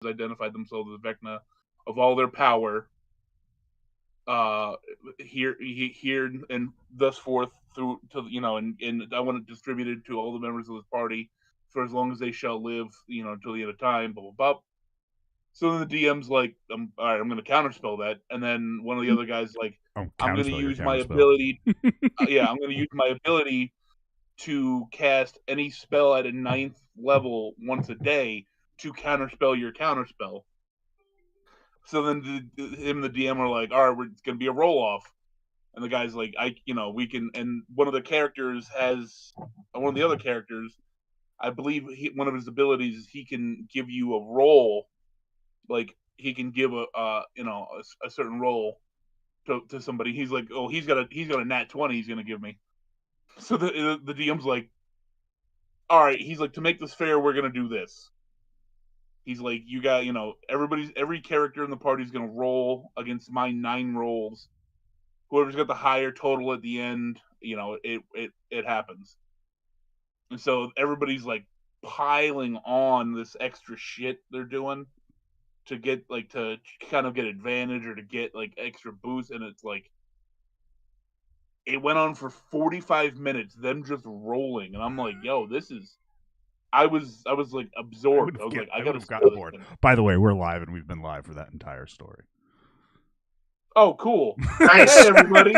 identified themselves as Vecna of all their power uh here and thus forth through to and I want to distribute it to all the members of this party for as long as they shall live, until the end of time, blah blah blah. So then the DM's like, all right, I'm going to counterspell that, and then one of the other guys like, Oh, I'm going to counterspell your use my counterspell. ability. Yeah, I'm going to use my ability to cast any spell at a 9th level once a day to counterspell your counterspell. So then him and the DM are like, all right, it's going to be a roll off. And the guy's like, we can. And one of the other characters, I believe one of his abilities is he can give you a roll. Like he can give a certain roll to somebody. He's like, oh, he's got a nat 20 he's going to give me. So the DM's like, all right, he's like, to make this fair, we're going to do this. He's like, you got, every character in the party is going to roll against my 9 rolls. Whoever's got the higher total at the end, it happens. And so everybody's like piling on this extra shit they're doing to get to kind of get advantage or to get like extra boost, and it's like it went on for 45 minutes, them just rolling, and I'm like, yo, this is. I was like absorbed. I was like, I would gotta have see gotten how this bored. thing. By the way, we're live and we've been live for that entire story. Oh, cool! Nice. Hey, everybody!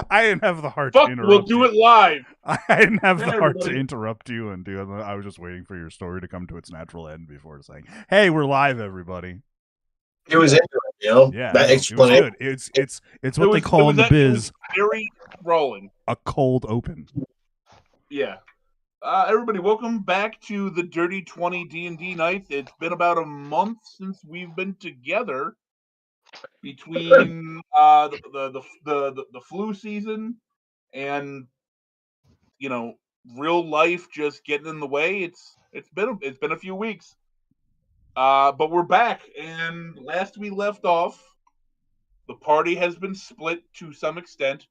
I didn't have the heart Fuck, to interrupt we'll do you. it live. I didn't have Hey, the heart to everybody. interrupt you and do. I was just waiting for your story to come to its natural end before saying, "Hey, we're live, everybody." It was interesting, Yeah, that no, it was explanation. good. It's what they call It in the was biz very rolling. a cold open. Yeah. Everybody, welcome back to the Dirty 20 D&D nights. It's been about a month since we've been together between the flu season and real life just getting in the way. It's been a few weeks. But we're back, and last we left off, the party has been split to some extent.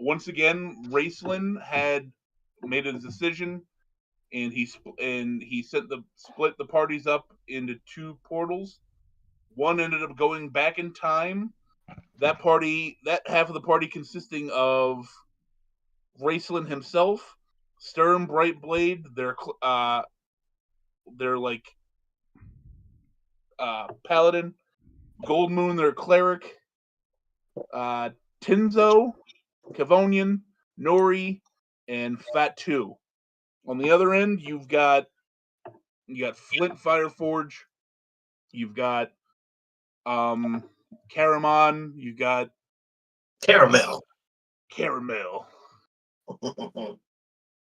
Once again, Raceland had made a decision, and he split the parties up into 2 portals. One ended up going back in time. That half of the party consisting of Raceland himself, Sturm Brightblade, their like paladin, Goldmoon, their cleric, Tinzo, Cavonian, Nori, and Fatu. On the other end, you got Flint Fireforge, you've got Caramon, you've got Caramel.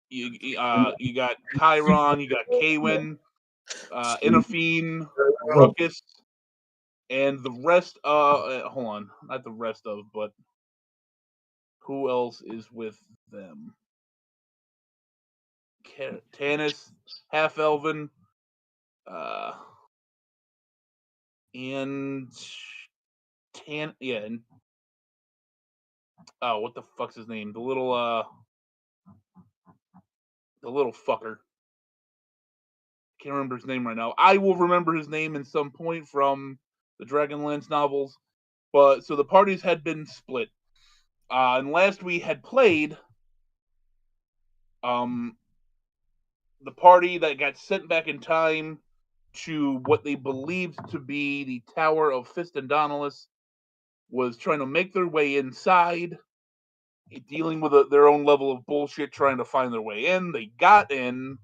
You got Chiron, you got Kaywin, Inafine, Ruckus, and the rest. Hold on, not the rest of, but who else is with them? Tanis, Half Elven, and and oh, what the fuck's his name? The little fucker. Can't remember his name right now. I will remember his name in some point from the Dragonlance novels. But so the parties had been split. And last we had played, the party that got sent back in time to what they believed to be the Tower of Fistendonolus was trying to make their way inside, dealing with their own level of bullshit, trying to find their way in. They got in,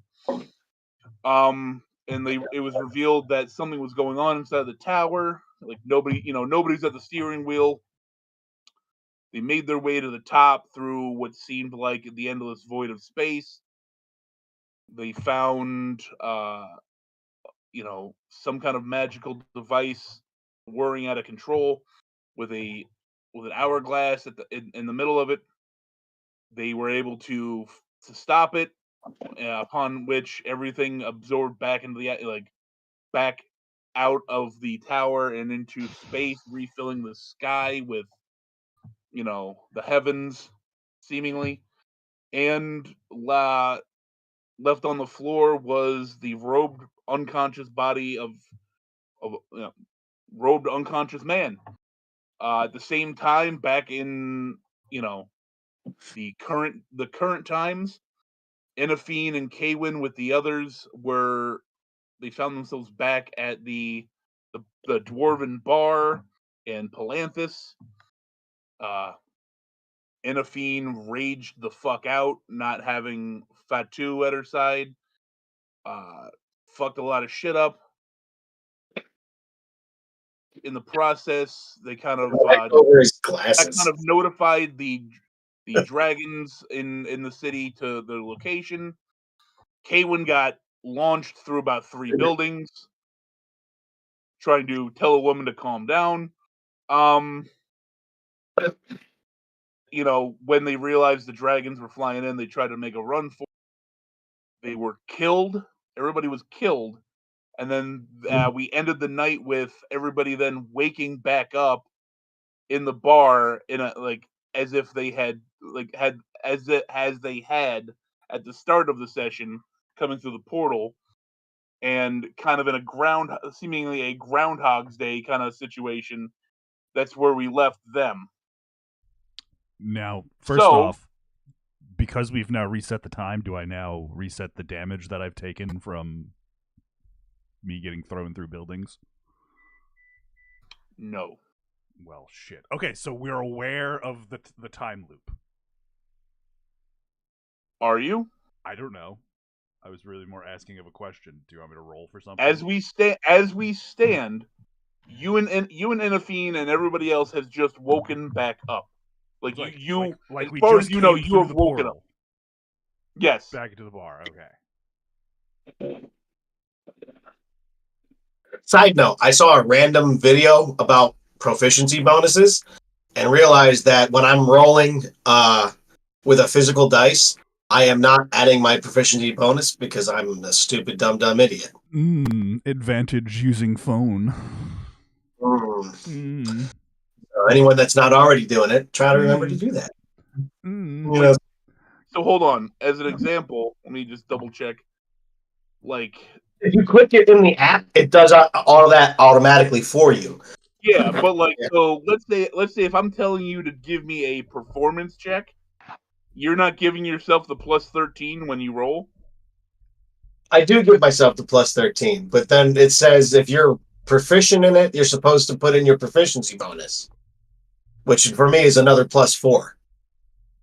and it was revealed that something was going on inside the tower. Like nobody's at the steering wheel. They made their way to the top through what seemed like the endless void of space. They found, some kind of magical device whirring out of control with an hourglass in the middle of it. They were able to stop it, upon which everything absorbed back into back out of the tower and into space, refilling the sky with the heavens, seemingly. And left on the floor was the robed, unconscious body of robed, unconscious man. At the same time, back in the current times, Inafine and Kaywin with the others they found themselves back at the dwarven bar in Palanthus. Inafine raged the fuck out, not having Fatu at her side. Fucked a lot of shit up. In the process, they kind of over his glasses. Notified the dragons in the city to their location. Kaywin got launched through about 3 buildings, trying to tell a woman to calm down. When they realized the dragons were flying in, they tried to make a run for it. They were killed. Everybody was killed. And then we ended the night with everybody then waking back up in the bar as if they had as they had at the start of the session, coming through the portal, and kind of in seemingly a Groundhog's Day kind of situation. That's where we left them. Now, first off, because we've now reset the time, do I now reset the damage that I've taken from me getting thrown through buildings? No. Well, shit. Okay, so we're aware of the time loop. Are you? I don't know. I was really more asking of a question. Do you want me to roll for something? As we stand, you and Inafine and everybody else has just woken back up. Like as we far just as you know, came you through have the woken portal. up. Yes. Back into the bar. Okay. Side note, I saw a random video about proficiency bonuses and realized that when I'm rolling with a physical dice, I am not adding my proficiency bonus because I'm a stupid, dumb idiot. Advantage using phone. Anyone that's not already doing it, try to remember to do that. So hold on. As an example, let me just double check. If you click it in the app, it does all of that automatically for you. Yeah, but so let's say if I'm telling you to give me a performance check, you're not giving yourself the plus 13 when you roll? I do give myself the plus 13, but then it says if you're proficient in it, you're supposed to put in your proficiency bonus, which for me is another plus 4.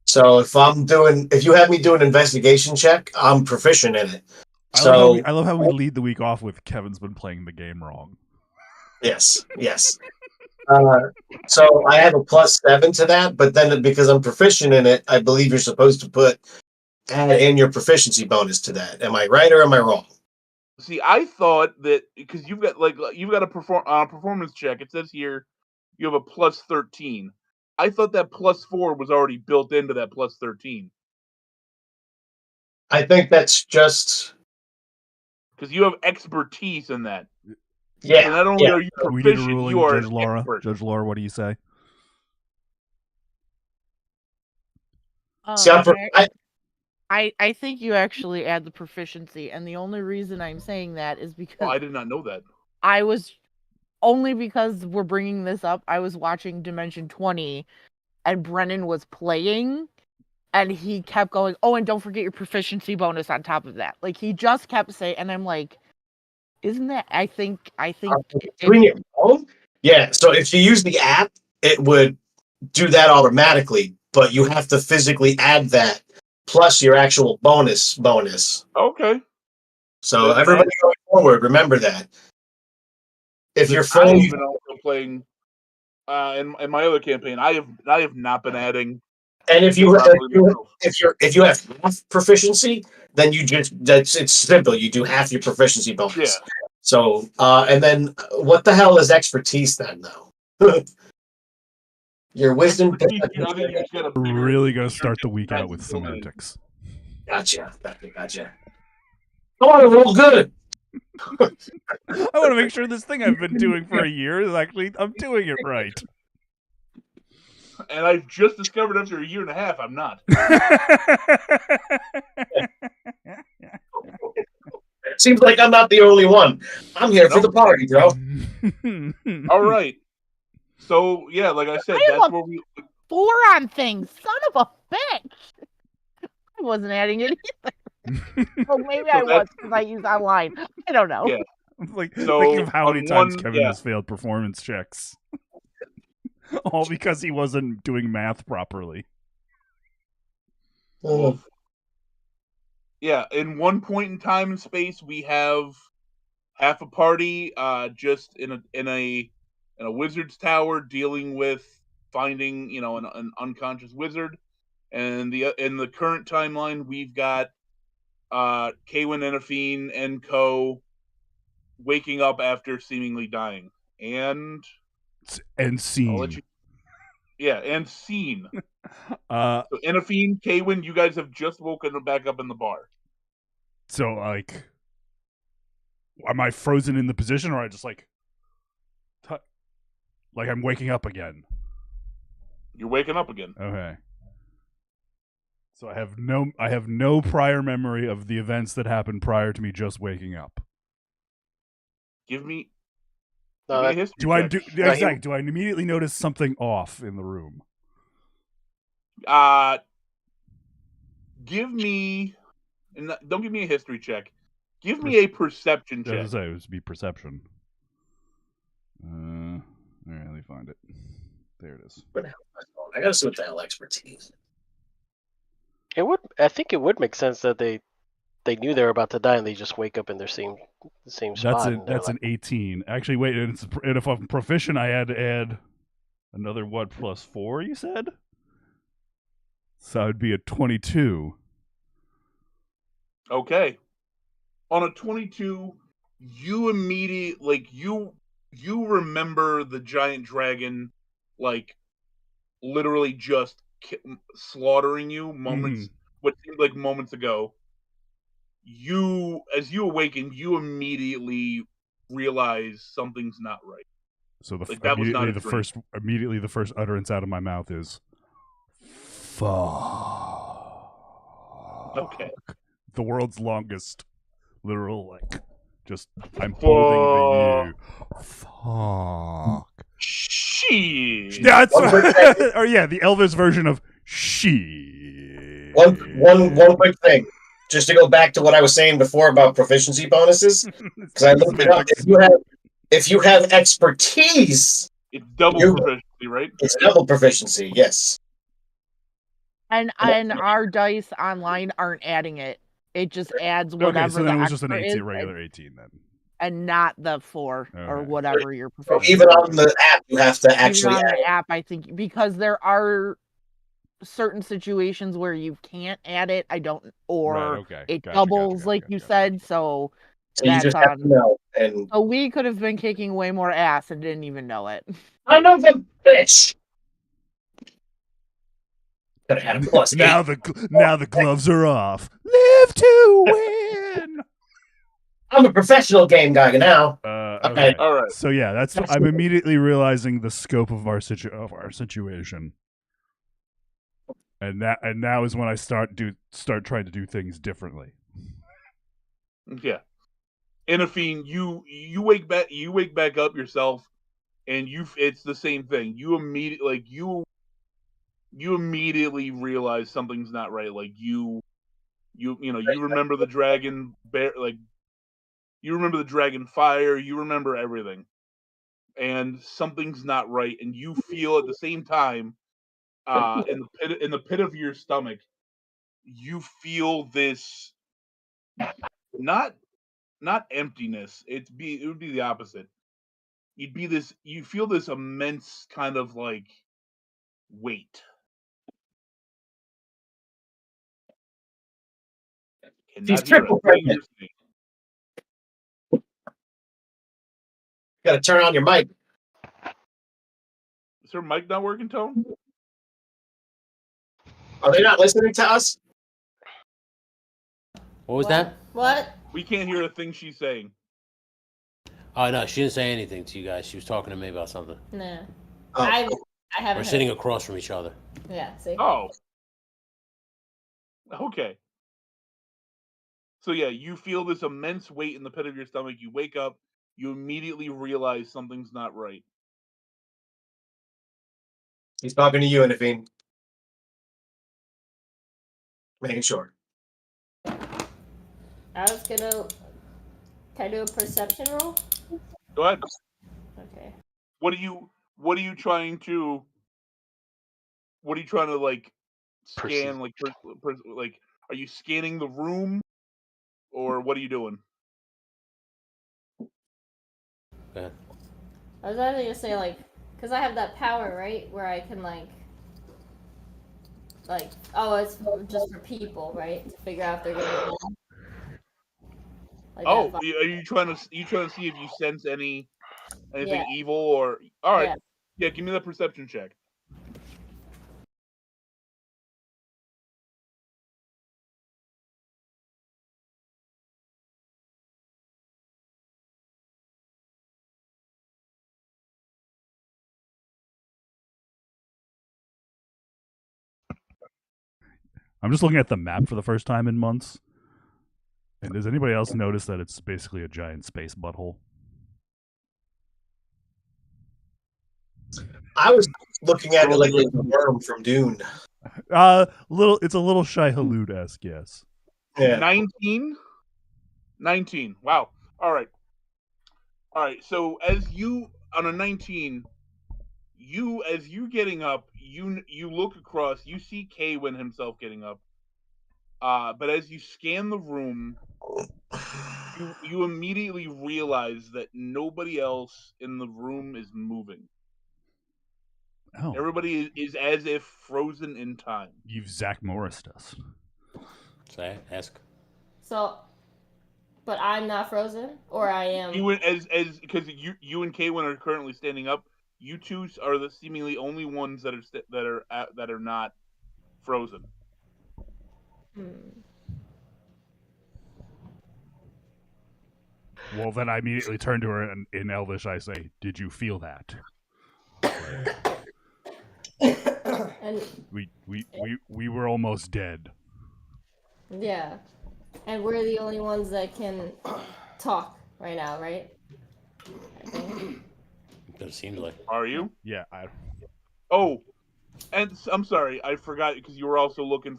So if you have me do an investigation check, I'm proficient in it. I love how we lead the week off with Kevin's been playing the game wrong. Yes. So I have a plus 7 to that, but then because I'm proficient in it, I believe you're supposed to add in your proficiency bonus to that. Am I right or am I wrong? See, I thought that because you've got a performance check. It says here you have a plus 13. I thought that plus 4 was already built into that plus 13. I think that's just because you have expertise in that. Yeah. So not only are you proficient, we need a ruling, you are Judge Laura. expert. Judge Laura, what do you say? I think you actually add the proficiency, and the only reason I'm saying that is because I did not know that. Only because we're bringing this up, I was watching Dimension 20, and Brennan was playing, and he kept going, oh, and don't forget your proficiency bonus on top of that. Like, he just kept saying, and I'm like, isn't that, I think. Doing it wrong? Yeah, so if you use the app, it would do that automatically, but you have to physically add that plus your actual bonus. Okay. So everybody going forward, remember that. If your phone, I've been also playing in my other campaign, I have not been adding. And if you have half proficiency, then it's simple. You do half your proficiency bonus. Yeah. So and then what the hell is expertise then though? Your wisdom. We're really gonna start the week out with semantics. Gotcha. I want to roll good. I want to make sure this thing I've been doing for a year is actually I'm doing it right. And I've just discovered after a year and a half I'm not. Seems like I'm not the only one. I'm here for the party, bro. All right. So yeah, like I said, that's where we 4 on things. Son of a bitch. I wasn't adding it either. Oh, maybe I was because I used online. I don't know. Yeah. Like, So, think of how many times one- Kevin yeah. has failed performance checks. All because he wasn't doing math properly. Oh, Yeah, in one point in time and space, we have half a party just in a wizard's tower dealing with finding an unconscious wizard, and in the current timeline we've got Kaywin, Enafine, and Co. waking up after seemingly dying, and Scene. I'll let you. Yeah, and scene. So Enafine, Kaywin, you guys have just woken back up in the bar. So, like, am I frozen in the position, or I just like I'm waking up again? You're waking up again. Okay. So I have no prior memory of the events that happened prior to me just waking up. Give me No, a that, history Do I check. do No, exactly? Do I immediately notice something off in the room? Give me, and don't give me a history check. Give me a perception I was check. gonna say it was be perception. All right, let me find it. There it is. I gotta see what the hell expertise. I think it would make sense that they knew they were about to die and they just wake up in the same spot. That's an 18. Actually, wait, and if I'm proficient, I had to add another what +4? You said, so it'd be a 22. Okay. On a 22, you immediately you remember the giant dragon, like literally just slaughtering you what seemed like moments ago. As you awaken, you immediately realize something's not right. So that was not a dream. immediately the first utterance out of my mouth is "fuck." Okay. The world's longest literal just I'm holding the U. Fuck. Shit. That's or yeah, the Elvis version of she. One quick thing, just to go back to what I was saying before about proficiency bonuses, because I looked it up. If you have expertise, It's double proficiency, right? it's double proficiency. Yes. And our dice online aren't adding it. It just adds whatever. Okay, so then the it was just an extra 18, is, regular 18 then. and not the 4 or Okay. whatever your So proficiency. even on the app, you have to Even actually on add the it. app, I think, because there are certain situations where you can't add it. I don't, or Right, okay. it Gotcha, doubles, gotcha, like gotcha, you gotcha. said. So So you that's just have to know. And So we could have been kicking way more ass and didn't even know it. I know the bitch. Could have had a plus now 8. now the gloves are off. Live to win. I'm a professional game guy now. Okay. All right. So yeah, I'm immediately realizing the scope of our situation, and now is when I start trying to do things differently. Yeah. Enafine, you wake back up yourself, and it's the same thing. You immediately realize something's not right. Like you remember the dragon bear, like you remember the dragon fire. You remember everything, and something's not right. And you feel at the same time, in the pit of your stomach, you feel this not emptiness. It would be the opposite. You feel this immense kind of like weight. She's Cannot hear triple a thing pregnant. you're saying. You gotta turn on your mic. Is her mic not working, Tone? Are they not listening to us? What was that? What? We can't hear a thing she's saying. Oh no, she didn't say anything to you guys. She was talking to me about something. Nah. Oh, I I haven't. We're sitting across from each other. Yeah. See. Oh. Okay. So yeah, you feel this immense weight in the pit of your stomach. You wake up. You immediately realize something's not right. He's talking to you, Naveen. Making sure. I was gonna. Can I do a perception roll? Go ahead. Okay. What are you trying to? What are you trying to like scan? Like, like, are you scanning the room, or what are you doing? Yeah. I was actually gonna say like, cause I have that power, right, where I can like, oh, it's just for people, right, to figure out if they're gonna. Like Oh, that. are you trying to see if you sense anything Yeah. evil or? All right, Yeah. yeah. Give me that perception check. I'm just looking at the map for the first time in months. And does anybody else notice that it's basically a giant space butthole? I was looking at it like a worm from Dune. It's a little Shai Hulud-esque, yes. Yeah. 19. Wow. All right. So as you on a 19, as you getting up, you look across. You see Kaywin himself getting up. But as you scan the room, you immediately realize that nobody else in the room is moving. Oh. Everybody is as if frozen in time. You've Zach Morrised us. Say, ask. So, but I'm not frozen, or I am. You as because you and Kaywin are currently standing up. You two are the seemingly only ones that are not frozen. Well, then I immediately turn to her and in Elvish I say, "Did you feel that?" And we were almost dead. yeah, and we're the only ones that can talk right now, right? I think. It seems like. Are you? Yeah. Oh, and I'm sorry, I forgot because you were also looking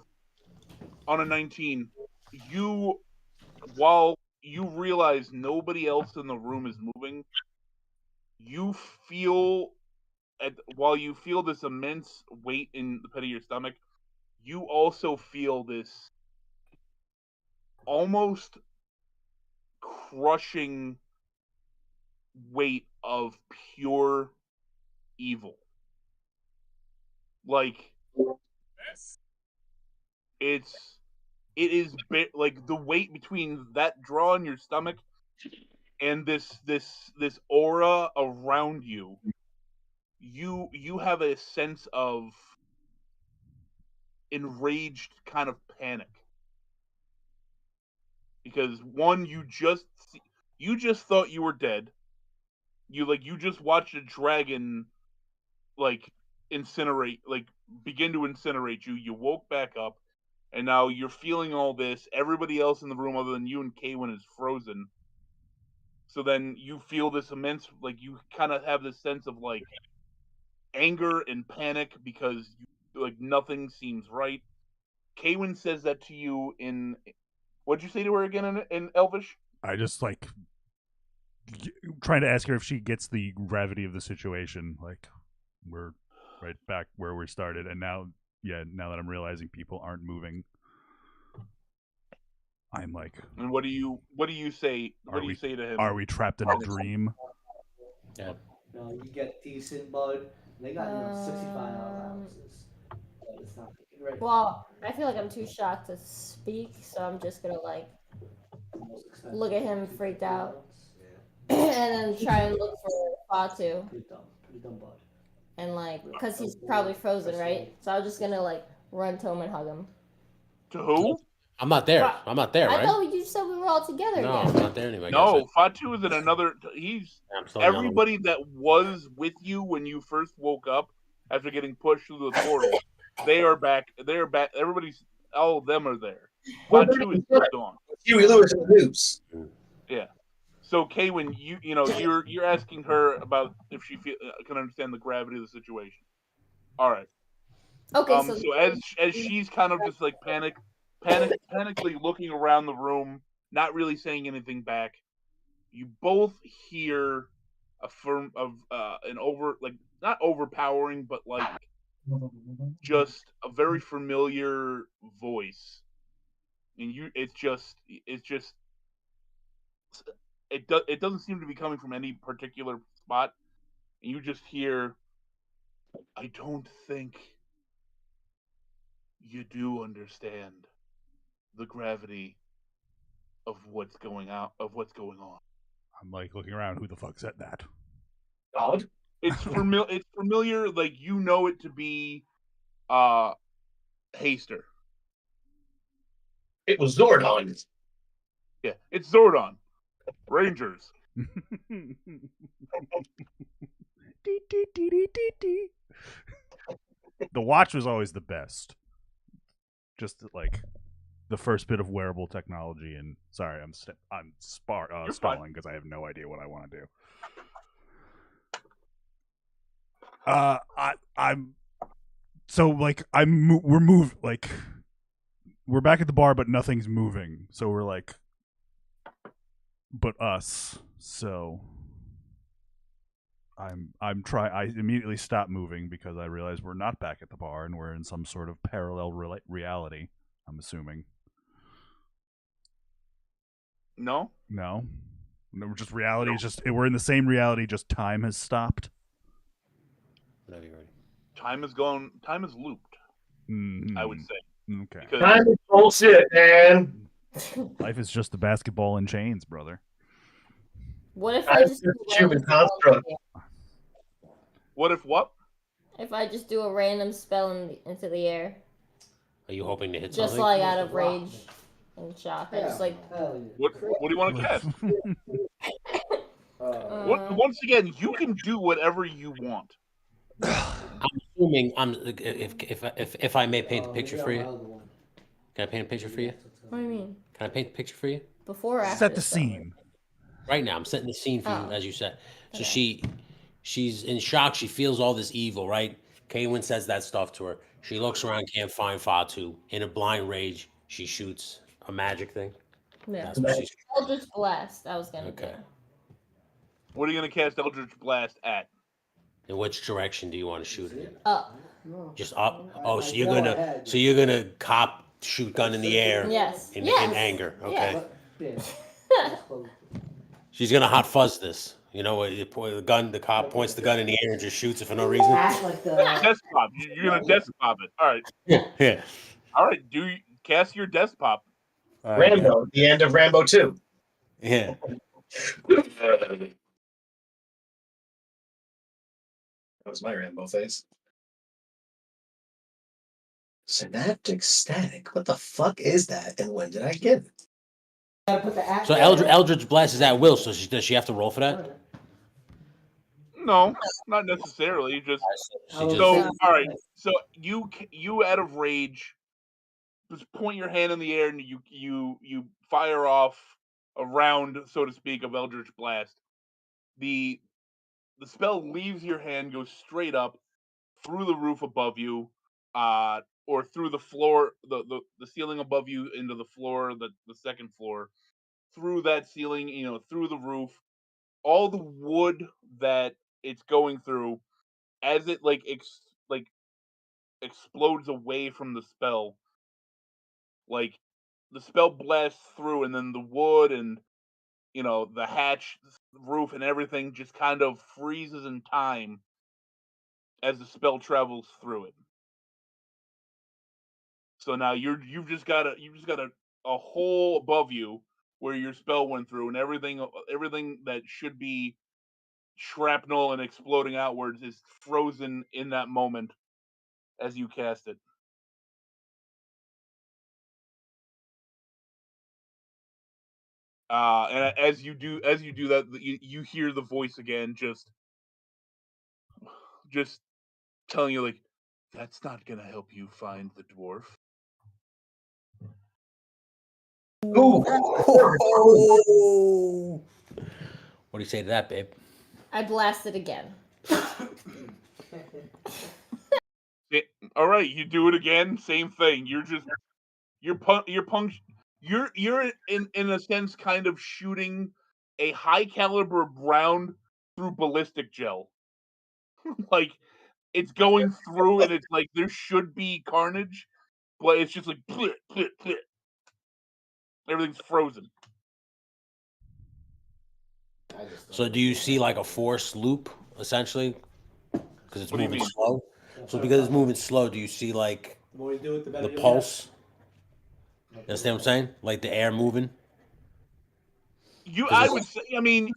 on a 19. While you realize nobody else in the room is moving, you feel while you feel this immense weight in the pit of your stomach, you also feel this almost crushing weight of pure evil. Like it is like the weight between that draw in your stomach and this aura around you. You have a sense of enraged kind of panic because one, you just thought you were dead. You just watched a dragon like begin to incinerate you. You woke back up, and now you're feeling all this. Everybody else in the room other than you and Kaywin is frozen. So then you feel this immense, like you kind of have this sense of like anger and panic because nothing seems right. Kaywin says that to you in, what'd you say to her again in Elvish? I just trying to ask her if she gets the gravity of the situation. Like we're right back where we started, and now that I'm realizing people aren't moving, I'm like. And what do you say? What do you say to him? Are we trapped in a dream? Yeah. No, you get decent mode. They got 65 allowances. But it's not right. Well, I feel like I'm too shocked to speak, so I'm just gonna look at him freaked out, and then try and look for Fatu. Pretty dumb bud. And cause he's probably frozen, right? So I'm just gonna run to him and hug him. To who? I'm not there. I'm not there, right? I thought you said we were all together. No, again. I'm not there anymore. No, Fatu is in another. He's I'm still everybody that was with you when you first woke up after getting pushed through the portal, they are back. They're back. All of them are there. Fatu is still gone. Huey Lewis in the news. Yeah. So Kaywin, you're asking her about if she can understand the gravity of the situation. All right. Okay, So as she's kind of just like panically looking around the room, not really saying anything back, you both hear not overpowering, but like just a very familiar voice, and it doesn't seem to be coming from any particular spot, and you just hear, "I don't think you do understand the gravity of what's going on." I'm like looking around. Who the fuck said that? God. It's familiar, like you know it to be Haster. It was Zordon. Yeah, it's Zordon. Rangers. The watch was always the best. Just like the first bit of wearable technology. And sorry, I'm stalling because I have no idea what I want to do. We're moved, like we're back at the bar, but nothing's moving. So we're like, but us. So I immediately stop moving because I realize we're not back at the bar and we're in some sort of parallel reality. I'm assuming. No. Just reality. We're in the same reality. Just time has stopped. Whatever you're ready. Time is gone. Time is looped. Mm-hmm. I would say. Okay. Because Time is bullshit, man. Life is just a basketball in chains, brother. What if I just do a human random spell construct. What if what? If I just do a random spell into the air, Are you hoping to hit just something? like out of rage and shock? I just like. What do you want to cast? Once again, you can do whatever you want. I'm assuming if I may paint a picture for you. Can I paint a picture for you? What do you mean? Can I paint a picture for you? Before or after? Set the scene. Right now, I'm setting the scene for you, Oh. as you said. So Okay. she's in shock. She feels all this evil, right? Kaywin says that stuff to her. She looks around, can't find Fatu. In a blind rage, she shoots a magic thing. Yeah. That's what she's. Eldritch Blast. I was gonna Okay. do. What are you gonna cast Eldritch Blast at? In which direction do you want to shoot it in? Up. Just up. Oh, so you're gonna cop shoot gun in the air. Yes. In Yes. anger. Okay. Yes. She's gonna hot fuzz this. You know, the cop points the gun in the air and just shoots it for no reason. Desk pop. You're gonna desk pop it. All right. Yeah. All right. Cast your desk pop. Rambo. The end of Rambo 2. Yeah. That was my Rambo face. Synaptic static. What the fuck is that? And when did I get it? So Eldritch Blast is at will. So does she have to roll for that? No, not necessarily. Just all right. So you out of rage, just point your hand in the air and you fire off a round, so to speak, of Eldritch Blast. The spell leaves your hand, goes straight up through the roof above you, or through the floor, the ceiling above you into the floor, the second floor, through that ceiling, through the roof, all the wood that it's going through, as it explodes away from the spell, like the spell blasts through, and then the wood and the hatch roof and everything just kind of freezes in time as the spell travels through it. So now you've just got a hole above you where your spell went through, and everything that should be shrapnel and exploding outwards is frozen in that moment as you cast it. And as you do that, you hear the voice again, just telling you like, that's not gonna help you find the dwarf. Ooh. What do you say to that, babe? I blasted again. All right, you do it again. Same thing. You're in a sense kind of shooting a high caliber round through ballistic gel. Like it's going through, and it's like there should be carnage, but it's just like bleh, bleh, bleh. Everything's frozen. So do you see like a force loop essentially? Because it's What do you moving mean? slow. So because it's moving slow, do you see like The more you do it, the better the you'll pulse? You understand what I'm saying? Like the air moving? I would say. I mean,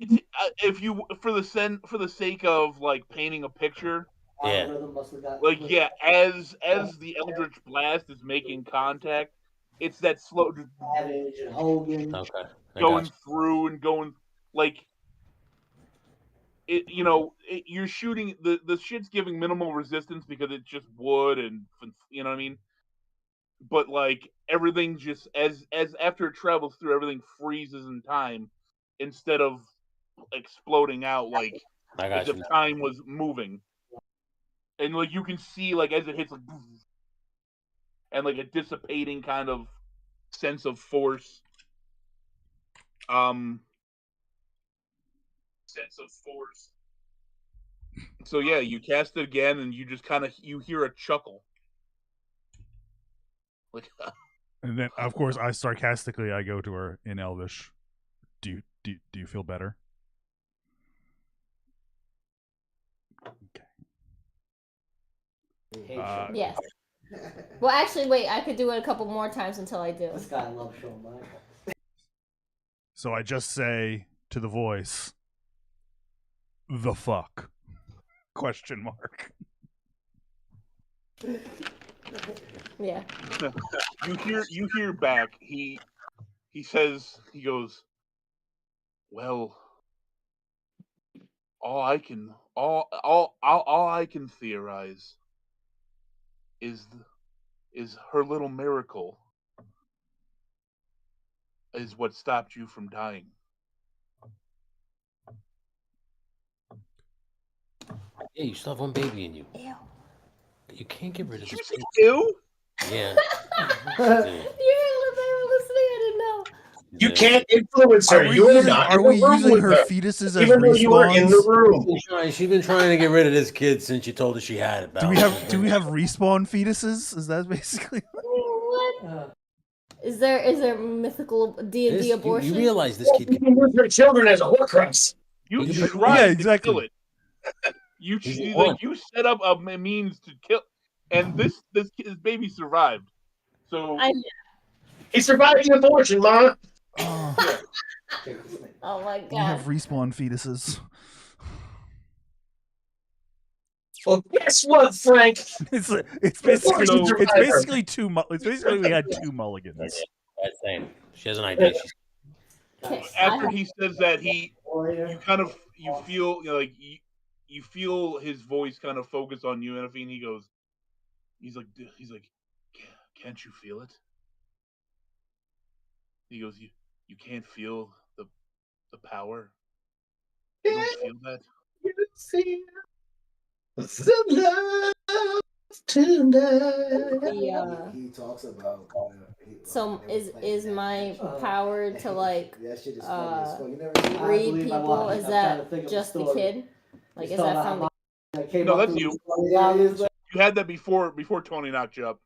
if you for the sake of like painting a picture, get. Yeah. Algorithm must have got like quick. yeah, as the Eldritch Blast is making contact, it's that slow just Savage and Hogan. Okay. I going got through and going like it. You're shooting the shit's giving minimal resistance because it's just wood and you know what I mean. But like everything just as after it travels through, everything freezes in time instead of exploding out like you. I as got if you. time was moving. And like you can see like as it hits like and like a dissipating kind of sense of force. Sense of force. So yeah, you cast it again and you just kind of you hear a chuckle. Like And then, of course, I sarcastically I go to her in Elvish. Do you feel better? Okay. Yes. Well, actually, wait. I could do it a couple more times until I do. This guy loves Shawn Michaels. So I just say to the voice, "The fuck?" Question mark. Yeah. you hear back. He says he goes, well, all I can theorize is her little miracle is what stopped you from dying. Yeah, you still have one baby in you. Ew. You can't get rid of Did you this say baby. ew? Yeah. You were listening. I didn't know. You can't influence her. Are we You are using, not are in the we room using with her her, fetuses as even though you were in the respawns? room. She's been trying to get rid of this kid since you told her she had it. Do we have respawn fetuses? Is that basically? What? Is there mythical D&D abortion? You realize this kid You can use her children as a Horcrux. You He could be tried Yeah, to exactly. kill it. You He's like one. you set up a means to kill, and this baby survived. So He survived the abortion, Ma. Oh, Oh my we have god. respawn fetuses. Well, guess what, Frank? It's Abortion basically survivor. it's basically we had two mulligans. That's saying. She has an idea. She's after he says that, you kind of you feel like you feel his voice kind of focus on you, and he goes, he's like, can't you feel it? He goes, you can't feel the power. You don't feel that. You feel the love tonight. He talks about. So is my power to like That shit is funny as fuck. You never seen it? I read believe I people? watched it. Is I'm trying to that think of just the story. kid? Like, He's is that talking from about the? how came No, up that's through you. the story. Yeah, it's like- You had that before Tony knocked you up.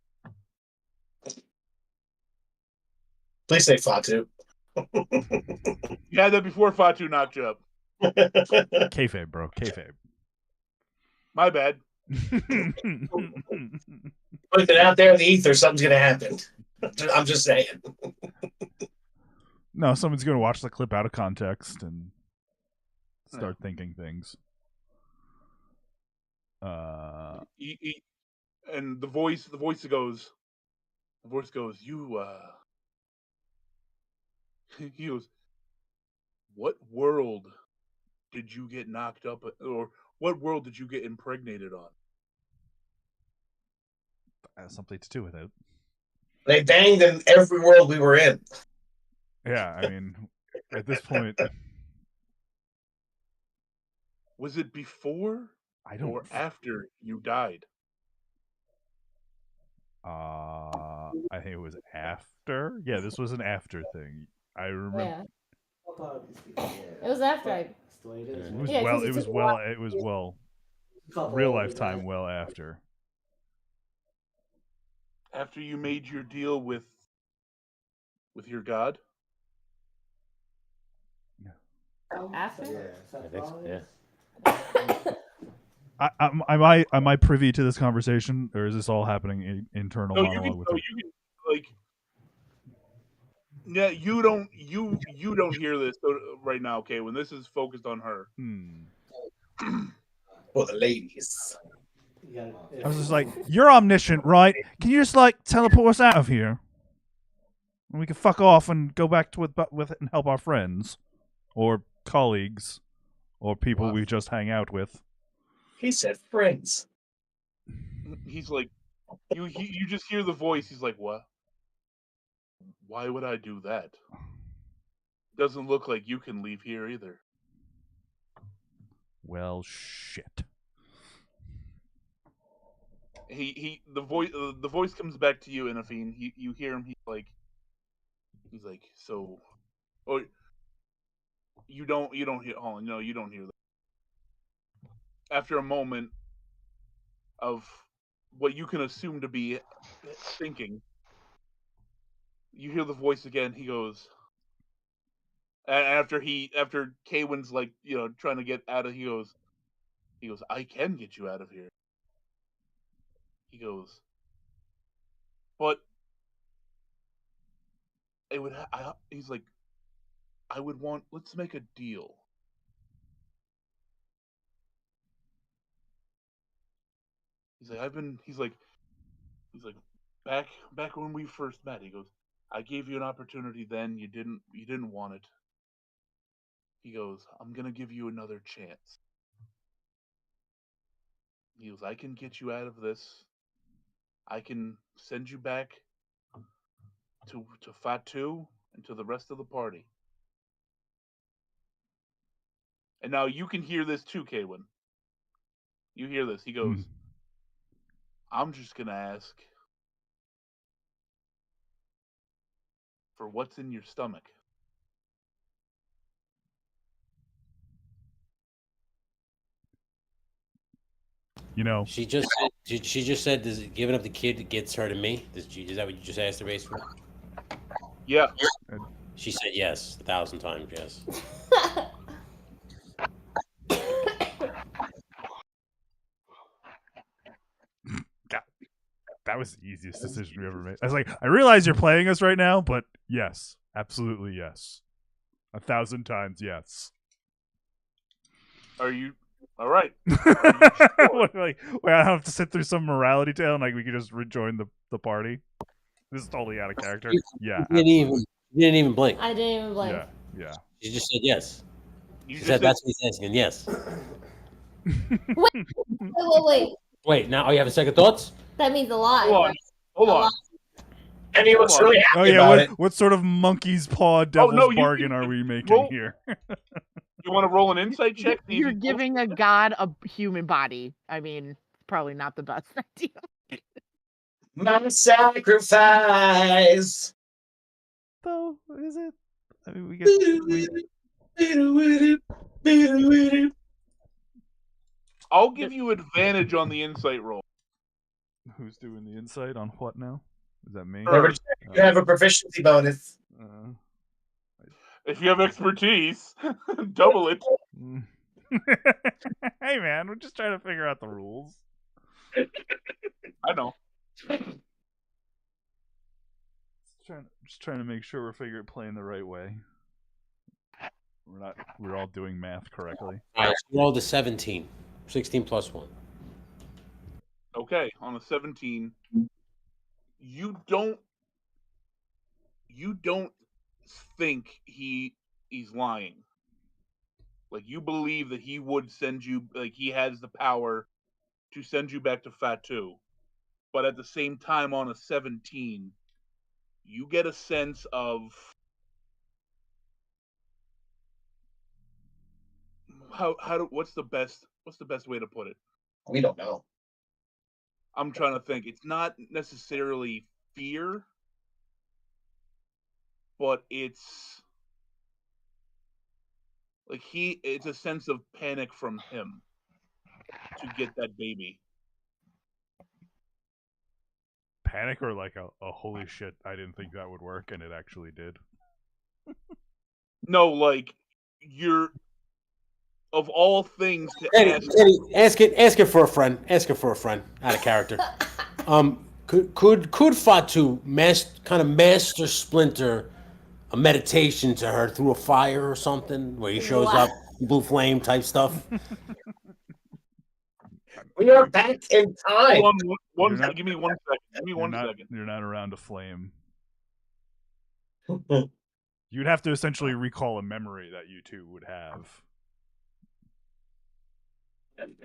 Please say Fatu. You had that before Fatu knocked you up. Kayfabe, bro. Kayfabe. My bad. Put it out there in the ether, something's gonna happen. I'm just saying. No, someone's gonna watch the clip out of context and start thinking things. And the voice goes, you he goes, what world did you get knocked up, or what world did you get impregnated on? has something to do with it. They banged in every world we were in. Yeah, I mean, at this point, Was it before I don't. or after you died? I think it was after. Yeah, this was an after thing. I remember. Yeah. I'll probably speak, yeah. It was after I. That's the way it is. It was Yeah, 'cause well. it It was took a well. while. It was well. Couple Real of life time. guys. Well after. After you made your deal with your god? After? Yeah. I think so, yeah. Am I privy to this conversation, or is this all happening in internal No, monologue with you can like. Yeah, you don't hear this right now. Okay, when this is focused on her. For the ladies. I was just like, you're omniscient, right? Can you just like teleport us out of here, and we can fuck off and go back to with it and help our friends, or colleagues, or people we just hang out with. He said friends. He's like, you just hear the voice. He's like, what? Why would I do that? Doesn't look like you can leave here either. Well, shit. The voice comes back to you, Inafine. You hear him. He's like, so, or you don't hear. Oh no, you don't hear that. After a moment of what you can assume to be thinking, you hear the voice again. He goes, after Kaywin's like, trying to get out of, he goes, I can get you out of here. He goes, but it would. He's like, I would want. Let's make a deal. He's like, He's like, back when we first met. He goes, I gave you an opportunity then. You didn't want it. He goes, I'm gonna give you another chance. He goes, I can get you out of this. I can send you back to Fatu and to the rest of the party. And now you can hear this too, Kaywin. You hear this. He goes, I'm just gonna ask for what's in your stomach. You know, She just said, does giving up the kid gets her to me? Is that what you just asked her, basically? Yeah. She said yes, 1,000 times yes. That was the easiest decision we ever made. I was like, I realize you're playing us right now, but yes, absolutely yes, 1,000 times yes. Are you all right? What, like, wait, I don't have to sit through some morality tale, and like we could just rejoin the party. This is totally out of character. Yeah, You didn't even blink. I didn't even blink. Yeah. She just said yes. You She just said said, that's what he's asking. Yes. Wait. Wait, now you have a second thoughts? That means a lot. Hold on. And he was really happy Oh yeah, about it. what sort of monkey's paw devil's bargain are we making here? You want to roll an insight check? You're giving a god a human body. I mean, probably not the best idea. My sacrifice. Though, is it? I mean, I'll give you advantage on the insight roll. Who's doing the insight on what now? Is that me? Remember, you have a proficiency bonus. If you have expertise, double it. Hey man, we're just trying to figure out the rules. I know. Just trying to make sure we're playing the right way. We're all doing math correctly. All right, so roll the 17. 16 plus 1. Okay, on a 17, you don't think he's lying. Like, you believe that he would send you, like, he has the power to send you back to Fatu. but at the same time on a 17, you get a sense of what's the best way to put it? We don't know. I'm trying to think. It's not necessarily fear, but it's like it's a sense of panic from him to get that baby. Panic or like a holy shit, I didn't think that would work, and it actually did. No, like you're of all things to ask it for a friend. Ask it for a friend. Out of character. Could Fatu master splinter a meditation to her through a fire or something where he shows up, blue flame type stuff? We are back in time. Give me 1 second. Give me 1 second. You're not around a flame. You'd have to essentially recall a memory that you two would have.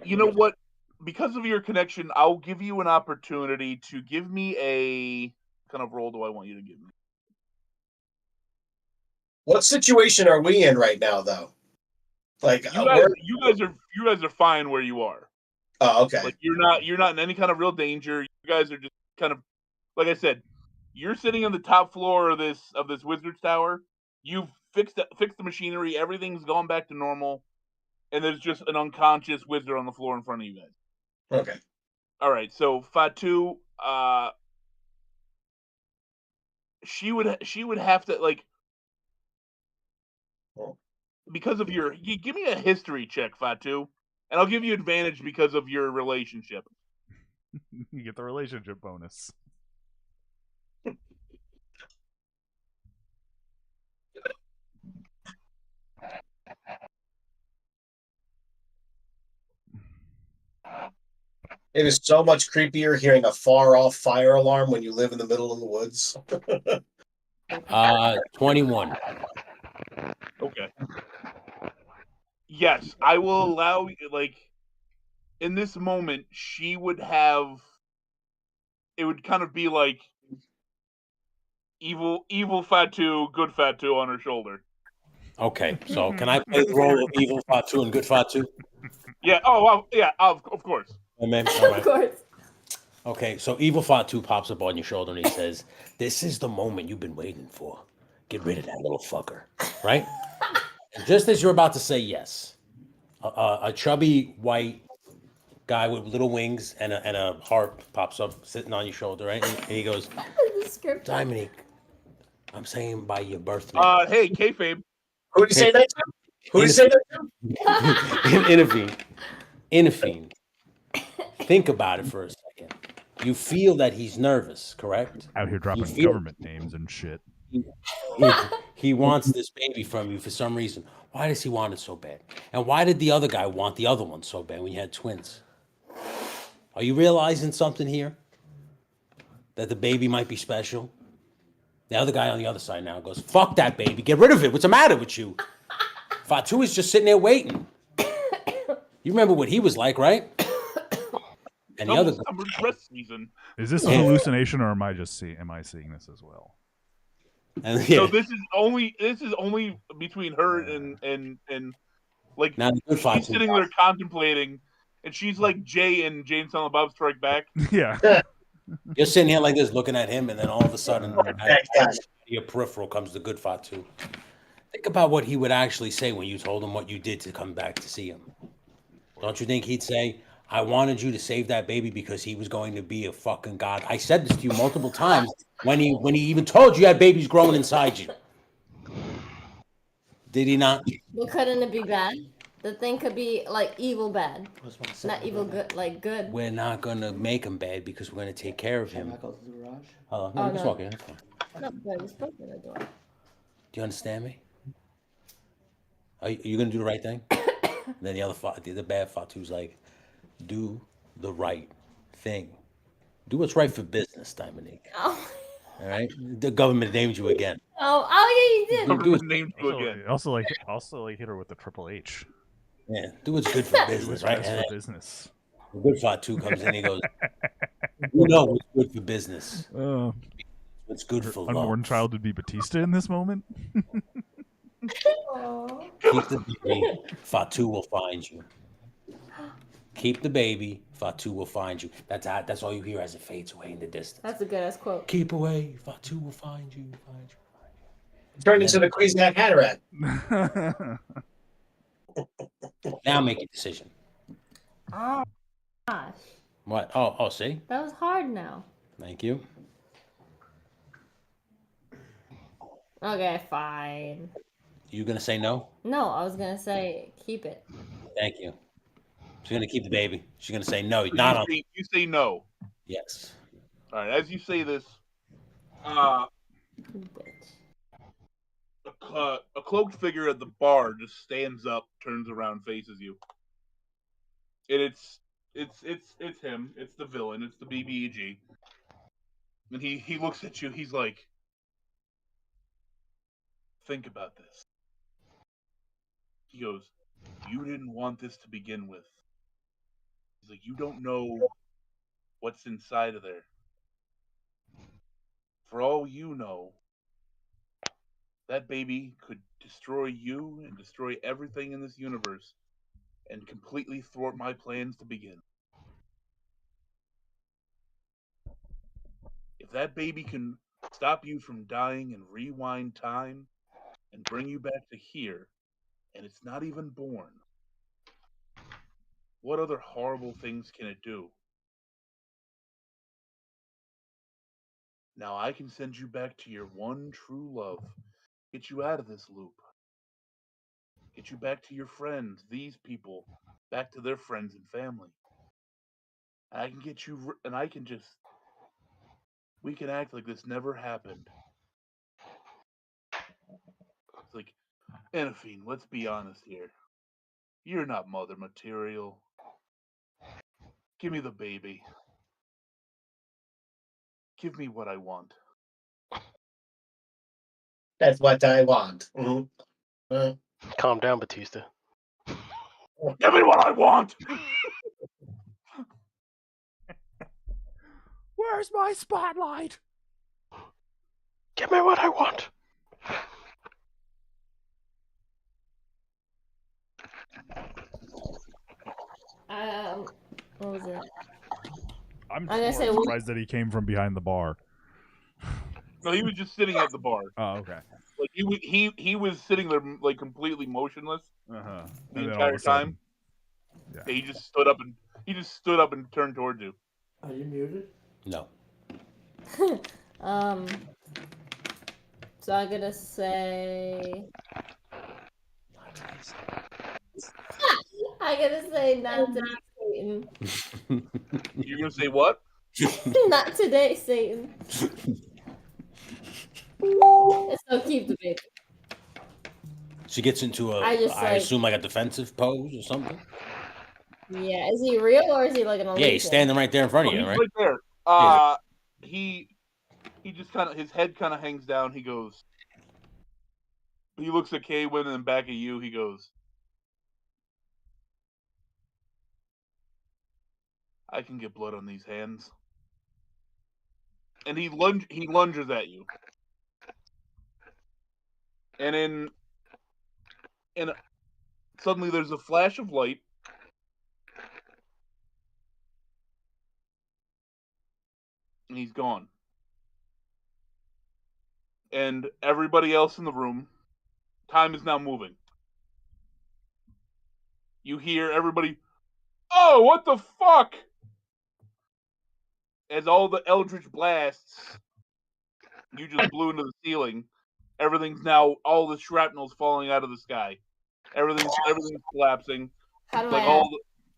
You know what? Because of your connection, I'll give you an opportunity to give me a kind of role do I want you to give me? What situation are we in right now, though? Like you guys are fine where you are. Oh, okay. Like you're not in any kind of real danger. You guys are just kind of, like I said, you're sitting on the top floor of this wizard's tower. You've fixed the machinery. Everything's gone back to normal, and there's just an unconscious wizard on the floor in front of you guys. Okay. All right. So Fatu, she would have to like. Because of you give me a history check, Fatu, and I'll give you advantage because of your relationship. You get the relationship bonus. It is so much creepier hearing a far-off fire alarm when you live in the middle of the woods. 21. Okay. Yes, I will allow. Like, in this moment, she would have. It would kind of be like evil Fatu, good Fatu on her shoulder. Okay, so can I play the role of evil Fatu and good Fatu? Yeah. Oh, well, yeah. Of course. All right. Of course. Okay, so evil Fatu pops up on your shoulder and he says, "This is the moment you've been waiting for. Get rid of that little fucker." Right? And just as you're about to say yes, a chubby white guy with little wings and a harp pops up sitting on your shoulder, right? And he goes, "Dominic, I'm saying by your birth name." Hey, kayfabe. Who did you say that to? Who did you say that to? Inafine. Think about it for a second. You feel that he's nervous, correct? Out here dropping government names and shit. He wants this baby from you for some reason. Why does he want it so bad? And why did the other guy want the other one so bad when you had twins? Are you realizing something here? That the baby might be special? The other guy on the other side now goes, "Fuck that baby. Get rid of it. What's the matter with you?" Fatu is just sitting there waiting. You remember what he was like, right? And the other breast season. Is this a hallucination, or am I seeing this as well? And, So this is only between her and like now she's sitting there contemplating, and she's like Jay and Jay and Silent Bob Strike Back. Yeah. You're sitting here like this, looking at him, and then all of a sudden, out of your peripheral comes the good Fatu. Think about what he would actually say when you told him what you did to come back to see him. Don't you think he'd say, "I wanted you to save that baby because he was going to be a fucking god. I said this to you multiple times when he even told you had babies growing inside you." Did he not? But couldn't it be bad? The thing could be like evil bad, not evil good, like good. We're not gonna make him bad because we're gonna take care of him. Go to the garage. No, Oh, just no. walk in. That's fine. No, but it's broken the door. Do you understand me? Are you gonna do the right thing? Then the bad Fatu's like, "Do the right thing. Do what's right for business, Dominique." Oh. All right. The government named you again. Oh, yeah, you did. Do it. Named you again. Also hit her with the Triple H. Yeah, do what's good for business, right? Best for business. The good Fatu comes in, he goes, You know what's good for business. Uh, What's good her for unborn love. child would be Batista in this moment. Aw. Keep the baby. Fatu will find you. Keep the baby. Fatu will find you. That's all you hear as it fades away in the distance. That's a good ass quote. Keep away. Fatu will find you. Find you. Turned into the Cuisinart Hatterack. Now make a decision. Oh gosh, What? Oh, see? that was hard now. Thank you. Okay, fine. You gonna say no? No, I was gonna say keep it. Thank you. She's gonna keep the baby. She's gonna say no. So Not on. you say no. Yes. All right. As you say this, uh, Bitch. a cloaked figure at the bar just stands up, turns around, faces you. And it's him. It's the villain. It's the BBEG. And he looks at you. He's like, think about this. He goes, you didn't want this to begin with. He's like, you don't know what's inside of there. For all you know, that baby could destroy you and destroy everything in this universe and completely thwart my plans to begin. If that baby can stop you from dying and rewind time and bring you back to here, and it's not even born, what other horrible things can it do? Now I can send you back to your one true love, get you out of this loop, get you back to your friends, these people, back to their friends and family. And I can get you, and I can just, we can act like this never happened. It's like, Enophine, let's be honest here. You're not mother material. Give me the baby. Give me what I want. That's what I want. Calm down, Batista. Give me what I want! Where's my spotlight? Give me what I want. What was it? I'm I'm gonna say surprised that he came from behind the bar. No, he was just sitting at the bar. Oh, okay. Like he was sitting there like completely motionless Uh-huh. the And then all entire of a sudden- time. Yeah, he just stood up and turned towards you. Are you muted? No. So I'm gonna say. I'm gonna say not today, Satan. You're gonna say what? Not today, Satan. So keep the baby. She gets into a, I assume, like a defensive pose or something. Yeah, is he real or is he like an illusion? Yeah, he's standing right there in front of you, He's right? right there. He just kind of, his head kind of hangs down. He goes. He looks at Kaywin and then back at you. He goes, I can get blood on these hands. And he lunges at you. And suddenly there's a flash of light. And he's gone. And everybody else in the room, time is now moving. You hear everybody, oh, what the fuck? As all the eldritch blasts you just blew into the ceiling, everything's now, all the shrapnel's falling out of the sky. Everything's collapsing. How do Like I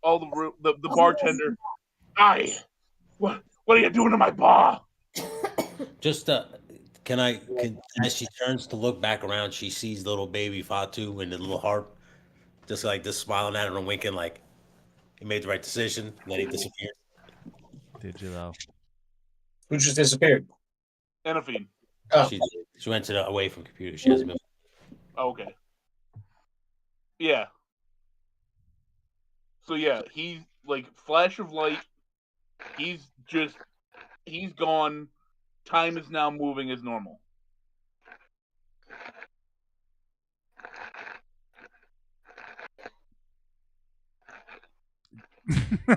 all the bartender, what are you doing to my bar? Just as she turns to look back around, she sees little baby Fatu and the little harp, just smiling at her and winking, like he made the right decision. And then he disappeared. Did you though? Who just disappeared? Enophine. Oh. She went away from computer. She hasn't been. Okay. Yeah. So yeah, he like flash of light, He's gone. Time is now moving as normal.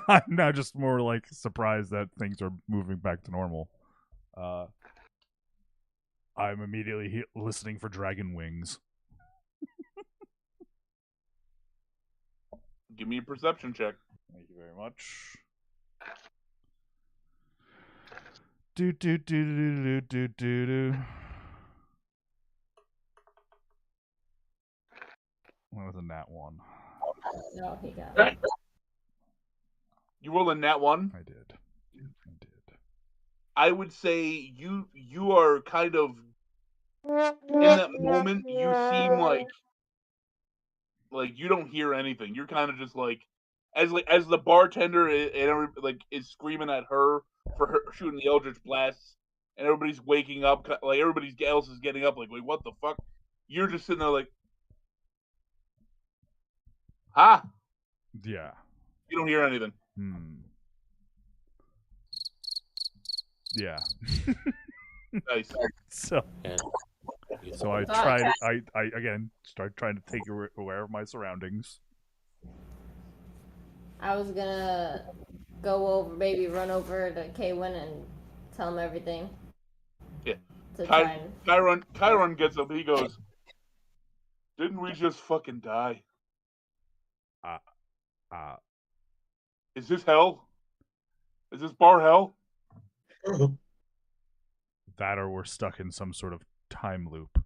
I'm now just more like surprised that things are moving back to normal. I'm immediately listening for dragon wings. Give me a perception check. Thank you very much. Do do do do do do do do. That was a nat 1. No, he got it. You rolled a nat 1. I did. I would say you are kind of in that moment. You seem like you don't hear anything. You're kind of just like as the bartender is screaming at her for her shooting the Eldritch blasts, and everybody's waking up. Like everybody else is getting up. Like, wait, what the fuck? You're just sitting there like, huh? Yeah. You don't hear anything. Yeah. Nice. So I tried. I again start trying to take aware of my surroundings. I was gonna go over, maybe run over to Kaywin and tell him everything. Yeah. To try and... Chiron gets up. He goes, "Didn't we just fucking die? Is this hell? Is this bar hell?" That or we're stuck in some sort of time loop.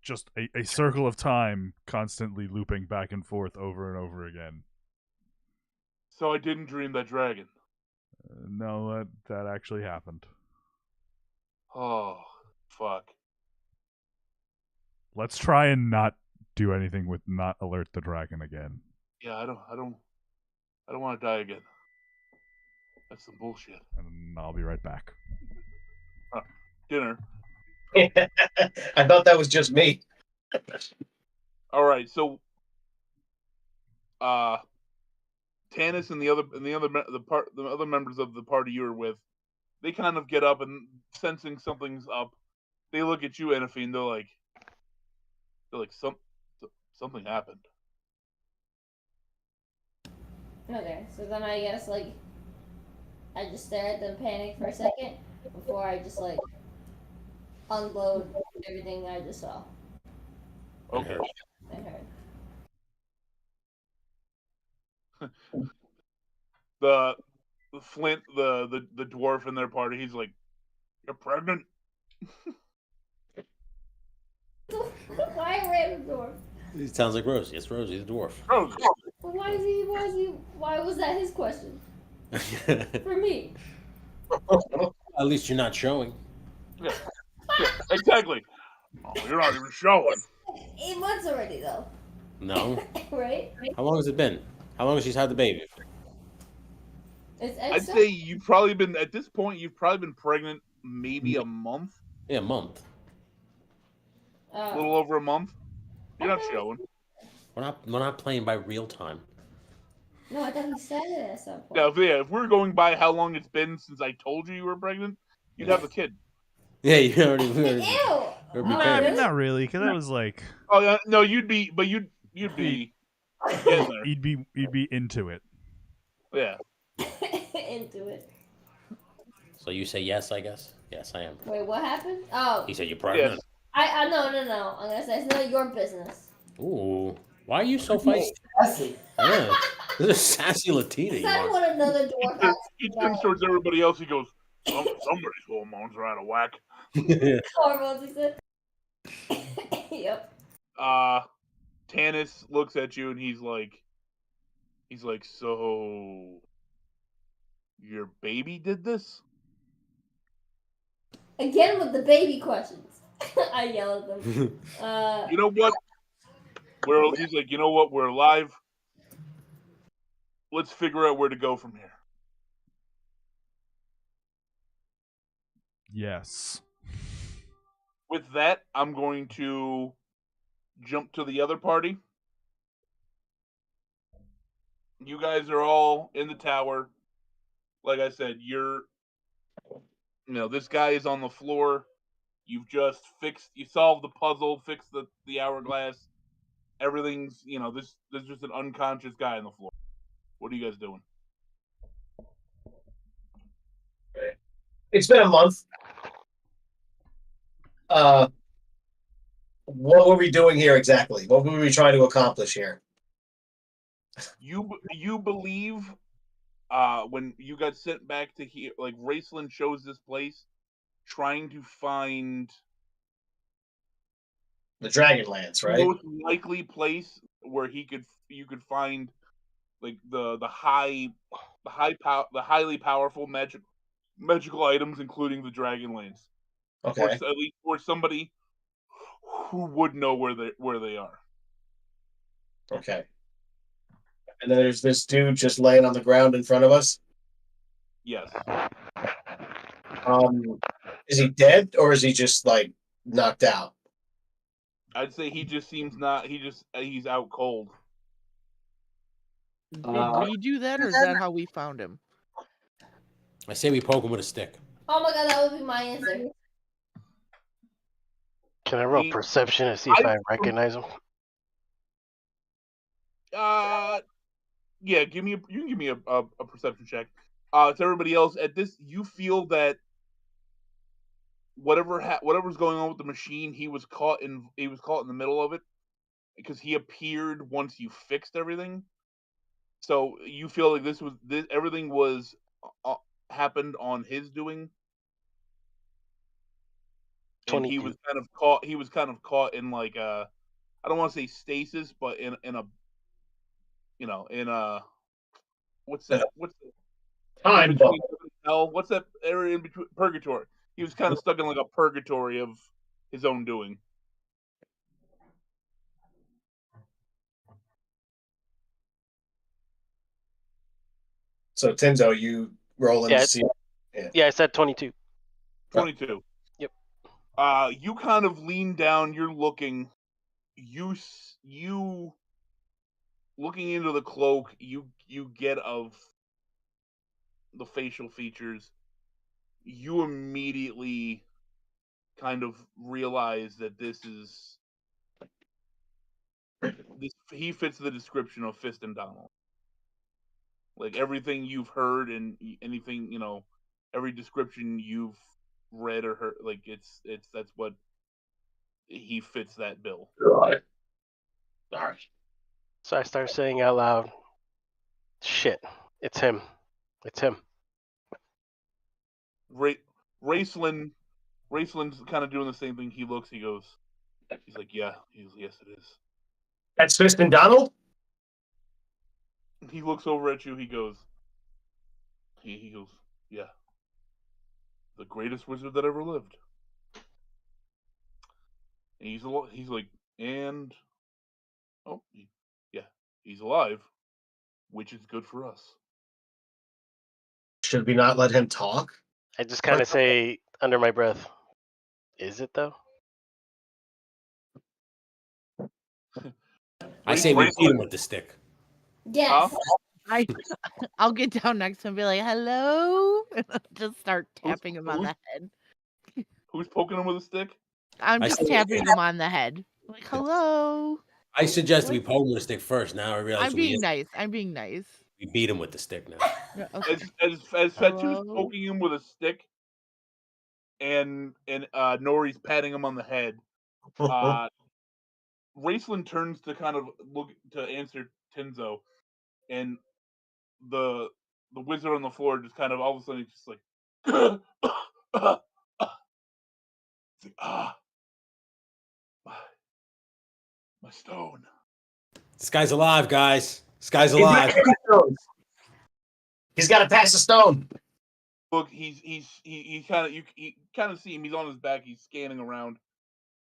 Just a circle of time constantly looping back and forth over and over again. So I didn't dream that dragon. No, that actually happened. Oh, fuck. Let's try and not do anything with not alert the dragon again. Yeah, I don't want to die again. That's some bullshit. And I'll be right back. Dinner. I thought that was just me. All right, so Tanis and the other members of the party you were with, they kind of get up and sensing something's up. They look at you, Anafi, and they're like something happened. Okay, so then I guess I just stare at them, panic for a second before I just unload everything I just saw. Okay. And heard. The Flint, the dwarf in their party, he's like, "You're pregnant?" Why a random dwarf? It sounds like Rosie. It's Rosie the dwarf. Rosie. Well, why was that his question? For me. At least you're not showing. Yeah, exactly. Oh, you're not even showing. 8 months already, though. No. Right? How long has it been? How long has she had the baby? I'd say you've probably been, at this point, you've probably been pregnant maybe a month. Yeah, a month. A little over a month. You're not showing. We're not playing by real time. No, I thought he said it at some point. Yeah, if we're going by how long it's been since I told you were pregnant, you'd have a kid. Yeah, you already. Ew! Not really, because that was like. Oh yeah, no, you'd be getting there. You'd be into it. Yeah. Into it. So you say yes, I guess. Yes, I am. Wait, what happened? Oh. He said you're pregnant. Yes. I no. I'm gonna say it's none of your business. Ooh, why are you so feisty? Sassy. Yeah, this is sassy Latina. Is You that are. what another dwarf has? He turns towards everybody else. He goes, "Somebody's hormones are out of whack." Hormones, he said. Yep. Tanis looks at you and he's like, "So, your baby did this?" Again with the baby questions. I yell at them. You know what? He's like, "You know what? We're alive. Let's figure out where to go from here." Yes. With that, I'm going to jump to the other party. You guys are all in the tower. Like I said, this guy is on the floor. You've just you solved the puzzle, fixed the hourglass. Everything's, there's just an unconscious guy on the floor. What are you guys doing? It's been a month. What were we doing here exactly? What were we trying to accomplish here? You believe when you got sent back to here, like Raceland chose this place, trying to find The Dragonlance, the right? most likely place where you could find like the highly powerful magical items, including the Dragonlance, or Okay. at least for somebody who would know where they are. Okay. And then there's this dude just laying on the ground in front of us. Yes. Is he dead or is he just like knocked out? I'd say he just seems not. He's out cold. Did we do that, or is that how we found him? I say we poke him with a stick. Oh my god, that would be my answer. Can I roll perception to see if I recognize him? Yeah. You can give me a perception check. To everybody else, at this, you feel that whatever's going on with the machine, he was caught in the middle of it because he appeared once you fixed everything. So you feel like everything was happened on his doing, and he was kind of caught in like I don't want to say stasis, but in a what's that time between hell? What's that area in between purgatory? He was kind of stuck in like a purgatory of his own doing. So Tenzo, you rolling to see? Yeah, I said 22. 22. Yep. You kind of lean down. You're looking. You looking into the cloak. You get of the facial features. You immediately kind of realize that he fits the description of Fist and Donald. Like everything you've heard and anything, every description you've read or heard, like that's what he fits that bill. Right. All right. So I start saying out loud, "Shit, it's him. It's him." Raceland's kind of doing the same thing. He looks, he goes, he's like, yeah, yes, it is. That's Fist and Donald? He looks over at you, he goes, yeah. The greatest wizard that ever lived. And he's like, and yeah, he's alive, which is good for us. Should we not let him talk? I just kind of say under my breath, "Is it though?" I say we beat him with the stick. Yes. I'll get down next to him and be like, "Hello," and I'll just start tapping him on the head. Who's poking him with a stick? I'm just tapping him on the head, like, "Hello." I suggested we poke him with a stick first. Now I realize I'm being nice. I'm being nice. We beat him with the stick now. Yeah, okay. As Fetchu's poking him with a stick, and Nori's patting him on the head, Raceland turns to kind of look to answer Tenzo, and the wizard on the floor just kind of all of a sudden just like, it's like my stone. This guy's alive, guys. This guy's alive. He's got to pass a stone. Look, he kind of you kind of see him. He's on his back. He's scanning around.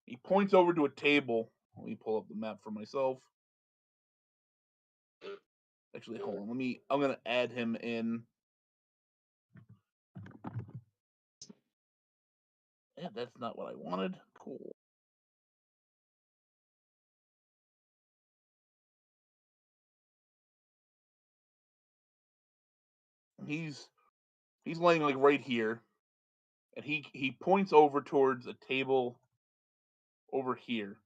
He points over to a table. Let me pull up the map for myself. Actually, hold on. I'm gonna add him in. Yeah, that's not what I wanted. Cool. he's laying like right here, and he points over towards a table over here.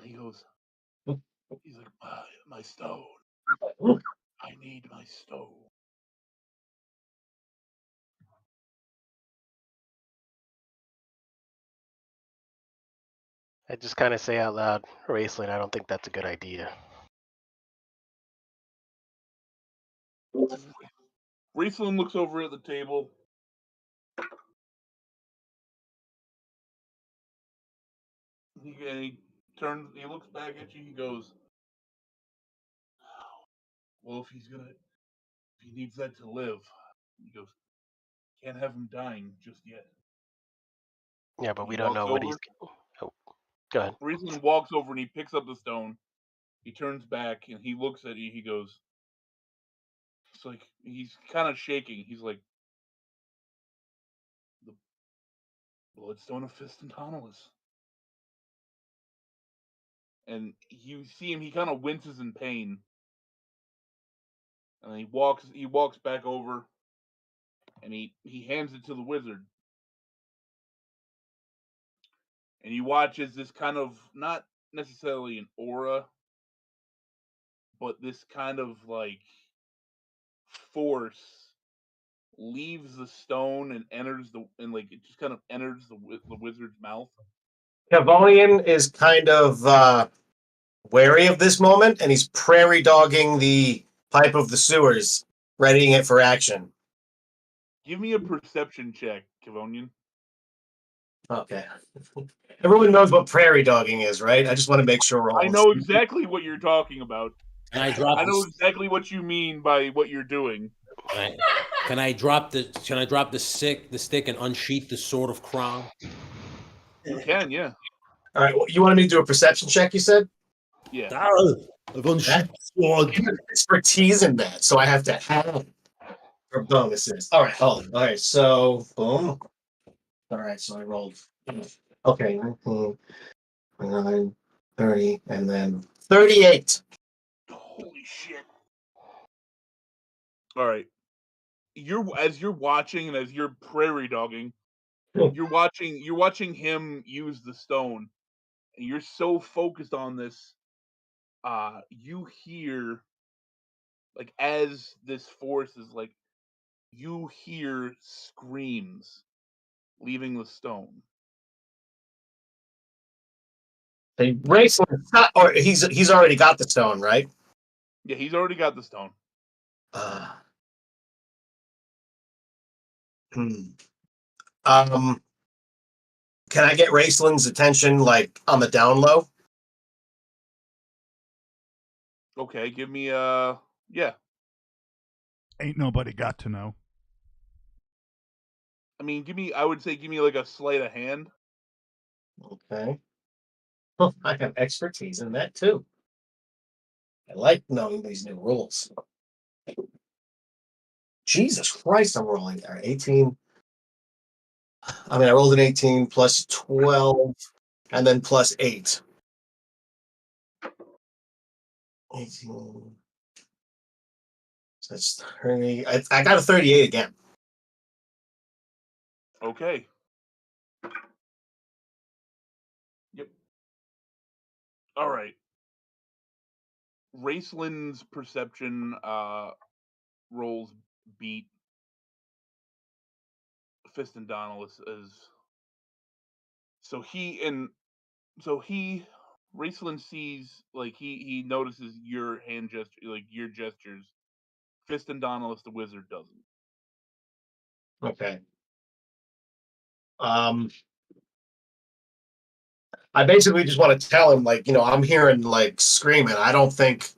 He goes, he's like, my stone. I need my stone. I just kind of say out loud, Raceland, I don't think that's a good idea. Raceland looks over at the table. He turns. He looks back at you. He goes, "Well, if he needs that to live," he goes, "Can't have him dying just yet." Yeah, but He we don't know what walks he's. Oh, go ahead. Raceland walks over and he picks up the stone. He turns back and he looks at you. He goes, "It's like he's kind of shaking." He's like, "The bloodstone of Fistantonalus." And you see him. He kind of winces in pain. And he walks back over and he hands it to the wizard. And you watch as this kind of, not necessarily an aura, but this kind of like force leaves the stone and like it just kind of enters the wizard's mouth. Cavolian is kind of wary of this moment, and he's prairie dogging the pipe of the sewers, readying it for action. Give me a perception check, Kavonian. Okay. Everyone knows what prairie dogging is, right? I just want to make sure we're all. I know exactly what you're talking about. Can I drop? I know exactly what you mean by what you're doing. Can I drop the stick and unsheath the sword of Crown? You can, yeah. All right. Well, you wanted me to do a perception check, you said? Yeah. I've unsheathed the sword. Expertise in that, so I have to have for bonuses. All right, hold on. All right, so boom. All right, so I rolled. Okay, 19, 29, 30, and then 38. Holy shit. All right. As you're watching and as you're prairie dogging, you're watching him use the stone, and you're so focused on this. You hear, like, as this force is like, you hear screams leaving the stone. They race, or he's already got the stone, right? Yeah, he's already got the stone. Can I get Raceland's attention, like, on the down low? Okay, give me yeah. Ain't nobody got to know. I mean, I would say give me like a sleight of hand. Okay. Well, I have expertise in that too. I like knowing these new rules. Jesus Christ, I'm rolling there. 18. I mean, I rolled an 18 plus 12 and then plus 8. 18. So that's 30. I got a 38 again. Okay. Yep. All right. Raceland's perception rolls beat Fistantonalus as Raceland sees, like, he notices your hand gesture, like your gestures. Fistantonalus the wizard doesn't. Okay. I basically just want to tell him, like, I'm hearing, like, screaming. I don't think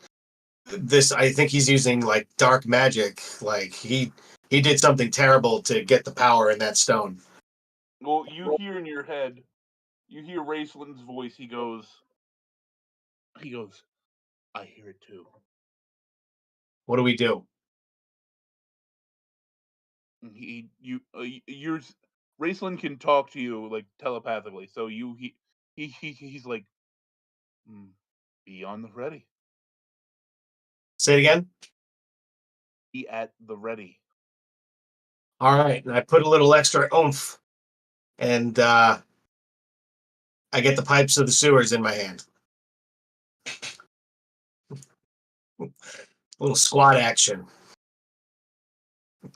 I think he's using, like, dark magic. Like, he did something terrible to get the power in that stone. Well, you hear in your head, you hear Raceland's voice. He goes, I hear it too. What do we do? Raceland can talk to you, like, telepathically. So he's like, be on the ready. Say it again. be at the ready. All right, and I put a little extra oomph, and I get the pipes of the sewers in my hand. A little squat action.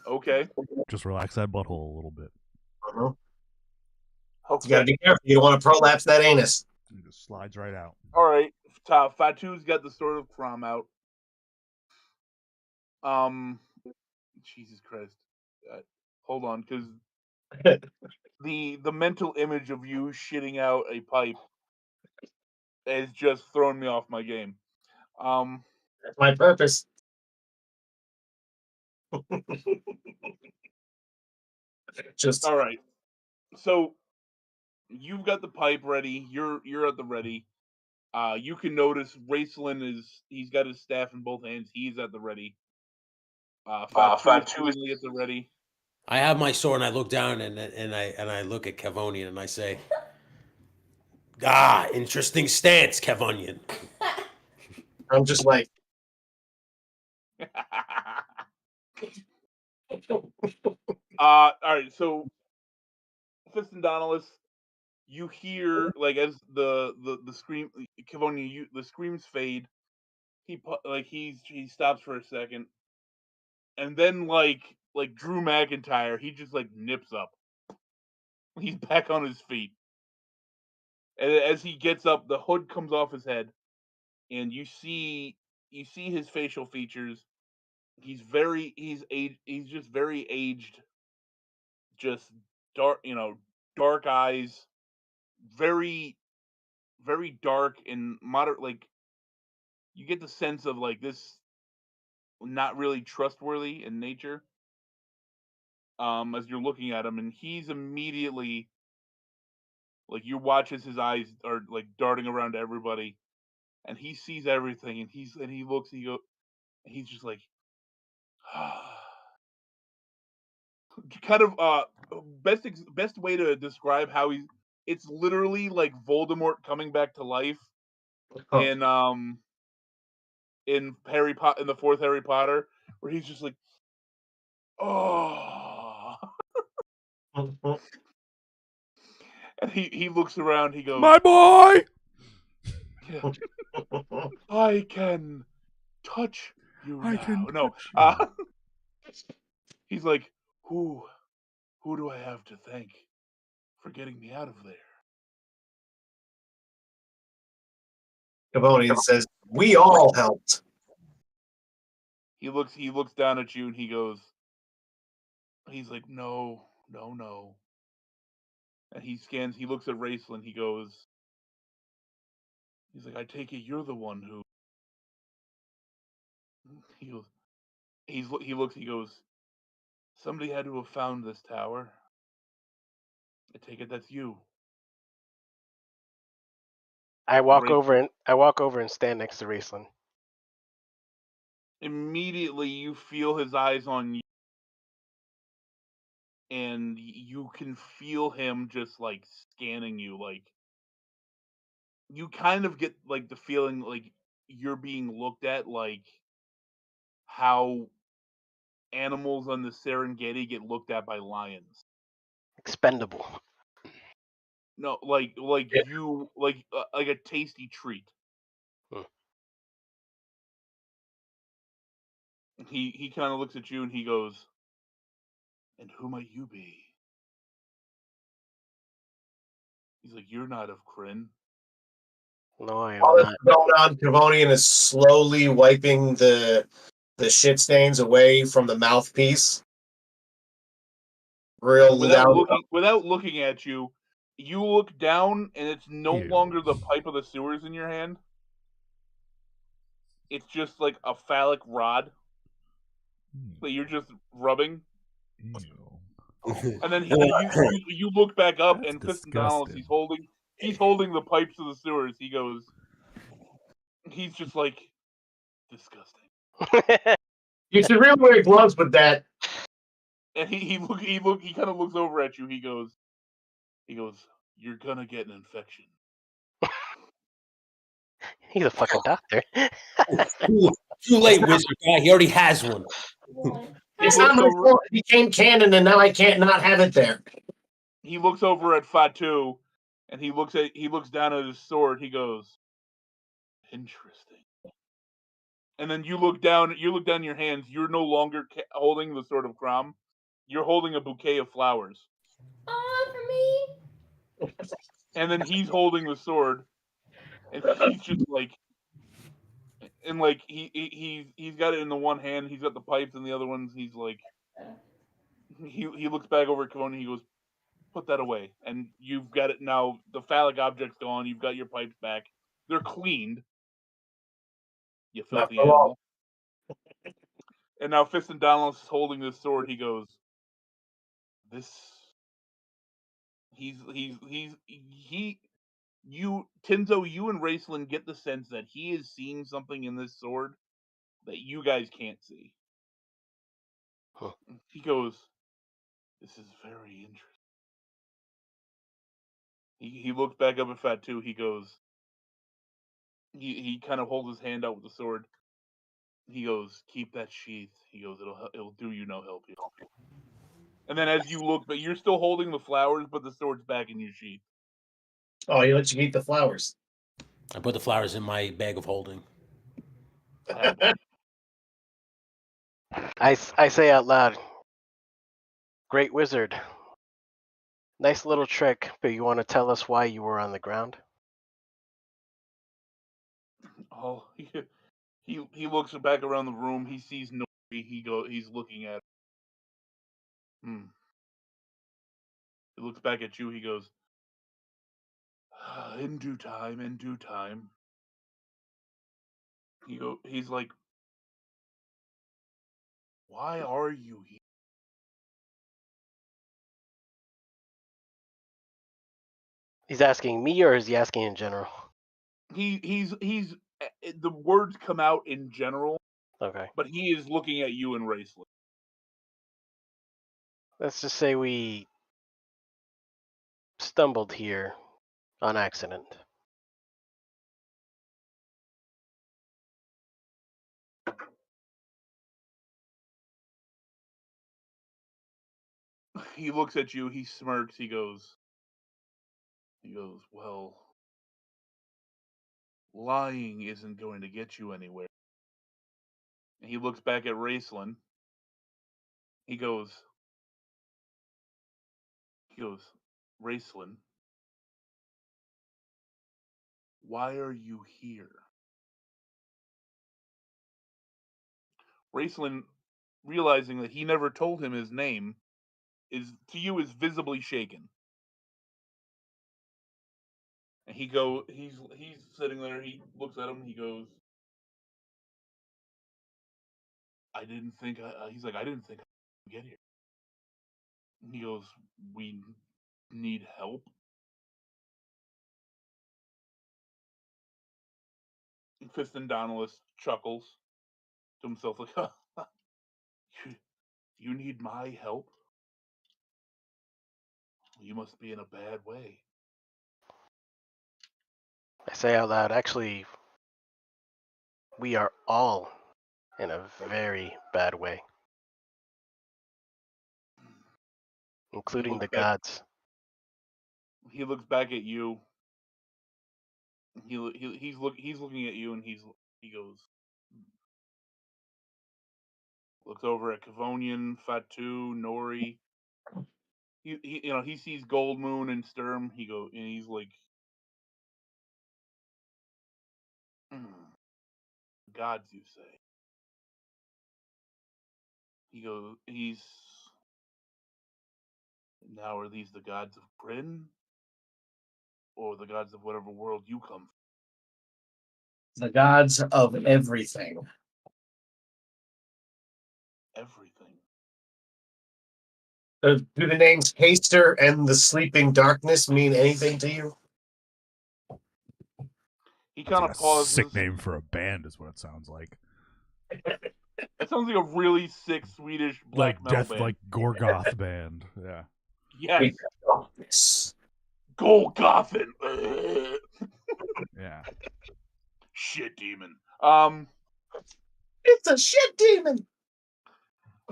Okay. Just relax that butthole a little bit. Uh-huh. Okay. You gotta be careful. You don't want to prolapse that anus. It just slides right out. All right. Fatu's got the Sword of Crom out. Jesus Christ. Hold on, because the mental image of you shitting out a pipe has just thrown me off my game. That's my purpose. Just all right. So you've got the pipe ready. You're at the ready. You can notice Raceland he's got his staff in both hands. He's at the ready. Fatu is at the ready. I have my sword and I look down and I look at Kevonian and I say, interesting stance, Kevonian. I'm just like, all right, so Fistandonalis, you hear like as the scream, Kevonian, the screams fade. He stops for a second, and then like Drew McIntyre, he just like nips up. He's back on his feet. And as he gets up, the hood comes off his head, and you see his facial features. He's just very aged, just dark eyes, very, very dark and moderate. Like you get the sense of like this, not really trustworthy in nature. As you're looking at him, and he's immediately like you watch as his eyes are like darting around everybody, and he sees everything, and he looks, he's just like, kind of best way to describe how it's literally like Voldemort coming back to life in Harry Potter, in the fourth Harry Potter, where he's just like, oh. And he looks around, he goes, My boy! Yeah, I can touch you I now. can No, touch he's like, who do I have to thank for getting me out of there? Kevonian says, we all helped. He looks down at you and he's like, no. And he looks at Raceland, he's like, I take it you're the one who, he goes, somebody had to have found this tower. I take it that's you. I walk over and stand next to Raceland. Immediately you feel his eyes on you, and you can feel him just like scanning you. Like you kind of get like the feeling like you're being looked at, like how animals on the Serengeti get looked at by lions. Expendable. No, like Yeah. you like a tasty treat. He kind of looks at you and he goes, and who might you be? He's like, you're not of Kryn. No, I am While this not. is going on, Kevonian is slowly wiping the shit stains away from the mouthpiece. Real loud. Without looking at you, you look down and it's no Ew. longer the pipe of the sewers in your hand. It's just like a phallic rod that you're just rubbing. Ew. And then you look back up, That's and Fistandonalis, disgusting. he's holding the pipes of the sewers. He's just like, disgusting. You should really wear gloves with that. And he kind of looks over at you. He goes, you're gonna get an infection. He's a fucking doctor. Too late, wizard guy. He already has one. It's looks not my over- fault. It became canon, and now I can't not have it there. He looks over at Fatu, and he looks down at his sword. He goes, "Interesting." And then you look down your hands. You're no longer holding the sword of Crom. You're holding a bouquet of flowers. For me. And then he's holding the sword, and he's just like, and like he's got it in the one hand. He's got the pipes in the other ones. He's like, he looks back over at Kavon and he goes, "Put that away." And you've got it now. The phallic object's gone. You've got your pipes back. They're cleaned. You filthy Not for long. animal. And now Fist and Donald is holding this sword. He goes, "This." Tinzo, you and Raceland get the sense that he is seeing something in this sword that you guys can't see. Huh. He goes, "This is very interesting." He looks back up at Fatu. He goes, he kind of holds his hand out with the sword. He goes, "Keep that sheath." He goes, "It'll do you no help here." And then as you look, but you're still holding the flowers, but the sword's back in your sheath. Oh, he lets you eat the flowers. I put the flowers in my bag of holding. I say out loud, "Great wizard. Nice little trick, but you want to tell us why you were on the ground?" Oh, he looks back around the room. He sees Nori. He's looking at. He looks back at you. He goes, "In due time, in due time." He's like, "Why are you here?" He's asking me, or is he asking in general? He's the words come out in general, Okay. but he is looking at you and Raceland. Let's just say we stumbled here on accident. He looks at you. He smirks. He goes, "Well, lying isn't going to get you anywhere." And he looks back at Raceland. He goes, "Raceland, why are you here?" Raceland, realizing that he never told him his name, is visibly shaken. And he's sitting there. He looks at him. He goes, "I didn't think." He's like, "I didn't think I'd get here." And he goes, "We need help." And Fist and Donalus chuckles to himself like, "You need my help? You must be in a bad way." I say out loud, actually, we are all in a very bad way, including the gods. He looks back at you. He's looking at you, and he goes, looks over at Kavonian, Fatu, Nori. He sees Gold Moon and Sturm. And he's like, "Gods, you say?" Now are these the gods of Bryn, or the gods of whatever world you come from? The gods of everything. Everything. Do the names Haster and the Sleeping Darkness mean anything to you? He It's kind like of a pauses. sick name for a band is what it sounds like. It sounds like a really sick Swedish black Like metal death, band. like Gorgoth band. Yeah. Yes, Darkness. Golgothan. Yeah. Shit demon. It's a shit demon.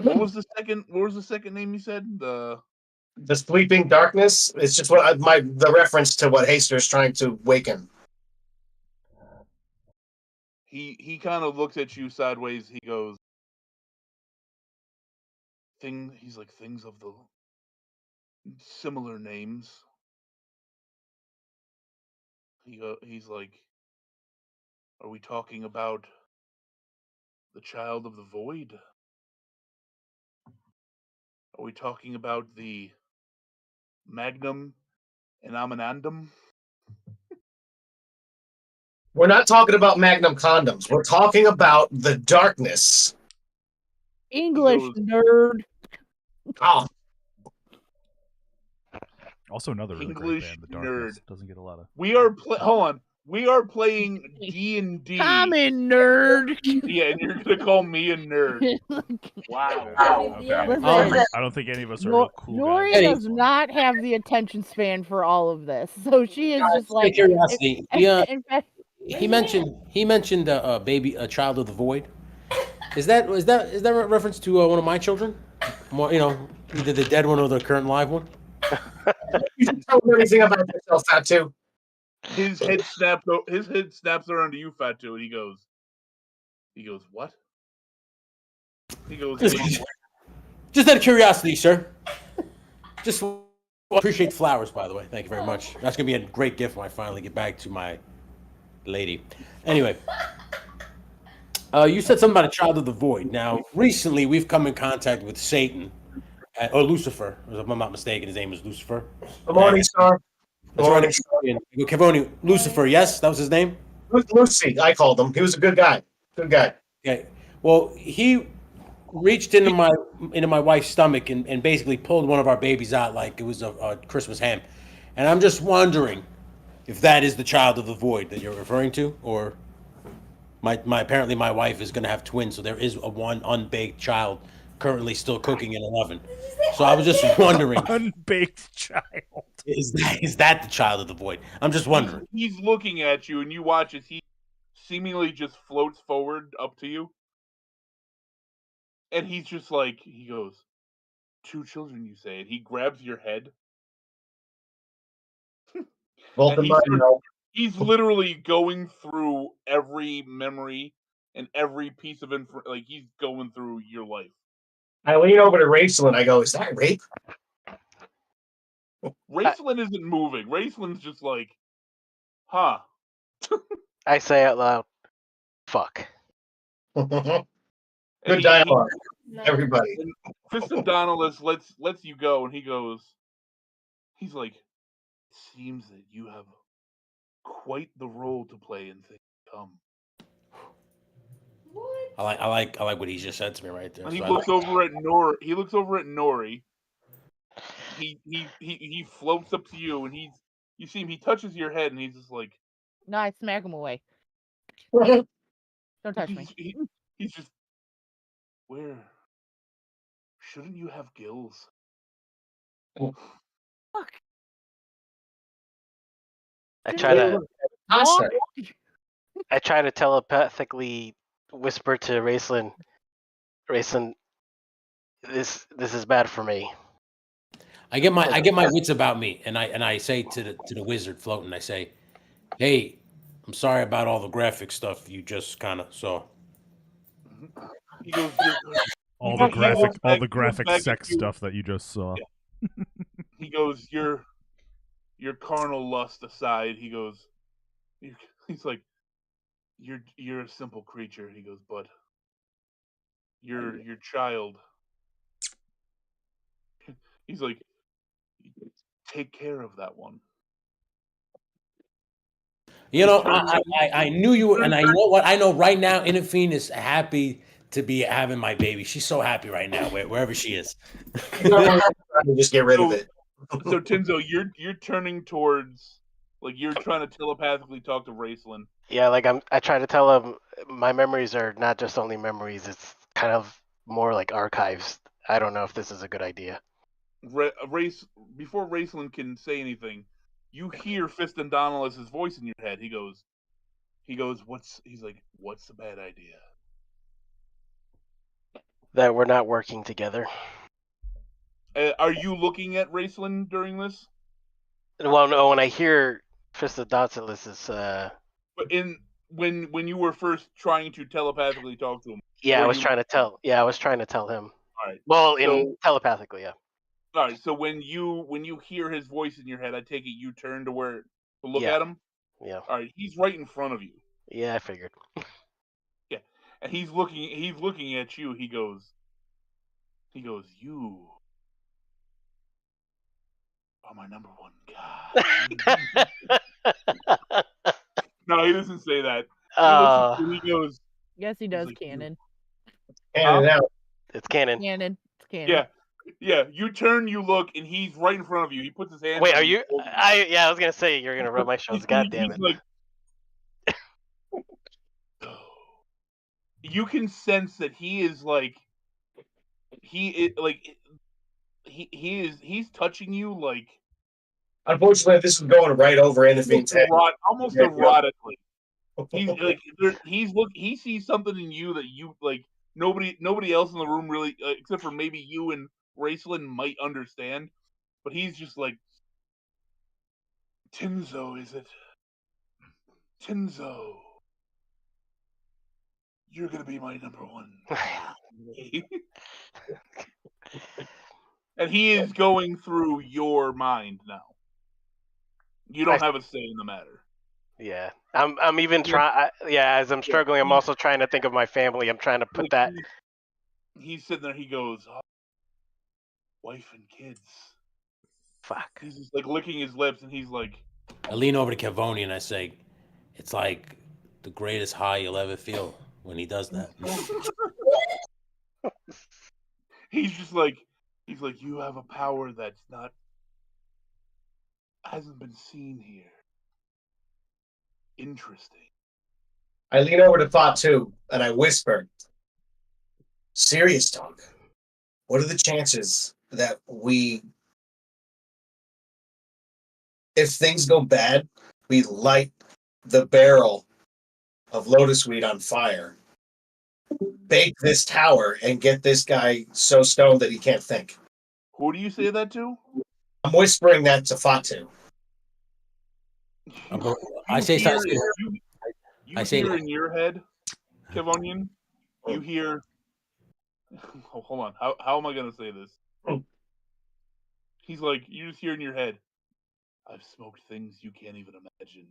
What was the second name you said? The sleeping darkness. It's just what the reference to what Haster's trying to waken. He kind of looks at you sideways. He goes, he's like, things of the similar names. He's like, are we talking about the child of the void? Are we talking about the Magnum and Aminandum? We're not talking about Magnum condoms. We're talking about the darkness. English goes- nerd. Oh, Also, another really great English band, The Darkness. nerd. Doesn't get a lot of. Hold on. We are playing D&D. Common nerd. Yeah, and you're gonna call me a nerd. Wow. Okay. Listen, I don't think any of us are real cool Nori guys. does not have the attention span for all of this, so she is just like. Curiosity. In fact, He mentioned a child of the void. Is that a reference to one of my children? More, either the dead one or the current live one. you didn't tell me anything about yourself, Fatu. His head snaps around to you, Fatu, and he goes, what? He goes, Just out of curiosity, sir. Just appreciate flowers, by the way. Thank you very much. That's gonna be a great gift when I finally get back to my lady. Anyway, you said something about a child of the void. Now, recently we've come in contact with Satan, or Lucifer, if I'm not mistaken. His name is Lucifer. Good morning, sir. Good morning. Cavoni, Lucifer, yes, that was his name. Lucy, I called him. He was a good guy. Good guy. Okay. Well, he reached into my wife's stomach and basically pulled one of our babies out like it was a Christmas ham. And I'm just wondering if that is the child of the void that you're referring to, or apparently my wife is going to have twins, so there is one unbaked child currently still cooking in an oven. So I was just wondering, Unbaked child. is that the child of the void? I'm just wondering. He's looking at you, and you watch as he seemingly just floats forward up to you. And he's just like, he goes, 2 children, you say? And he grabs your head. Well, And he's literally going through every memory and every piece of info. Like, he's going through your life. I lean over to Rachel and I go, is that rape? Raceland isn't moving. Raceland's just like, huh. I say out loud, fuck. Good And dialogue, No. everybody. And Fist of Donalus lets you go, and he's like, it seems that you have quite the role to play in things to come. What? I like what he just said to me right there. And he So I looks over at Nori. He looks over at Nori. He floats up to you, and you see him. He touches your head, and he's just like, no, I smack him away. Don't touch me. he's just, where? Shouldn't you have gills? Fuck. I try to Pasta. telepathically whisper to Raceland, this is bad for me. I get my wits about me, and I say to the wizard floating, I say, "Hey, I'm sorry about all the graphic stuff you just kind of saw." He goes, All He the goes graphic back sex to you. stuff that you just saw. he goes, your carnal lust aside, he goes, he's like, you're a simple creature. He goes, but your child. He's like, take care of that one. I knew you were, and I know what I know right now. Inafine is happy to be having my baby. She's so happy right now, wherever she is. Just get rid of it. So Tinzo, you're turning towards, like, you're trying to telepathically talk to Raceland. Yeah, like I try to tell him my memories are not just only memories. It's kind of more like archives. I don't know if this is a good idea. Before Raceland can say anything, you hear Fist and Donalus' voice in your head. He goes, what's the bad idea? that we're not working together. Are you looking at Raceland during this? Well, no, when I hear Fist of Dauntless is But when you were first trying to telepathically talk to him. yeah, were I was you- trying to tell. Yeah, I was trying to tell him. All right. Well, So- telepathically, yeah. All right. So when you hear his voice in your head, I take it you turn to where to look Yeah. at him. Yeah. All right. He's right in front of you. Yeah, I figured. And he's looking at you. He goes, you are my number one guy. No, he doesn't say that. He looks at you, he goes, Yes, he does. like, Canon. And it out. It's canon. Canon. It's canon. yeah. You turn, you look, and he's right in front of you. He puts his hand. Wait, on are you. you? I was gonna say you're gonna rub my shoulders. God damn it! Like, you can sense that he is like, he's touching you like Unfortunately, this is going right over anything's head. almost erotically. He's like, he sees something in you that you like. Nobody else in the room really, except for maybe you and Raceland, might understand. But he's just like, Tinzo, is it? Tinzo, you're gonna be my number one. And he is going through your mind now. You don't have a say in the matter. Yeah, I'm even trying. Yeah, as I'm struggling, I'm also trying to think of my family. I'm trying to put Like, that. He's sitting there. He goes, oh, wife and kids. Fuck. He's just like licking his lips, and he's like, I lean over to Cavoni and I say, it's like the greatest high you'll ever feel when he does that. he's like, you have a power that's hasn't been seen here. Interesting. I lean over to Fatu and I whisper, serious talk. What are the chances that if things go bad, we light the barrel of lotus weed on fire, bake this tower, and get this guy so stoned that he can't think? Who do you say that to? I'm whispering that to Fatu. I say hear, something. I hear in your head, Kevonian, you hear. Oh, hold on. How am I going to say this? He's like, you just hear in your head, I've smoked things you can't even imagine.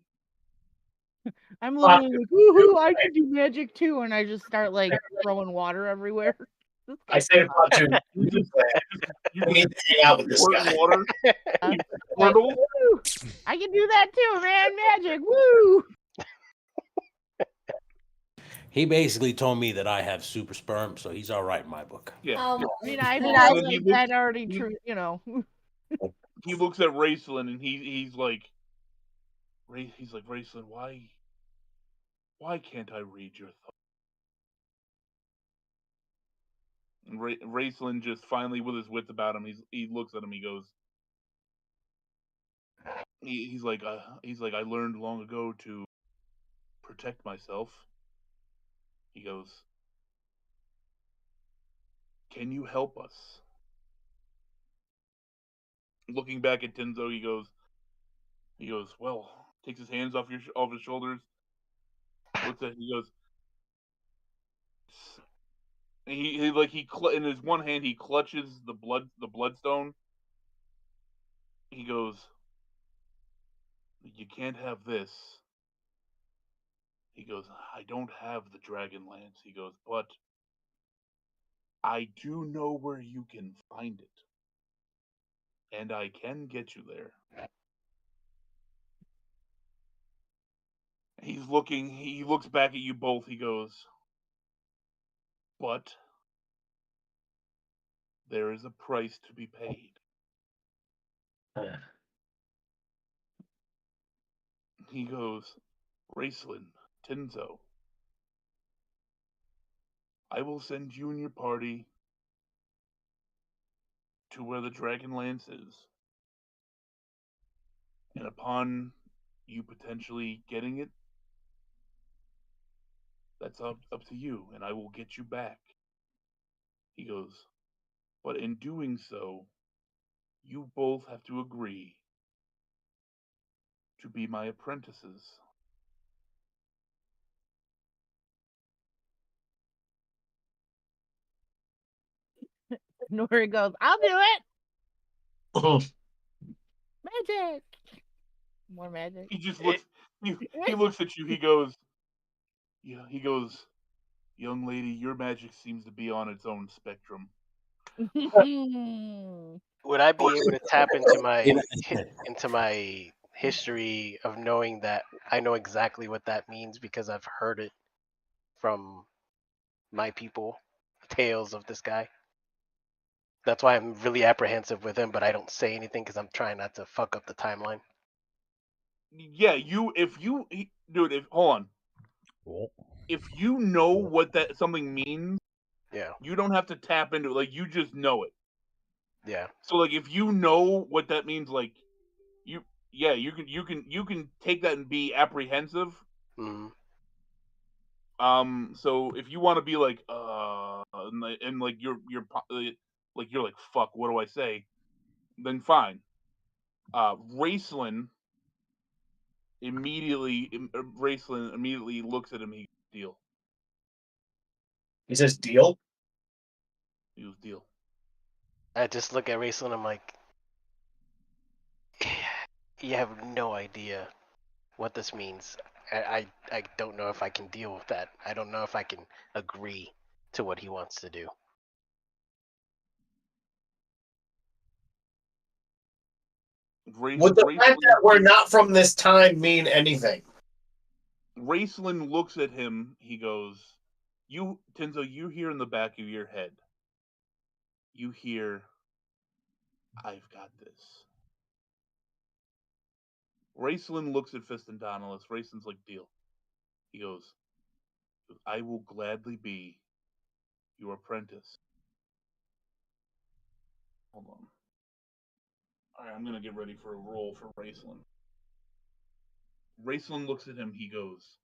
I'm literally like, woohoo, I can do magic too, and I just start like throwing water everywhere. I say to Fatu, you need to hang out with this guy. Water. Like, woo, I can do that too, man. Magic, woo! He basically told me that I have super sperm, so he's all right in my book. Yeah. I And like that already true, you know. He looks at Raceland and he's like, Raceland, why can't I read your thoughts? And Raceland just finally, with his wits about him, he looks at him. He goes, he's like, I learned long ago to protect myself. He goes, can you help us? Looking back at Tinzo, he goes, well, takes his hands off his shoulders. Looks at, he goes, he in his one hand he clutches the bloodstone. He goes, you can't have this. He goes, I don't have the dragon lance. He goes, but I do know where you can find it. And I can get you there. He looks back at you both. He goes, but there is a price to be paid. He goes, Raceland, Tinzo, I will send you and your party to where the Dragon Lance is. And upon you potentially getting it, that's up to you, and I will get you back. He goes, but in doing so, you both have to agree to be my apprentices. Nori goes, I'll do it. Magic. More magic. He just looks. He looks at you. He goes, yeah. He goes, young lady, your magic seems to be on its own spectrum. Would I be able to tap into my history of knowing that I know exactly what that means because I've heard it from my people, tales of this guy? That's why I'm really apprehensive with him, but I don't say anything because I'm trying not to fuck up the timeline. Yeah, dude, hold on. If you know what that something means, Yeah, you don't have to tap into it. Like, you just know it. yeah. So, like, if you know what that means, like, you can take that and be apprehensive. Mm-hmm. So if you want to be like, and like you're like, fuck, what do I say? Then fine. Raceland immediately looks at him. He deal. He says, "Deal." He goes, deal. I just look at Raceland, I'm like, you have no idea what this means. I don't know if I can deal with that. I don't know if I can agree to what he wants to do. Would the fact that we're not from this time mean anything? Raceland looks at him. He goes, "You, Tenzo, you hear in the back of your head. You hear, I've got this." Raceland looks at Fist and Donalis. Raceland's like, deal. He goes, I will gladly be your apprentice. Hold on. Alright, I'm gonna get ready for a roll for Raceland. Raceland looks at him, he goes,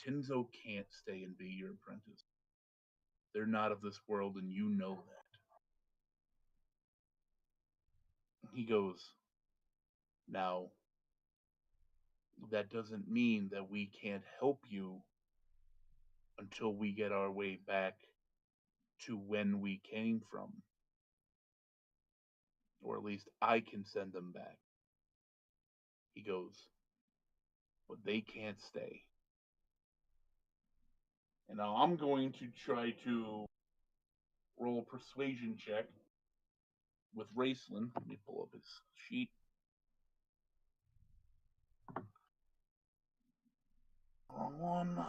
Tenzo can't stay and be your apprentice. They're not of this world, and you know that. He goes, now, that doesn't mean that we can't help you until we get our way back to when we came from. Or at least I can send them back. He goes, but they can't stay. And now I'm going to try to roll a persuasion check with Raceland. Let me pull up his sheet. Wrong one.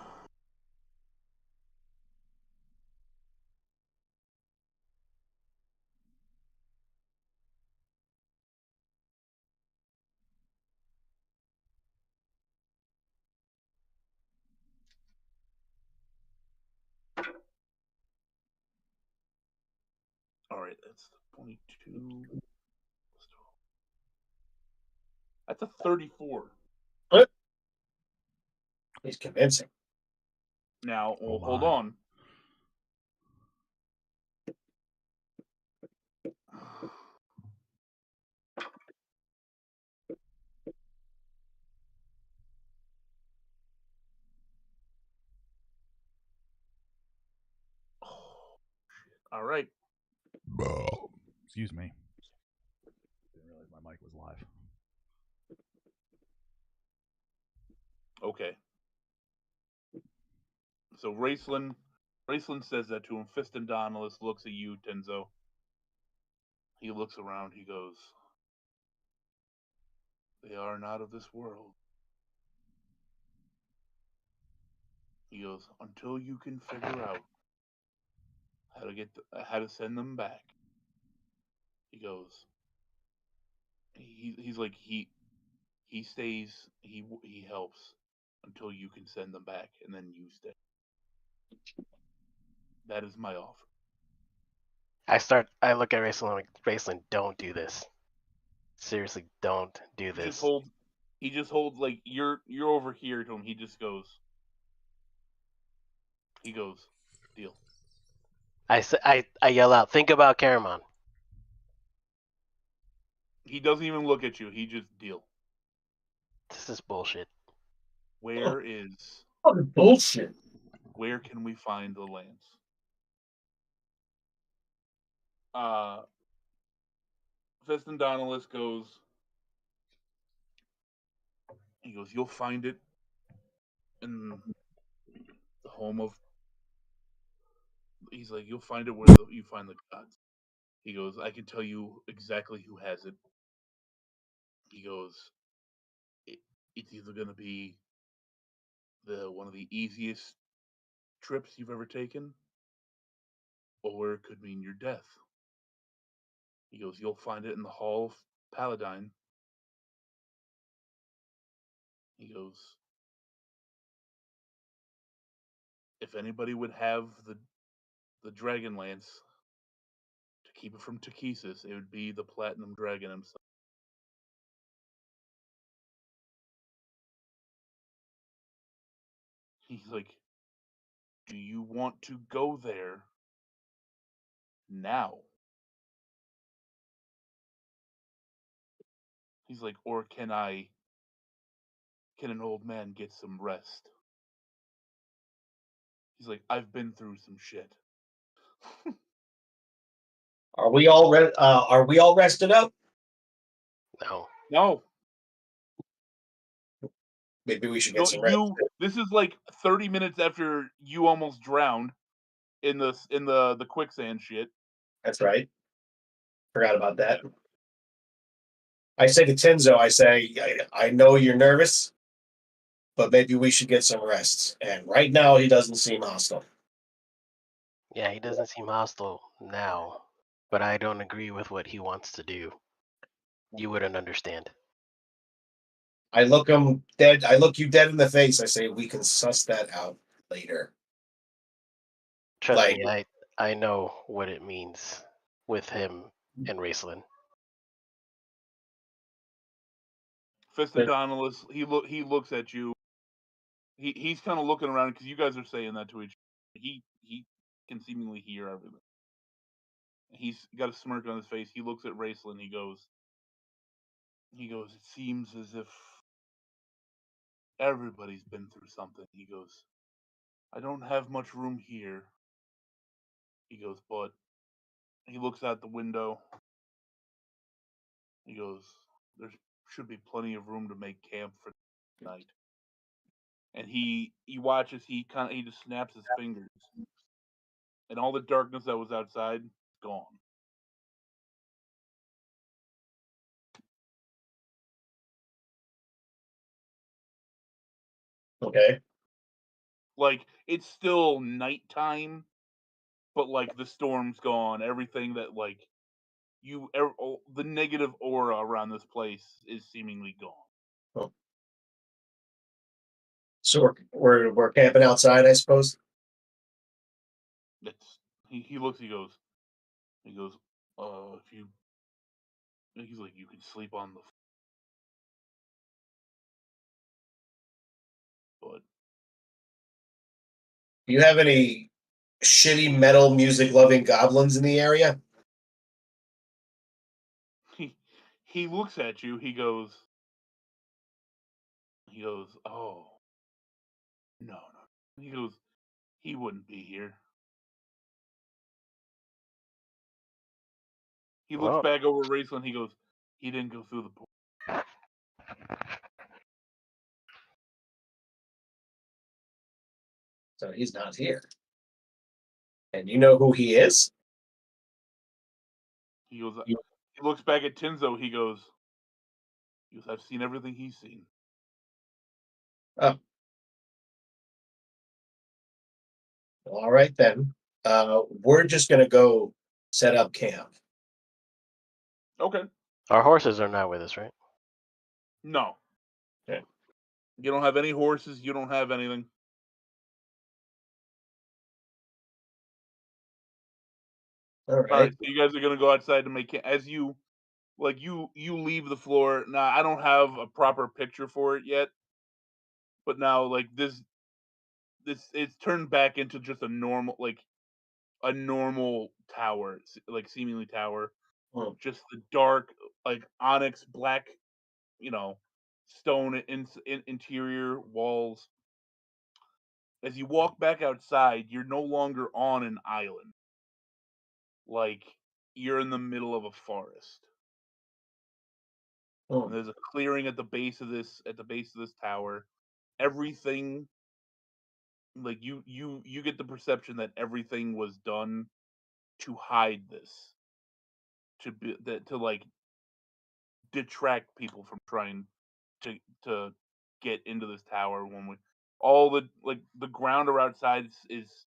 Alright, that's 22. That's a 34. He's convincing. Now, Oh hold my. on. All right. Excuse me. Didn't realize my mic was live. Okay. So Raceland says that to him. Fist and Donalis looks at you, Tenzo. He looks around. He goes, they are not of this world. He goes, until you can figure out how to send them back. He goes, he's like, he stays, he helps until you can send them back, and then you stay. That is my offer. I look at Raceland like, Raceland, don't do this. Seriously, don't do this. He just holds, like, you're over here to him. He goes, deal. I yell out, think about Caramon. He doesn't even look at you. He just deal. This is bullshit. Where is? Oh, bullshit. Where can we find the lands? Festin Donalis goes. He goes. You'll find it in the home of. He's like, you'll find it where you find the gods. He goes, I can tell you exactly who has it. He goes, it's either going to be one of the easiest trips you've ever taken, or it could mean your death. He goes, you'll find it in the Hall of Paladine. He goes, if anybody would have the Dragonlance to keep it from Takesis, it would be the Platinum Dragon himself. He's like, do you want to go there now? He's like, or can an old man get some rest? He's like, I've been through some shit. Are we all rested up? No. No. Maybe we should get some rest. This is like 30 minutes after you almost drowned in the quicksand shit. That's right. Forgot about that. I say to Tenzo, I know you're nervous, but maybe we should get some rest. And right now, he doesn't seem hostile. Yeah, he doesn't seem hostile now, but I don't agree with what he wants to do. You wouldn't understand. I look him dead. I look you dead in the face. I say, we can suss that out later. Trust me, I know what it means with him and Raceland. Festin Donalis, he looks at you. He's kind of looking around because you guys are saying that to each other. He can seemingly hear everything. He's got a smirk on his face. He looks at Raceland. He goes, it seems as if everybody's been through something. He goes, I don't have much room here. He goes, but he looks out the window. He goes, there should be plenty of room to make camp for the night. And he watches, he just snaps his fingers. And all the darkness that was outside is gone. Okay. Like, it's still nighttime, but like the storm's gone. Everything that like the negative aura around this place is seemingly gone. Oh. So we're camping outside, I suppose. He looks. He goes. If you. He's like, you can sleep on the. But Do you have any shitty metal music loving goblins in the area? he looks at you. He goes. Oh. No. He goes. He wouldn't be here. He looks back over at Raceland. He goes. He didn't go through the pool. So he's not here. And you know who he is? He goes. He looks back at Tenzo. He goes. I've seen everything he's seen. Oh. All right then. We're just gonna go set up camp. Okay. Our horses are not with us, right? No. Okay. You don't have any horses. You don't have anything. All right. All right. So you guys are gonna go outside to make as you, like you leave the floor. Now I don't have a proper picture for it yet, but now like this it's turned back into just a normal like a normal tower, like seemingly tower, Hmm. just the dark, like onyx black, stone interior walls. As you walk back outside, you're no longer on an island. Like you're in the middle of a forest. Hmm. And there's a clearing at the base of this tower. Everything, like you get the perception that everything was done to hide this, to like detract people from trying to get into this tower. When we all the ground around outside is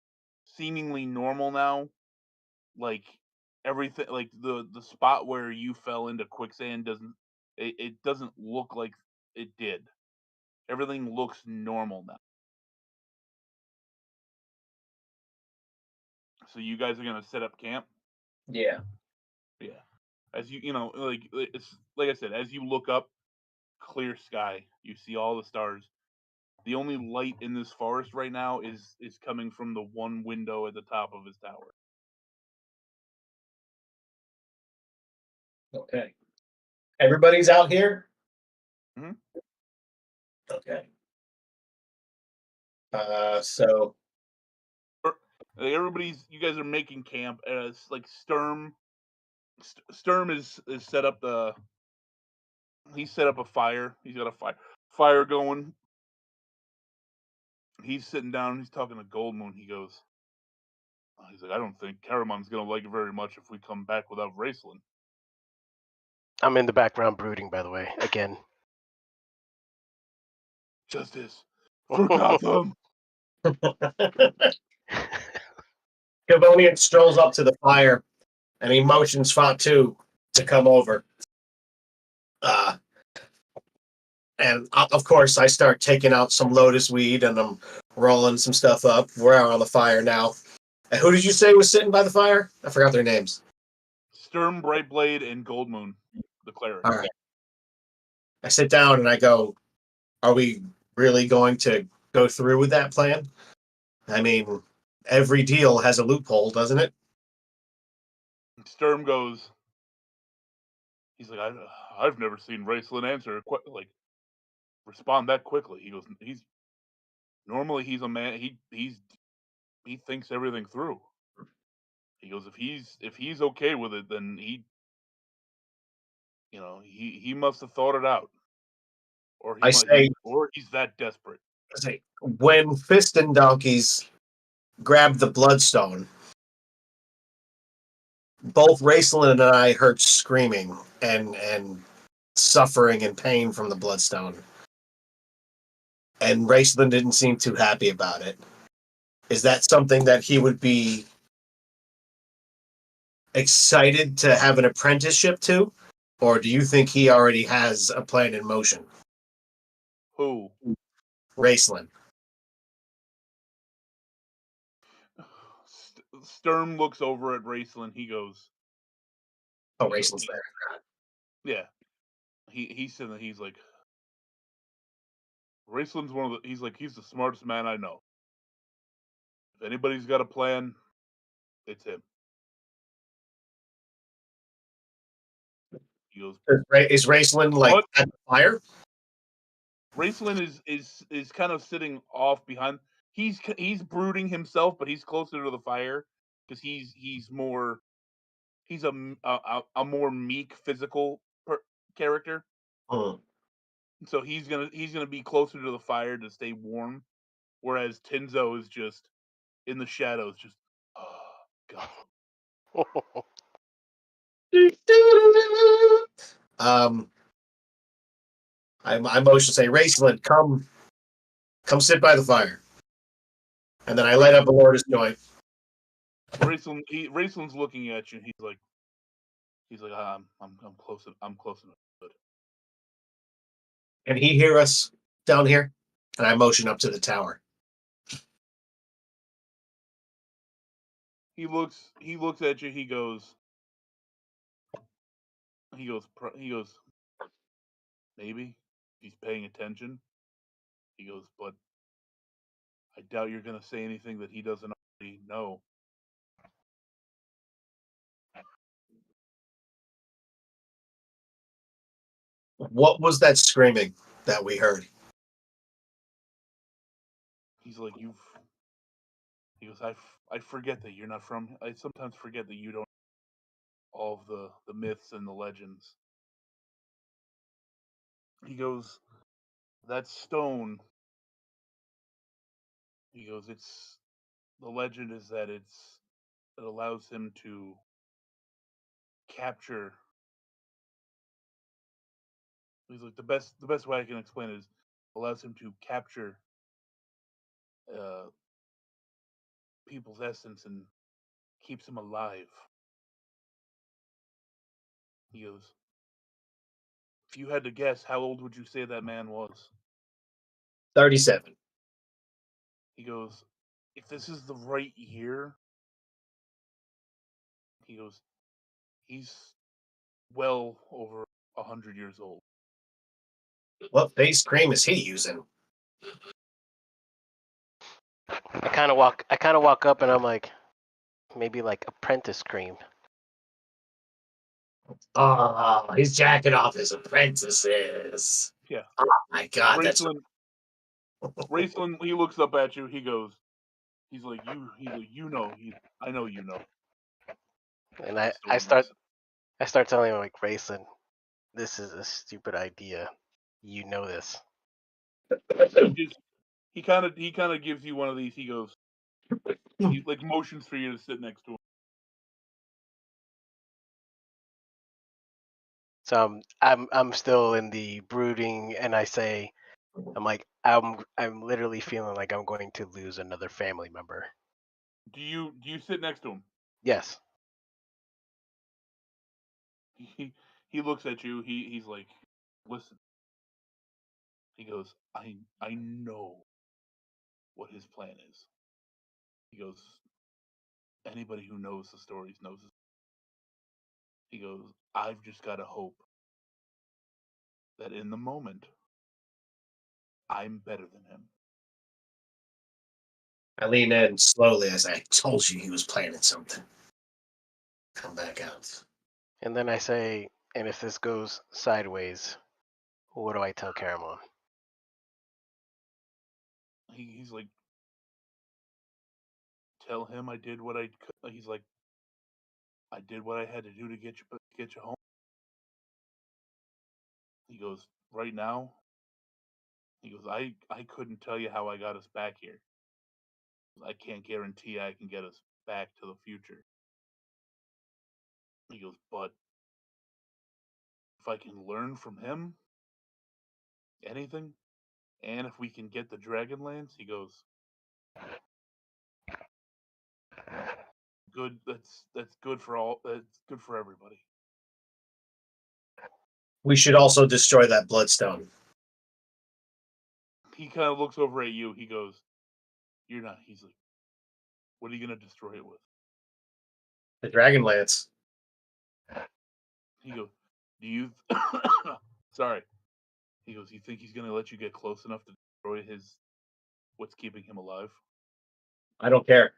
seemingly normal now. Like everything, like the spot where you fell into quicksand it doesn't look like it did. Everything looks normal now. So you guys are gonna set up camp. Yeah. Yeah. As it's like I said, as you look up, clear sky. You see all the stars. The only light in this forest right now is coming from the one window at the top of his tower. Okay. Everybody's out here? Mhm. Okay. So You guys are making camp. It's like Sturm is set up he's set up a fire. He's got a fire going. He's sitting down. He's talking to Goldmoon. He's like, I don't think Karaman's gonna like it very much if we come back without Raceland. I'm in the background brooding, by the way, again. Justice for Gotham. Cavonian strolls up to the fire and he motions Fatu to come over. And of course, I start taking out some lotus weed and I'm rolling some stuff up. We're out on the fire now. And who did you say was sitting by the fire? I forgot their names. Sturm, Brightblade, and Goldmoon, the cleric. All right. I sit down and I go, are we really going to go through with that plan? I mean, every deal has a loophole, doesn't it? Sturm goes. He's like, I've never seen Raceland answer respond that quickly. He goes, normally he's a man. He thinks everything through. He goes, if he's okay with it, then he must have thought it out, or I say, he's that desperate. when Fist and Donkeys grabbed the Bloodstone, both Raceland and I heard screaming and suffering and pain from the Bloodstone. And Raceland didn't seem too happy about it. Is that something that he would be excited to have an apprenticeship to? Or do you think he already has a plan in motion? Who? Raceland. Sturm looks over at Raceland. He goes, Oh, Raceland's there. yeah. He's sitting there. He's like, Raceland's he's the smartest man I know. If anybody's got a plan, it's him. He goes, Is Raceland like at the fire? Raceland is kind of sitting off behind. He's brooding himself, but he's closer to the fire because he's a more meek physical character. Hmm. So he's gonna be closer to the fire to stay warm, whereas Tenzo is just in the shadows, just God. I motion to say, Raceland, come sit by the fire. And then I light up a Lotus joint. Raceland's looking at you. He's like, I'm close. I'm close enough. Good. Can he hear us down here? And I motion up to the tower. He looks at you. He goes, maybe he's paying attention. He goes, but I doubt you're gonna say anything that he doesn't already know. What was that screaming that we heard? He's like, he goes, I forget that you're not from. I sometimes forget that you don't all of the myths and the legends. He goes, that stone. He goes, it's the legend is that it allows him to capture. He's like, the best way I can explain it is allows him to capture uh, people's essence and keeps them alive. He goes, if you had to guess, how old would you say that man was? 37. He goes, if this is the right year, he goes, he's well over 100 years old. What face cream is he using? I kind of walk up and I'm like, maybe like apprentice cream. Oh, he's jacking off his apprentices. Yeah. Oh my god, that's Raceland, he looks up at you. He goes, he's like, you know, I know you know. And the I stories." start telling him like, Rayson, this is a stupid idea. You know this. He kind of gives you one of these. He goes, he like motions for you to sit next to him. So I'm still in the brooding, and I say, I'm like, I'm literally feeling like I'm going to lose another family member. Do you sit next to him? Yes. He looks at you. He's like, listen. He goes, I know what his plan is. He goes, anybody who knows the stories knows this. He goes, I've just got to hope that in the moment, I'm better than him. I lean in slowly as I told you he was planning something. Come back out. And then I say, and if this goes sideways, what do I tell Caramon? He's like, tell him I did what I could. He's like, I did what I had to do to get you home. He goes, right now. He goes, I couldn't tell you how I got us back here. I can't guarantee I can get us back to the future. He goes, but if I can learn from him anything, and if we can get the Dragonlance, he goes, good. That's good for all. That's good for everybody. We should also destroy that bloodstone. He kind of looks over at you. He goes, "You're not." He's like, "What are you gonna destroy it with?" The Dragonlance. He goes, "Do you?" Sorry. He goes, "You think he's gonna let you get close enough to destroy his? What's keeping him alive?" I don't care.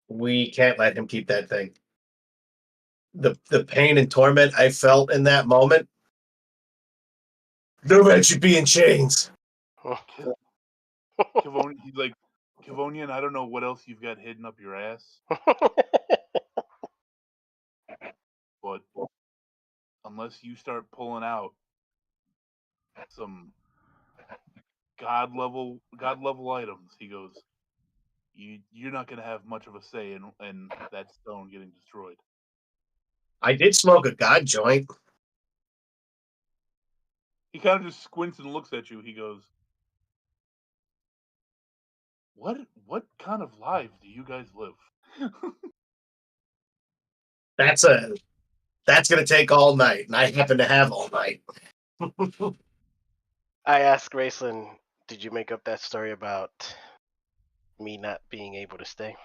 We can't let him keep that thing. The pain and torment I felt in that moment. No man should be in chains. Kivonian, he's like, Kivonian, I don't know what else you've got hidden up your ass, but unless you start pulling out some god level items, he goes, you're not gonna have much of a say in that stone getting destroyed. I did smoke a god joint. He kind of just squints and looks at you. He goes, what kind of lives do you guys live? That's gonna take all night, and I happen to have all night. I asked Graceland, did you make up that story about me not being able to stay?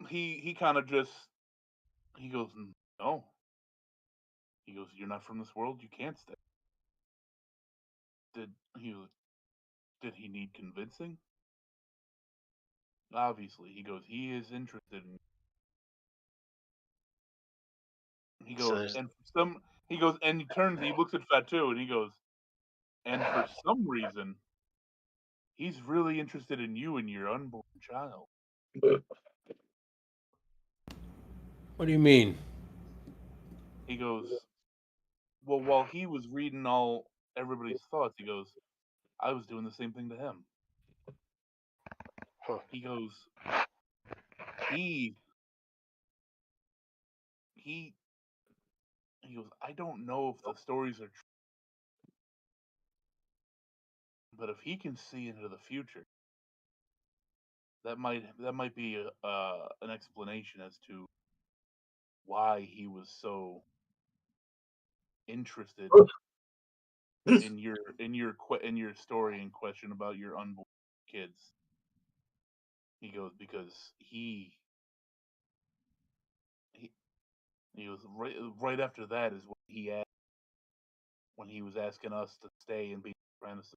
He kind of just he goes, no. He goes, you're not from this world. You can't stay. Did he did he need convincing? Obviously, he goes, he is interested in. He So goes, there's and for some, he goes, and he turns, he looks at Fatu, and he goes, and for some reason, he's really interested in you and your unborn child. What do you mean? He goes, well, while he was reading all everybody's thoughts, he goes, I was doing the same thing to him. Huh. He goes, he goes, I don't know if the stories are true, but if he can see into the future, that might be an explanation as to why he was so interested in your story and question about your unborn kids. He goes because he goes right after that is when he was asking us to stay and be apprentices.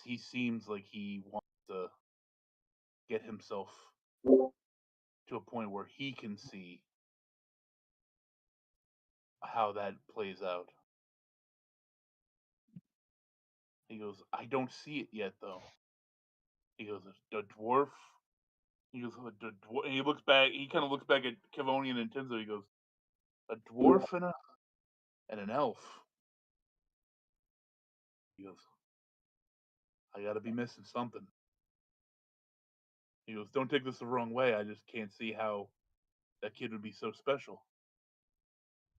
He seems like he wants to get himself to a point where he can see how that plays out. He goes, I don't see it yet though. He goes, the dwarf. He goes, and he looks back. He kind of looks back at Kevonian and Tinzo. He goes, a dwarf and an elf. He goes, I gotta be missing something. He goes, don't take this the wrong way. I just can't see how that kid would be so special.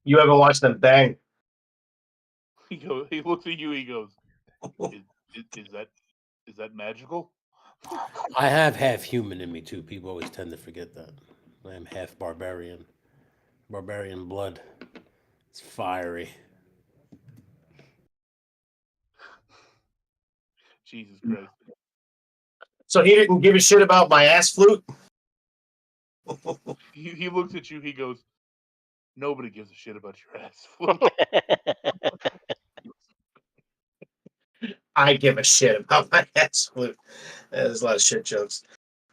You ever watch them bang? He goes, he looks at you. He goes, is that magical? I have half human in me too. People always tend to forget that. I am half barbarian. Barbarian blood. It's fiery. Jesus Christ. So he didn't give a shit about my ass flute? He looks at you. He goes, nobody gives a shit about your ass flute. I give a shit about my ass flute. There's a lot of shit jokes.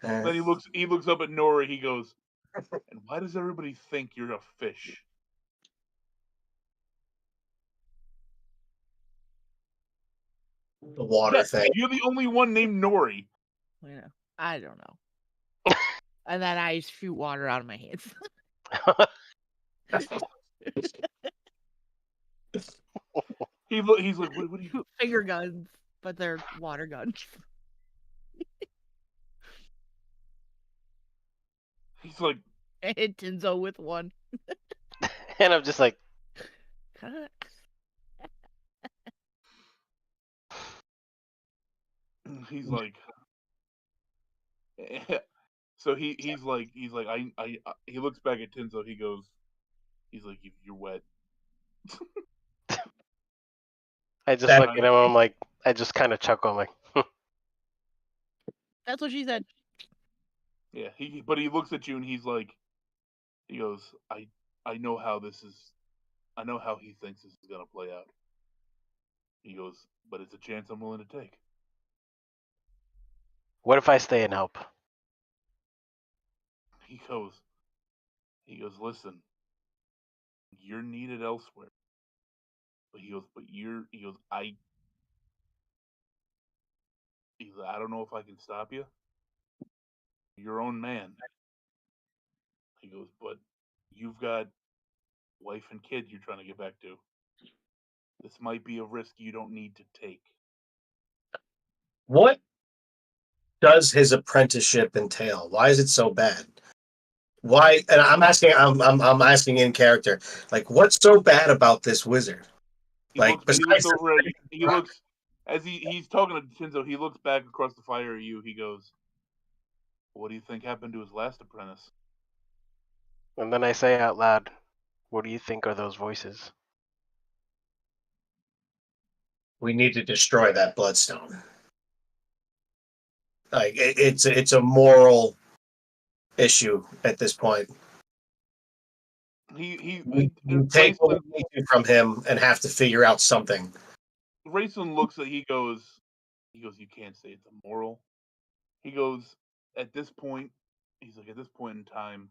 Then he looks up at Nori. He goes, and why does everybody think you're a fish? The water Yes, thing. you're the only one named Nori. Yeah, I don't know. And then I shoot water out of my hands. He's like, what do you? Finger guns, but they're water guns. He's like, I hit Tinzo with one. and I'm just like, Cut. he's like, so he's like I he looks back at Tinzo. He goes, he's like, you're wet. I just That- look at him. I'm like, I just kind of chuckle. I'm like, That's what she said. Yeah, but he looks at you and he's like, he goes, I know how I know how he thinks this is gonna play out. He goes, but it's a chance I'm willing to take. what if I stay and help? He goes, listen, you're needed elsewhere. But he goes, I don't know if I can stop you. Your own man. He goes, but you've got wife and kid you're trying to get back to. This might be a risk you don't need to take. What does his apprenticeship entail? Why is it so bad? Why? And I'm asking in character. Like, what's so bad about this wizard? He Like, looks besides over at you. He looks as he's talking to Tinzo. He looks back across the fire at you. He goes, "What do you think happened to his last apprentice?" And then I say out loud, what do you think are those voices? we need to destroy that bloodstone. Like, it's a moral issue at this point. He You take what we need to from him and have to figure out something. Rayson looks at. He goes, you can't say it's immoral. He goes, at this point, he's like, at this point in time,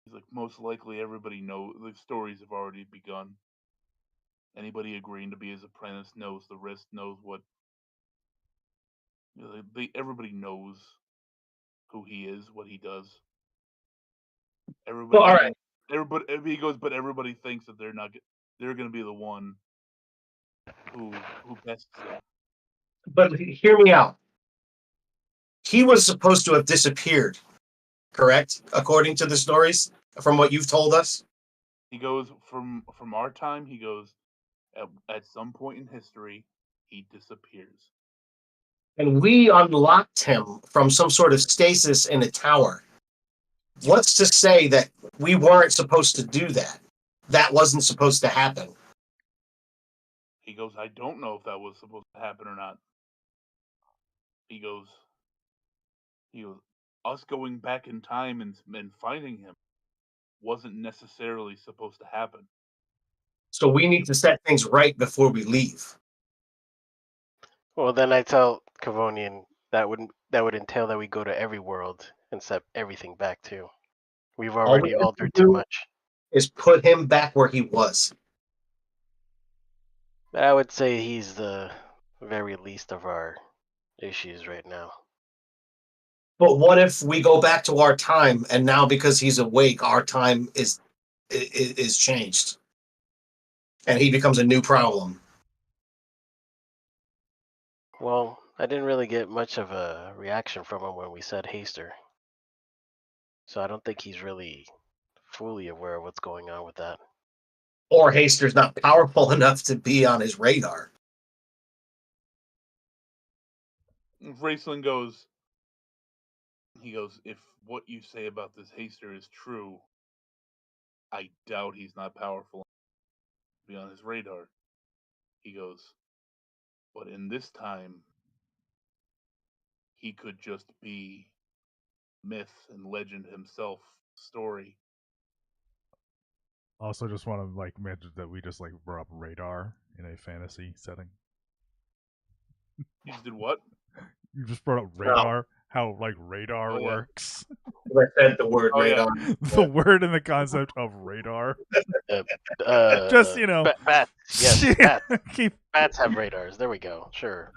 He's like, most likely everybody knows the stories have already begun. Anybody agreeing to be his apprentice knows the risk, knows what. Everybody knows who he is, what he does. Everybody, Well, all right. Everybody, he goes, but everybody thinks that they're going to be the one who bests him. But hear me out. He was supposed to have disappeared, correct? According to the stories, from what you've told us. He goes from our time. He goes at some point in history, he disappears. And we unlocked him from some sort of stasis in a tower. What's to say that we weren't supposed to do that? That wasn't supposed to happen. He goes, I don't know if that was supposed to happen or not. He goes, us going back in time and finding him wasn't necessarily supposed to happen. So we need to set things right before we leave. Well, then I tell Cavonian that would entail that we go to every world and set everything back too. We've All we already have to altered too do much. is put him back where he was. I would say he's the very least of our issues right now. But what if we go back to our time, and now because he's awake, our time is changed, and he becomes a new problem? Well, I didn't really get much of a reaction from him when we said Haster. So I don't think he's really fully aware of what's going on with that. Or Haster's not powerful enough to be on his radar. Raceland goes, if what you say about this Haster is true, I doubt he's not powerful enough to be on his radar. He goes, but in this time, he could just be myth and legend himself, story. Also, just want to mention that we just brought up radar in a fantasy setting. You just did what? You just brought up radar. How radar works. I said the word radar. The word and the concept of radar. Just bats. Yes, bats. Bats have radars. There we go. Sure.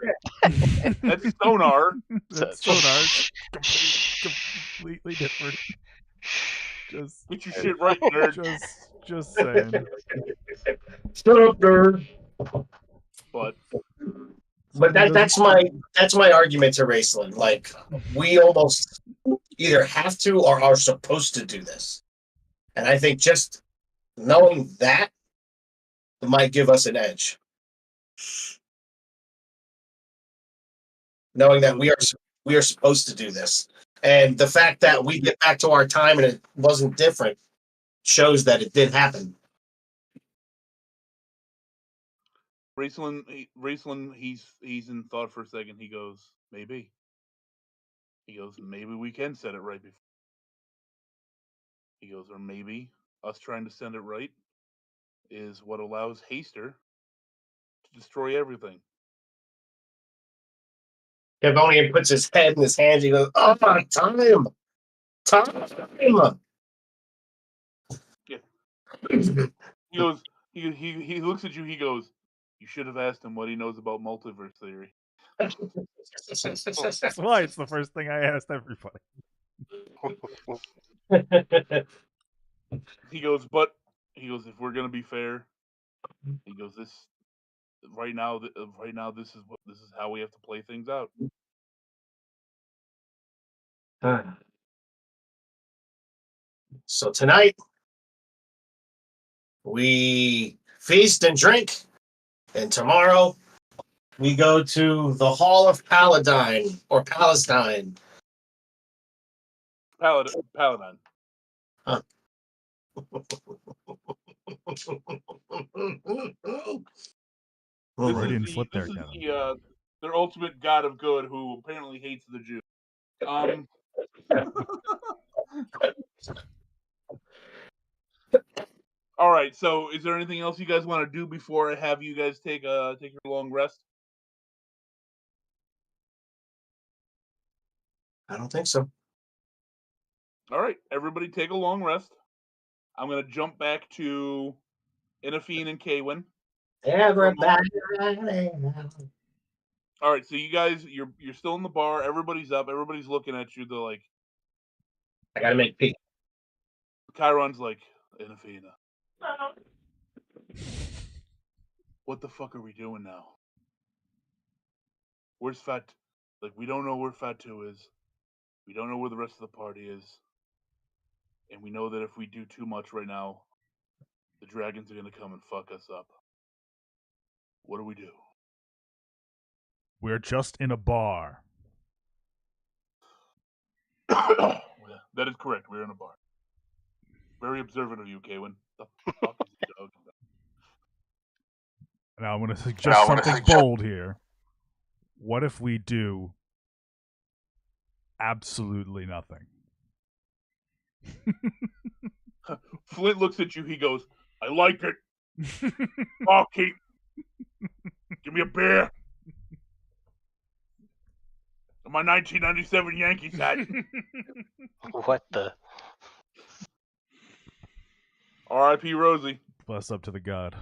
That's sonar. That's sonar. Completely different. Just get your shit right, nerd. Just saying. Shut up, nerd. But that's my argument to Raceland. We almost either have to or are supposed to do this. And I think just knowing that might give us an edge. Knowing that we are supposed to do this. And the fact that we get back to our time and it wasn't different shows that it did happen. Raceland, he's in thought for a second. He goes, maybe. He goes, maybe we can set it right before. He goes, or maybe us trying to set it right is what allows Haster to destroy everything. Cavonian puts his head in his hands. He goes, "Oh, time. Yeah. He goes. He looks at you. He goes, you should have asked him what he knows about multiverse theory. That's why it's the first thing I asked everybody. He goes, if we're gonna be fair, he goes, right now, this is how we have to play things out. So tonight, we feast and drink, and tomorrow we go to the Hall of Paladine or Palestine. Paladine. Huh. Freudian flip there, Kevin. Kevin. Their ultimate god of good, who apparently hates the Jews. All right. So, is there anything else you guys want to do before I have you guys take your long rest? I don't think so. All right, everybody, take a long rest. I'm gonna jump back to Inafine and Kaywin. Everybody. All right, so you guys, you're still in the bar. Everybody's up. Everybody's looking at you. They're like, I gotta make peace. Chiron's like, Inafina, what the fuck are we doing now? Where's Fat? Like, we don't know where Fatu is. We don't know where the rest of the party is. And we know that if we do too much right now, the dragons are gonna come and fuck us up. What do we do? We're just in a bar. That is correct. We're in a bar. Very observant of you, Kaywin. The fuck is he talking about? Now I'm going to suggest something bold here. What if we do absolutely nothing? Flint looks at you. He goes, I like it. Oh, Keith. Give me a beer. And my 1997 Yankees hat. What the? R.I.P. Rosie. Bless up to the god.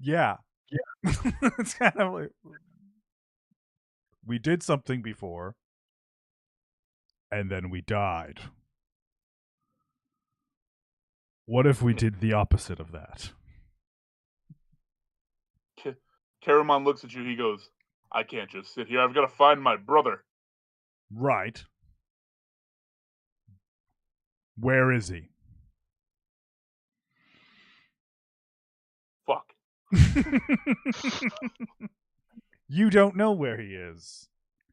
Yeah. It's kind of like we did something before, and then we died. What if we did the opposite of that? Caramon looks at you. He goes, I can't just sit here. I've got to find my brother. Right. Where is he? Fuck. You don't know where he is.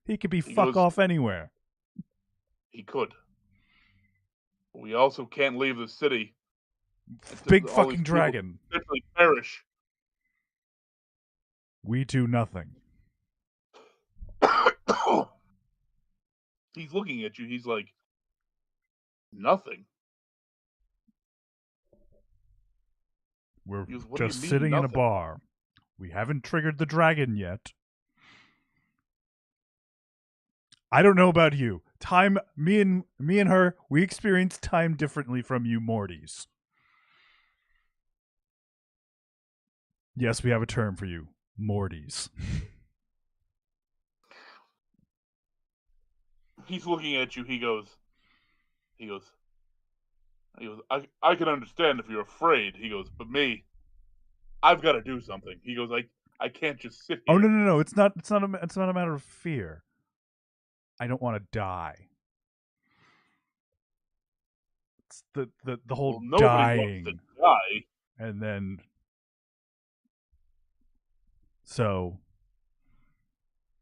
He could be fuck off anywhere. He could. We also can't leave the city. Big All these fucking people dragon. potentially perish. We do nothing. He's looking at you. He's like, nothing. We're He goes, "What do you just mean, sitting in a nothing?" bar. We haven't triggered the dragon yet. I don't know about you. Time, me and her, we experience time differently from you Mortys. Yes, we have a term for you, Mortys. He's looking at you. He goes, I can understand if you're afraid. He goes, but me, I've got to do something. He goes, I can't just sit here. Oh no! It's not a matter of fear. I don't want to die. It's the whole Well, nobody dying, wants to die. and then so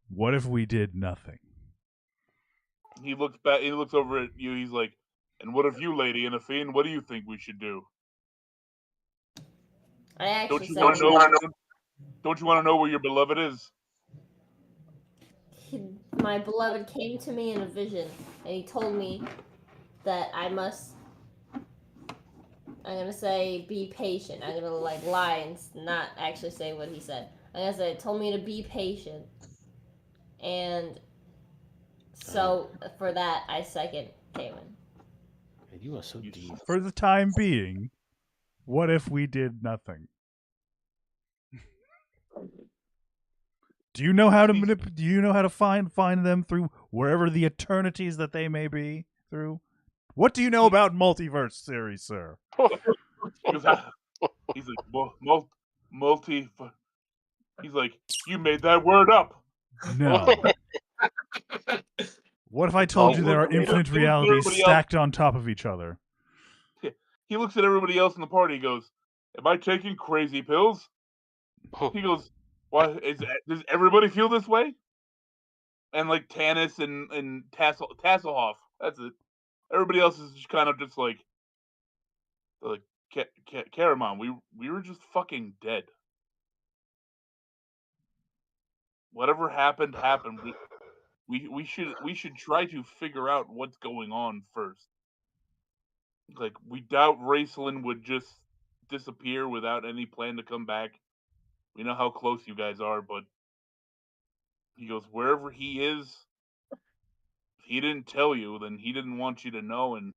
what if we did nothing? He looks back. He looks over at you. He's like, and what of you, Lady Inafine? What do you think we should do? I actually Don't you said want to know? Don't you want to know where your beloved is? my beloved came to me in a vision, and he told me that I must. I'm gonna say be patient. I'm gonna like lie and not actually say what he said. I'm gonna say it told me to be patient, and so for that I second Kaywin. You are so deep. For the time being, what if we did nothing? Do you know how to do you know how to find them through wherever the eternities that they may be through? What do you know about multiverse series, sir? He's like, multi. He's like, you made that word up. No. What if I told you there are infinite realities stacked on top of each other? He looks at everybody else in the party. He goes, am I taking crazy pills? He goes, why does everybody feel this way? And like Tanis and Tasselhoff, that's it. Everybody else is just kind of just like Caramon, we were just fucking dead. Whatever happened. We should try to figure out what's going on first. Like, we doubt Raceland would just disappear without any plan to come back. We know how close you guys are, but he goes, wherever he is, he didn't tell you, then he didn't want you to know, and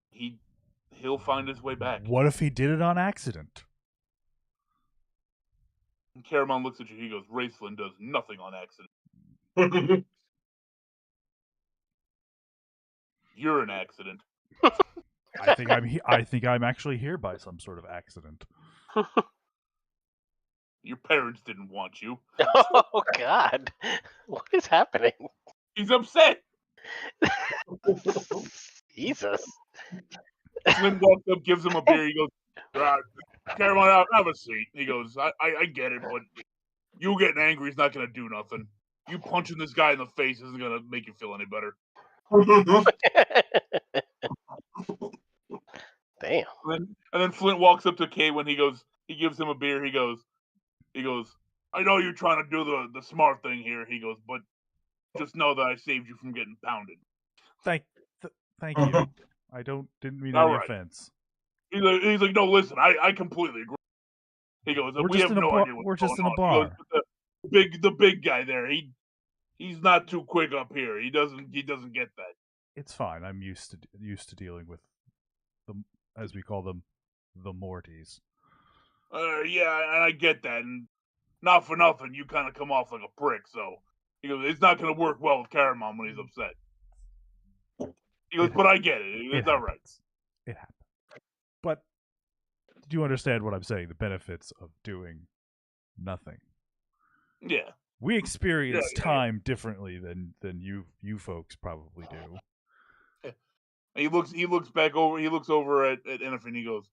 he'll find his way back. What if he did it on accident? And Caramon looks at you. He goes, Raceland does nothing on accident. You're an accident. I think I'm actually here by some sort of accident. Your parents didn't want you. Oh God, what is happening? He's upset. Jesus. Flynn walks up, gives him a beer. He goes, Caramon, have a seat. He goes, I get it, but you getting angry is not going to do nothing. You punching this guy in the face isn't going to make you feel any better. Damn. And then Flint walks up to Kay when he gives him a beer. He goes, I know you're trying to do the smart thing here. He goes, but just know that I saved you from getting pounded. Thank you. I didn't mean All any right. offense. He's like, no, listen, I completely agree. He goes, we have no idea what's We're just in going a on. bar. He goes, the big guy there, he's not too quick up here. He doesn't get that. It's fine. I'm used to dealing with the, as we call them, the Mortys. Yeah, and I get that. And not for nothing, you kind of come off like a prick. So he goes, it's not going to work well with Caramon when he's upset. He goes, but I get it. It's all right. It happens. But do you understand what I'm saying? The benefits of doing nothing. Yeah. We experience Yeah. time differently than you folks probably do. He looks back over. He looks over at Enif and he goes,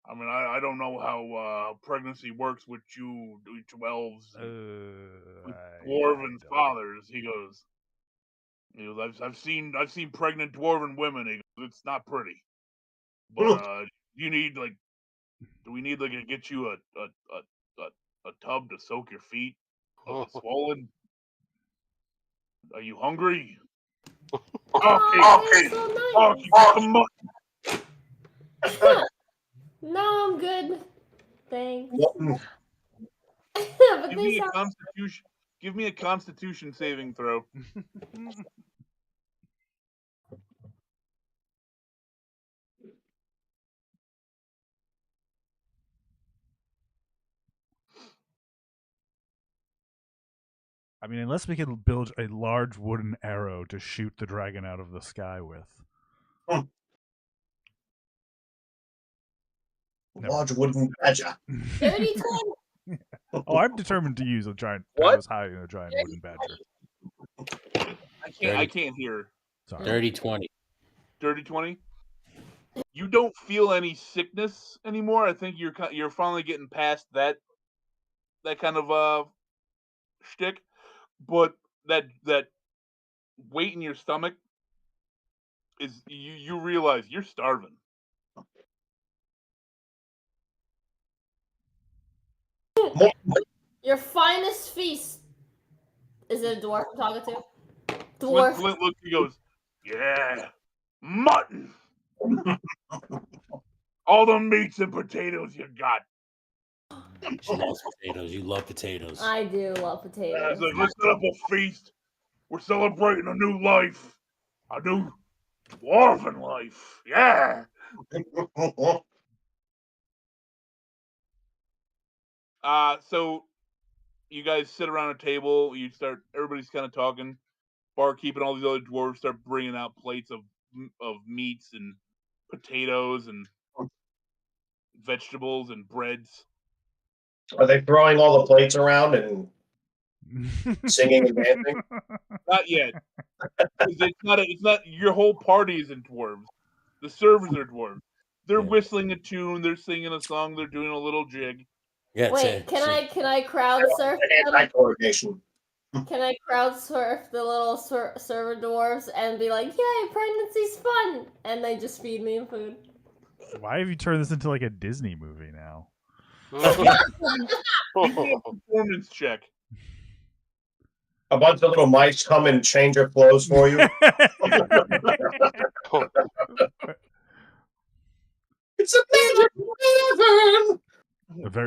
I mean, I don't know how pregnancy works with you 12s, with dwarven fathers. He goes, I've seen pregnant dwarven women. He goes, it's not pretty. But you need do we need to get you a tub to soak your feet? Swollen? Are you hungry? Okay. So Come on. No, I'm good. Thanks. But Give me a Constitution saving throw. I mean, unless we can build a large wooden arrow to shoot the dragon out of the sky with. Large wooden badger. 30 Oh, I'm determined to use a giant. What? I was hiding a giant wooden badger. I can't hear. Sorry. Dirty 20. Dirty 20. You don't feel any sickness anymore. I think you're finally getting past that kind of shtick, but that weight in your stomach is you realize you're starving. Your finest feast. Is it a dwarf I'm talking to? Dwarf. Flint looks. He goes, yeah, mutton. All the meats and potatoes you got. She loves potatoes. You love potatoes. I do love potatoes. He's like, let's set up a feast. We're celebrating a new life, a new dwarven life. Yeah. So you guys sit around a table. Everybody's kind of talking. Barkeep and all these other dwarves start bringing out plates of meats and potatoes and vegetables and breads. Are they throwing all the plates around and singing and dancing? Not yet. It's not. Your whole party isn't dwarves. The servers are dwarves. They're whistling a tune. They're singing a song. They're doing a little jig. Yeah, Wait, can I crowd surf? Anti-coordination. Can I crowd surf the little server dwarves and be like, "Yay, pregnancy's fun!" And they just feed me food. Why have you turned this into like a Disney movie now? Give me a performance check. A bunch of little mice come and change your clothes for you. It's a magic heaven.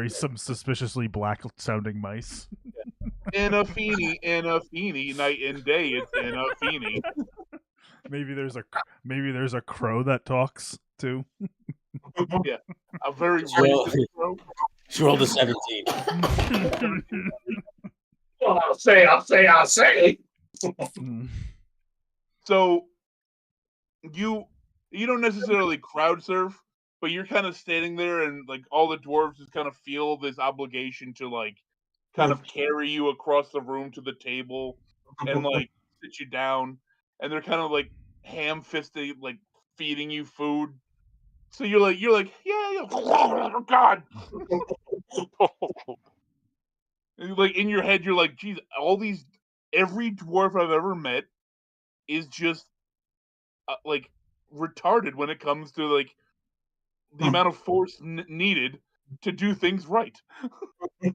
Some suspiciously black sounding mice. in a feeny, night and day. It's in a feeny. Maybe there's a crow that talks too. Yeah, a very Sure. racist crow. She rolled a 17. Well, I'll say. So you don't necessarily crowd surf, but you're kind of standing there, and like all the dwarves just kind of feel this obligation to like kind of carry you across the room to the table and like sit you down, and they're kind of like ham-fisted, like feeding you food. So you're like, yeah, oh God. And, like in your head, you're like, geez, every dwarf I've ever met is just like retarded when it comes to like the amount of force needed to do things right. It's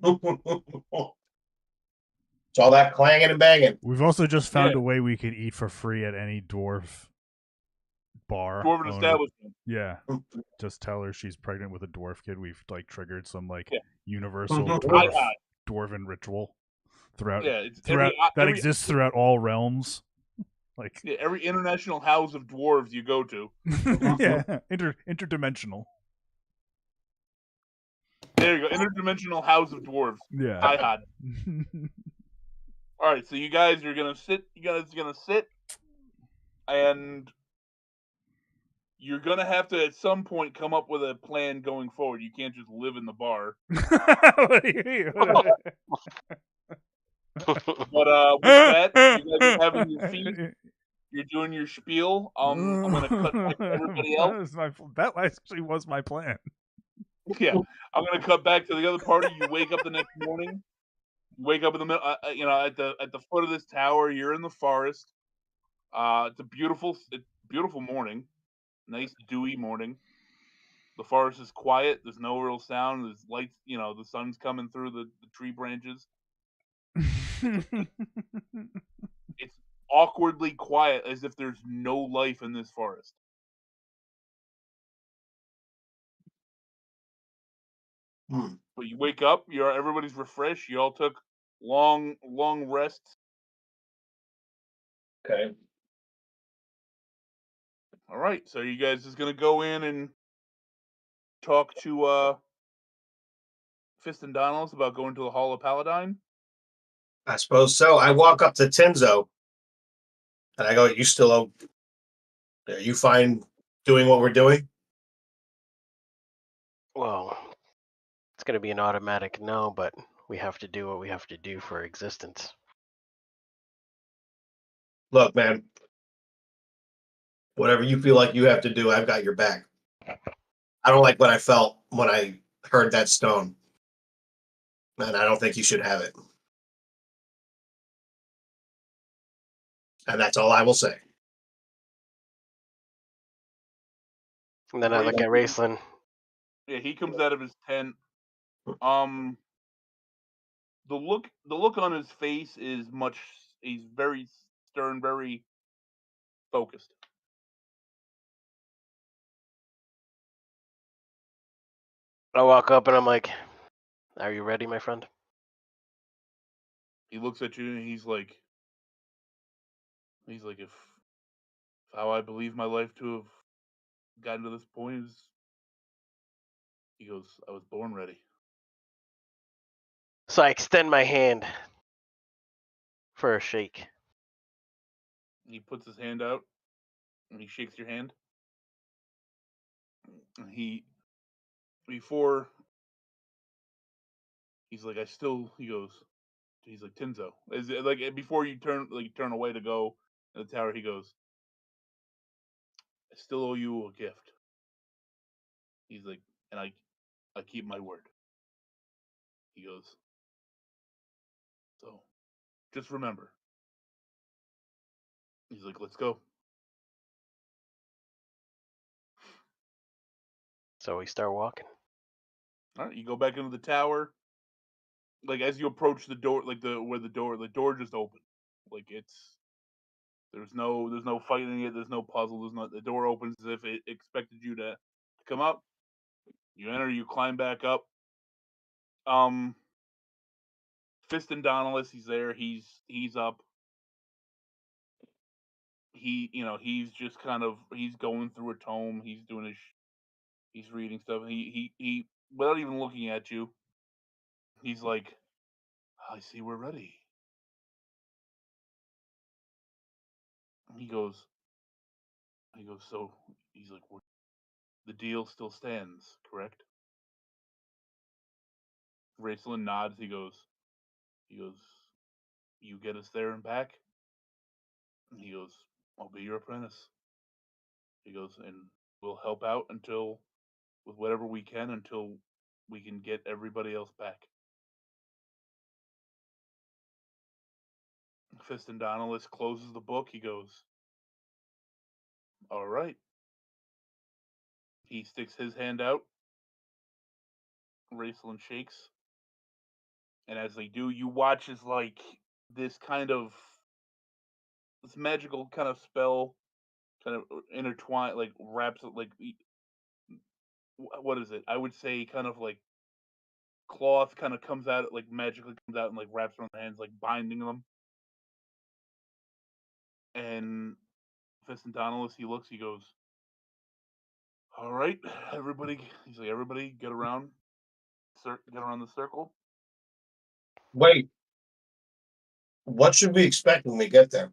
all that clanging and banging. We've also just found Yeah. a way we could eat for free at any dwarf bar. Dwarven owner. establishment. Yeah. Just tell her she's pregnant with a dwarf kid. We've like triggered some like Yeah. universal High high. dwarven ritual throughout Yeah, it's that every exists throughout all realms. Like yeah, every international house of dwarves you go to. yeah, interdimensional. There you go, interdimensional house of dwarves. Yeah. High high. All right, so you guys are gonna sit. You guys are gonna sit, and you're gonna have to at some point come up with a plan going forward. You can't just live in the bar. But with that, you guys are having your feast. You're doing your spiel. I'm gonna cut back to everybody else. That actually was my plan. Yeah, I'm gonna cut back to the other party. You wake up the next morning. You wake up in the middle, at the foot of this tower. You're in the forest. It's a beautiful morning. Nice dewy morning. The forest is quiet. There's no real sound. There's lights. The sun's coming through the tree branches. It's awkwardly quiet, as if there's no life in this forest. But you wake up. Everybody's refreshed. You all took long rests. Okay. All right, so you guys just gonna go in and talk to Fist and Donalds about going to the Hall of Paladine? I suppose so. I walk up to Tenzo and I go, are you fine doing what we're doing? Well, it's going to be an automatic no, but we have to do what we have to do for existence. Look, man, whatever you feel like you have to do, I've got your back. I don't like what I felt when I heard that stone. And I don't think you should have it. And that's all I will say. And then I look at Raceland. Yeah, he comes out of his tent. The look on his face is he's very stern, very focused. I walk up and I'm like, "Are you ready, my friend?" He looks at you and he's like, if how I believe my life to have gotten to this point is, he goes, I was born ready. So I extend my hand for a shake. He puts his hand out and he shakes your hand. And he's like, he's like, Tenzo. Is it like before you turn away to go to the tower, he goes, I still owe you a gift. He's like, and I keep my word. He goes, so just remember. He's like, let's go. So we start walking. All right, you go back into the tower. Like as you approach the door, like the door just opened. Like there's no fighting it. There's no puzzle. The door opens as if it expected you to come up. You enter. You climb back up. Fiston Donalis, he's there. He's up. He's just kind of he's going through a tome. He's doing he's reading stuff. He without even looking at you, he's like, I see we're ready. He goes, so he's like, the deal still stands, correct? Raceland nods. He goes, you get us there and back? And he goes, I'll be your apprentice. He goes, and we'll help out with whatever we can until we can get everybody else back. Fiston Donalis closes the book. He goes, all right. He sticks his hand out. Raceland shakes. And as they do, you watch as like this magical kind of spell kind of intertwine, like wraps it, like what is it? I would say kind of like cloth kind of comes out, like magically comes out and like wraps around the hands, like binding them. And Fiston Donalis, he looks, he goes, all right, everybody. He's like, everybody, get around the circle. Wait, what should we expect when we get there?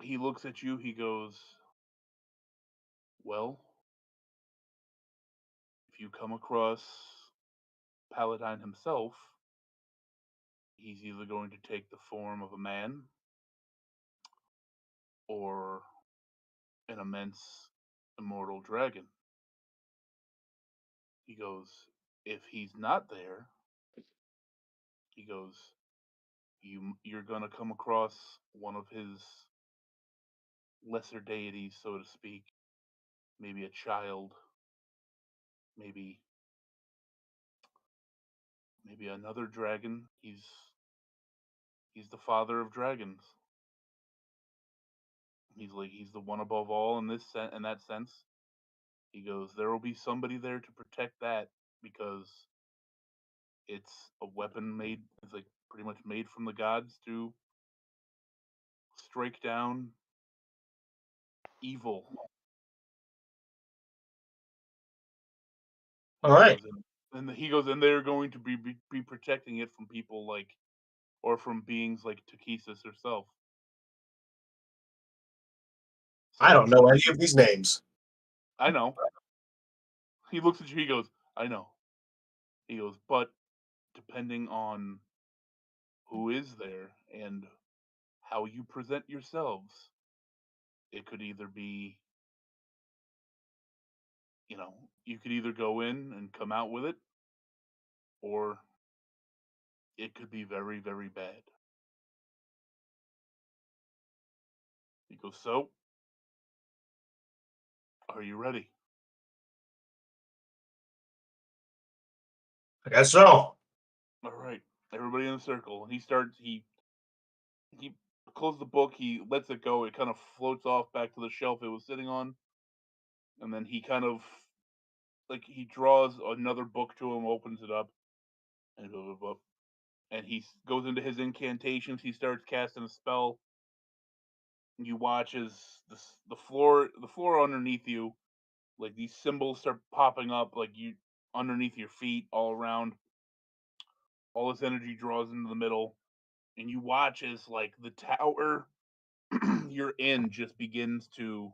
He looks at you. He goes, well, if you come across Paladine himself, he's either going to take the form of a man or an immense immortal dragon. He goes, if he's not there, he goes, you're gonna come across one of his lesser deities, so to speak. Maybe a child, maybe another dragon. He's the father of dragons. He's the one above all in that sense. He goes, there will be somebody there to protect that because it's a weapon made. It's like pretty much made from the gods to strike down evil. All right. And he goes, and they're going to be protecting it from people like, or from beings like Takesis herself. I don't know any of these names. I know. He looks at you. He goes, I know. He goes, but depending on who is there and how you present yourselves, it could either be, you could either go in and come out with it, or it could be very, very bad. He goes, so, are you ready? I guess so. All right, everybody in a circle. And he closes the book, he lets it go, it kind of floats off back to the shelf it was sitting on. And then he kind of, like, he draws another book to him, opens it up, and goes up. And he goes into his incantations. He starts casting a spell. You watch as the floor underneath you, like these symbols start popping up, like you underneath your feet, all around. All this energy draws into the middle, and you watch as like the tower you're in just begins to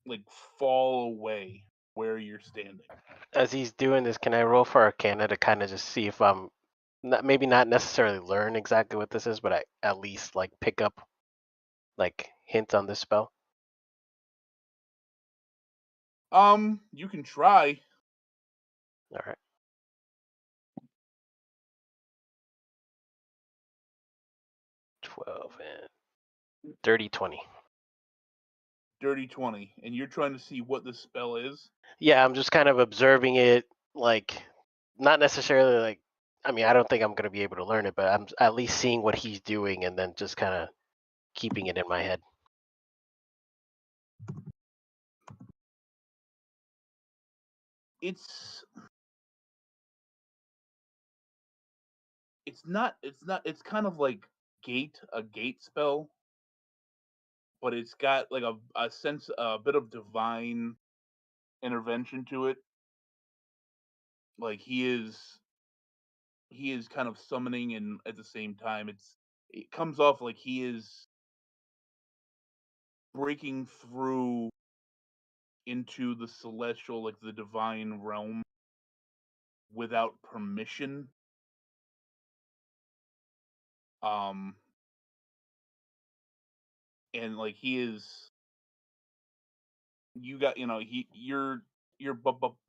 like fall away where you're standing. As he's doing this, can I roll for Arcana to kind of just see if I'm maybe not necessarily learn exactly what this is, but I at least like pick up like hints on this spell? You can try. All right. $12 and dirty 20. Dirty 20, and you're trying to see what the spell is. Yeah, I'm just kind of observing it, like not necessarily like. I mean, I don't think I'm gonna be able to learn it, but I'm at least seeing what he's doing and then just kind of keeping it in my head. It's it's not. It's kind of like a gate spell, but it's got like a sense, a bit of divine intervention to it. Like he is kind of summoning, and at the same time, it comes off like he is breaking through into the celestial, like the divine realm, without permission. Um, and like he is, you got, you're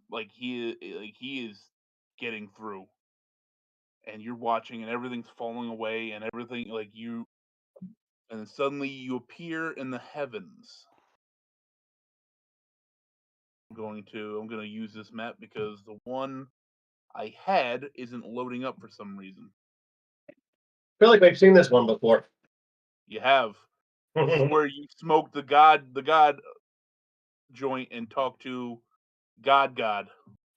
like he is getting through, and you're watching, and everything's falling away, and everything like you, and then suddenly you appear in the heavens. I'm gonna use this map because the one I had isn't loading up for some reason. I feel like we've seen this one before. You have. This is where you smoke the god joint and talk to God.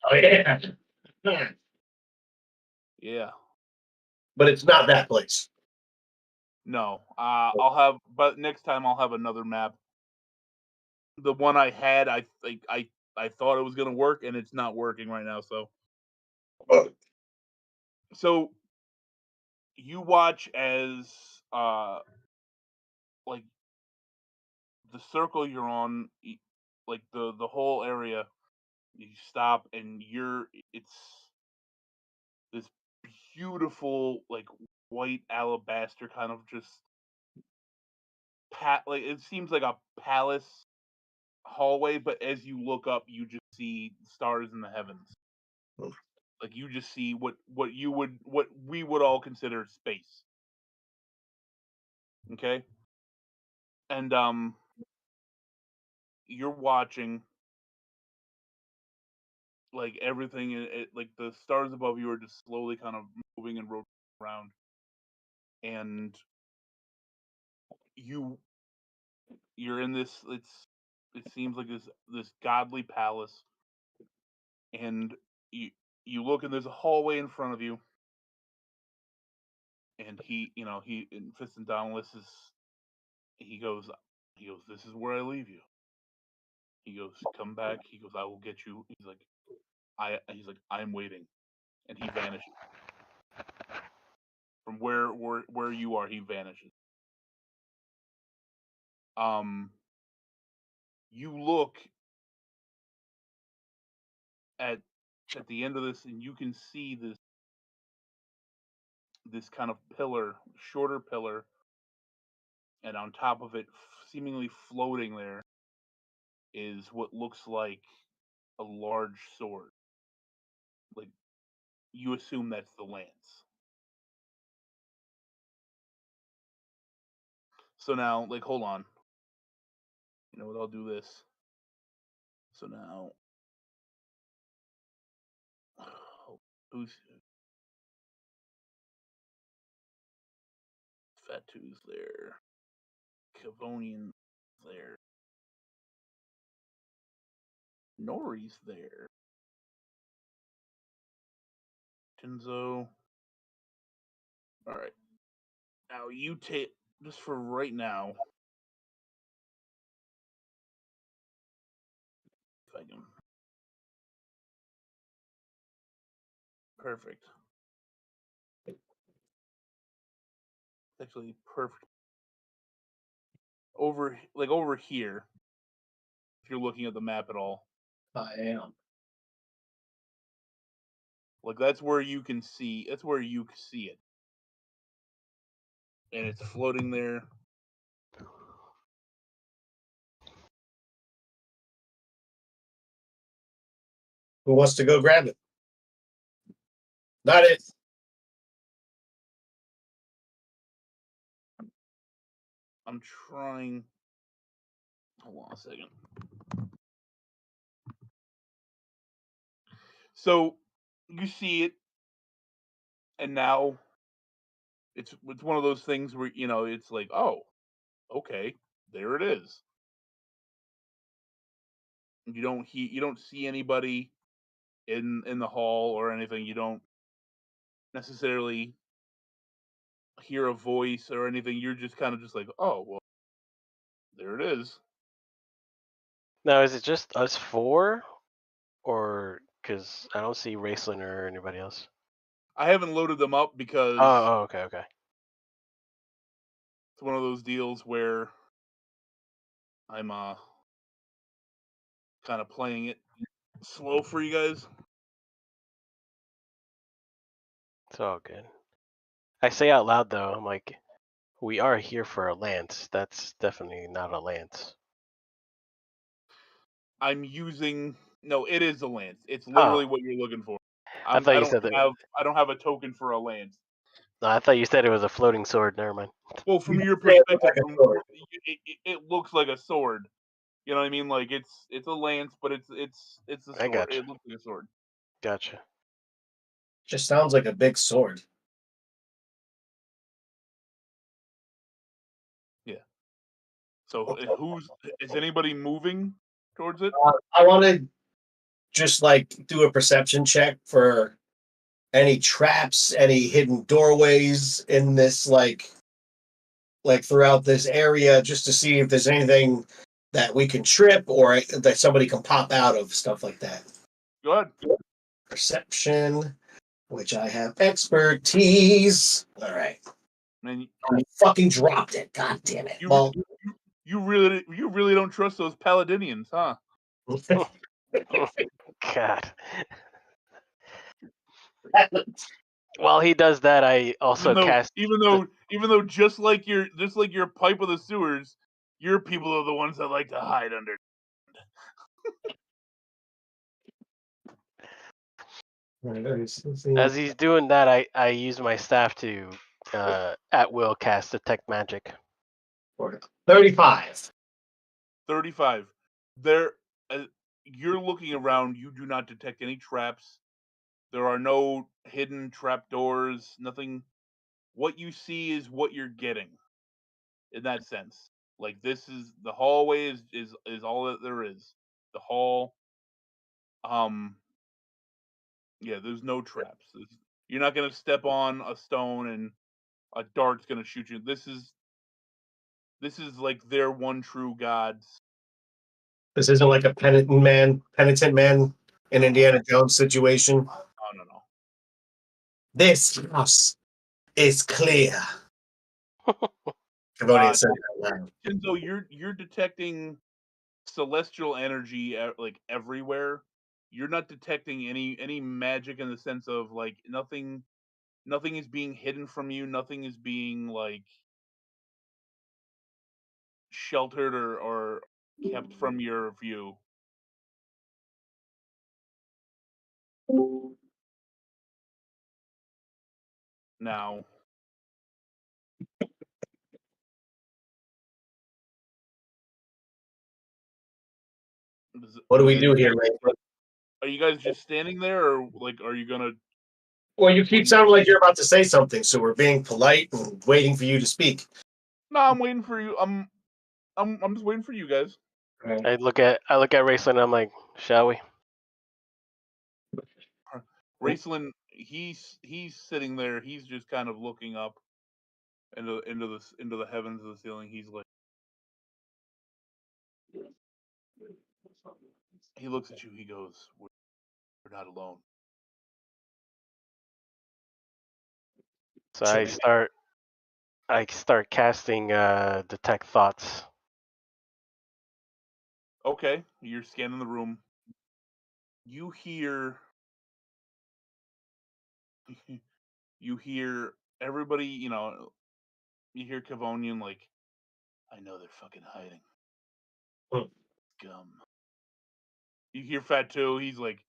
Oh yeah. Yeah. But it's not that place. No. But next time I'll have another map. The one I had, I think I thought it was gonna work, and it's not working right now. So you watch as like the circle you're on, like the whole area. You stop, and it's this beautiful like white alabaster kind of just like it seems like a palace hallway, but as you look up, you just see stars in the heavens. Like you just see what we would all consider space. Okay? And you're watching like everything, like the stars above you are just slowly kind of moving and rotating around, and you're in this, it seems like this godly palace, and you look, and there's a hallway in front of you, and he and Fist and Dauntless is he goes this is where I leave you. He goes, come back. He goes, I will get you. He's like, I'm waiting, and he vanishes from where you are. He vanishes. Um, you look at the end of this, and you can see this kind of pillar, shorter pillar, and on top of it, seemingly floating there, is what looks like a large sword. Like you assume that's the lance. So now, like, hold on. You know what? I'll do this. So now, who's Fatu's there? Kavonian there. Nori's there. Tenzo. All right. Now you take, just for right now. If I can. Perfect. Actually, perfect. Over here, if you're looking at the map at all. I am. Like that's where you can see. That's where you see it, and it's floating there. Who wants to go grab it? Not it. I'm trying. Hold on a second. So you see it, and now it's one of those things where it's like, oh, okay, there it is. You don't see anybody in the hall or anything. You don't necessarily hear a voice or anything. You're just kind of just like, oh well, there it is. Now, is it just us four, or because I don't see Raceland or anybody else? I haven't loaded them up because Oh, okay. it's one of those deals where I'm kind of playing it slow for you guys. It's all good. I say out loud though, I'm like, we are here for a lance. That's definitely not a lance. I'm using no, it is a lance. It's Oh, literally what you're looking for. I thought you said that. I don't have a token for a lance. No, I thought you said it was a floating sword. Never mind. Well, from your say it perspective, like a sword. it looks like a sword. You know what I mean? Like it's a lance, but it's a I sword. gotcha. It looks like a sword. Gotcha. Just sounds like a big sword. Yeah. So is anybody moving towards it? I want to just like do a perception check for any traps, any hidden doorways in this like throughout this area, just to see if there's anything that we can trip or that somebody can pop out of, stuff like that. Go ahead. Perception, which I have expertise. All right. Man, I fucking dropped it. God damn it. you Well, you really don't trust those Paladinians, huh? God. While he does that, I also cast. Even though just like your pipe of the sewers, your people are the ones that like to hide under. As he's doing that, I use my staff to at will cast detect magic. 35. 35. There, you're looking around. You do not detect any traps. There are no hidden trap doors. Nothing. What you see is what you're getting. In that sense, like this is the hallway is all that there is. The hall. Yeah, there's no traps. You're not gonna step on a stone and a dart's gonna shoot you. This is like their one true gods. This isn't like a penitent man in Indiana Jones situation. No. This house is clear. Cavodian said that loud. Shinzo, you're detecting celestial energy like everywhere. You're not detecting any magic in the sense of like nothing is being hidden from you. Nothing is being like sheltered or kept from your view. Now, What do we do here, man? are you guys just standing there, or like are you gonna? Well, you keep sounding like you're about to say something, so we're being polite and waiting for you to speak. No, I'm waiting for you. I'm just waiting for you guys. I look at Raceland and I'm like, shall we? Raceland, he's sitting there. He's just kind of looking up into the heavens of the ceiling. He's like, he looks at you. He goes, "We're not alone." So I start casting detect thoughts. Okay, you're scanning the room. You hear everybody. You hear Cavonian like, I know they're fucking hiding. Scum. You hear Fatu. He's like,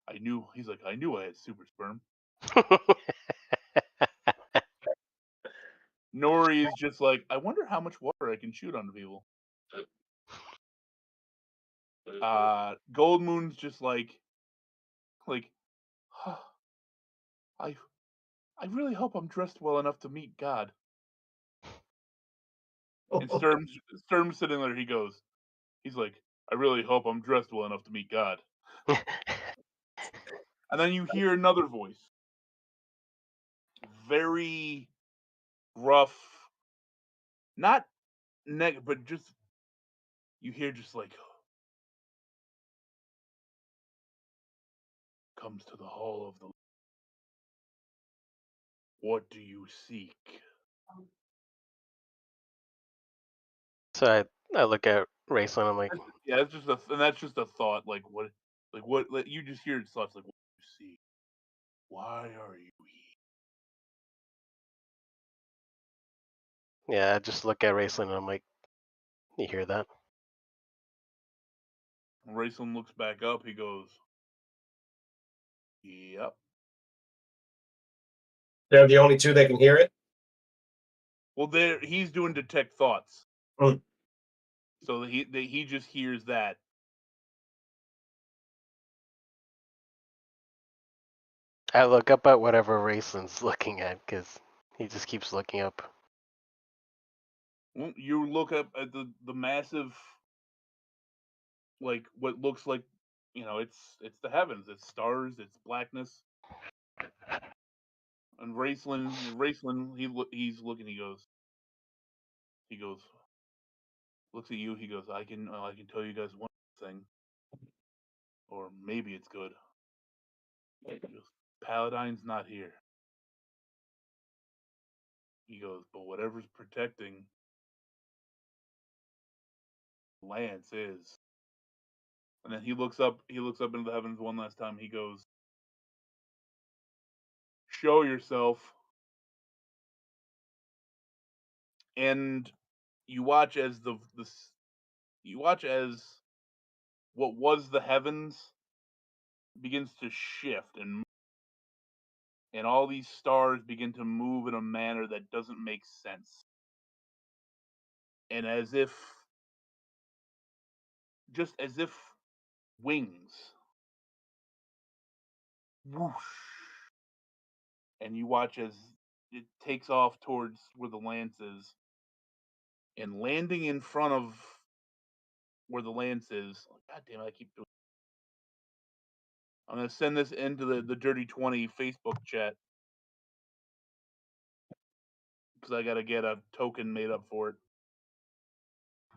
I knew I had super sperm. Nori is just like, I wonder how much water I can shoot onto people. Gold Moon's just like, huh, I really hope I'm dressed well enough to meet God. And Sturm's sitting there. He's like, I really hope I'm dressed well enough to meet God. And then you hear another voice, very gruff, not but just you hear just like comes to the hall of the. What do you seek? So I look at Raceland. I'm like, Yeah, that's just and that's just a thought. Like what? Like, you just hear his thoughts. Like, what do you seek? Why are you here? yeah. I just look at Raceland and I'm like, you hear that? When Raceland looks back up, he goes, "Yep." They're the only two that can hear it. Well, he's doing detect thoughts, Hmm. so he just hears that. I look up at whatever Raceland's looking at because he just keeps looking up. Well, you look up at the massive, like what looks like, it's the heavens, it's stars, it's blackness. And Raceland, he's looking. He goes, looks at you. He goes, I can tell you guys one thing, or maybe it's good. He goes, Paladine's not here. He goes, but whatever's protecting Lance is. And then he looks up into the heavens one last time. He goes, show yourself. And you watch as what was the heavens begins to shift, and all these stars begin to move in a manner that doesn't make sense. And as if wings, whoosh, and you watch as it takes off towards where the lance is, and landing in front of where the lance is. God damn it! I keep doing. I'm gonna send this into the Dirty 20 Facebook chat because I gotta get a token made up for it.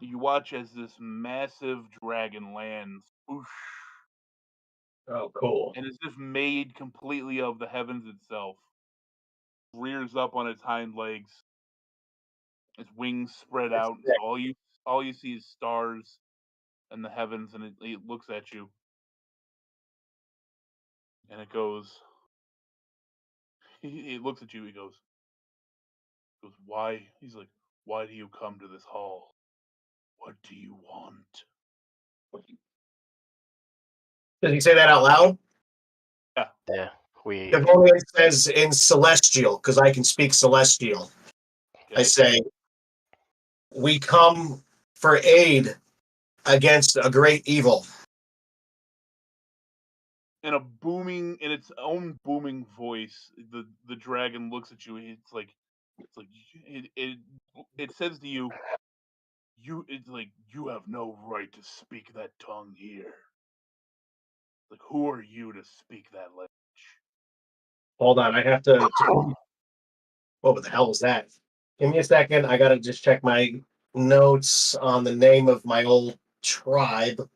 You watch as this massive dragon lands, whoosh, Oh, cool. and is if made completely of the heavens itself. Rears up on its hind legs, its wings spread That's out. sick. So all you see is stars and the heavens, and it looks at you, and it goes. He looks at you. He goes, why? He's like, why do you come to this hall? What do you want? Does he say that out loud? Yeah, we. Devonian says in Celestial, because I can speak Celestial. I Okay? say, we come for aid against a great evil. In its own booming voice, the dragon looks at you. It's like it says to you, it's like, you have no right to speak that tongue here. Like, who are you to speak that language? Hold on, I have to. What the hell was that? Give me a second. I gotta just check my notes on the name of my old tribe.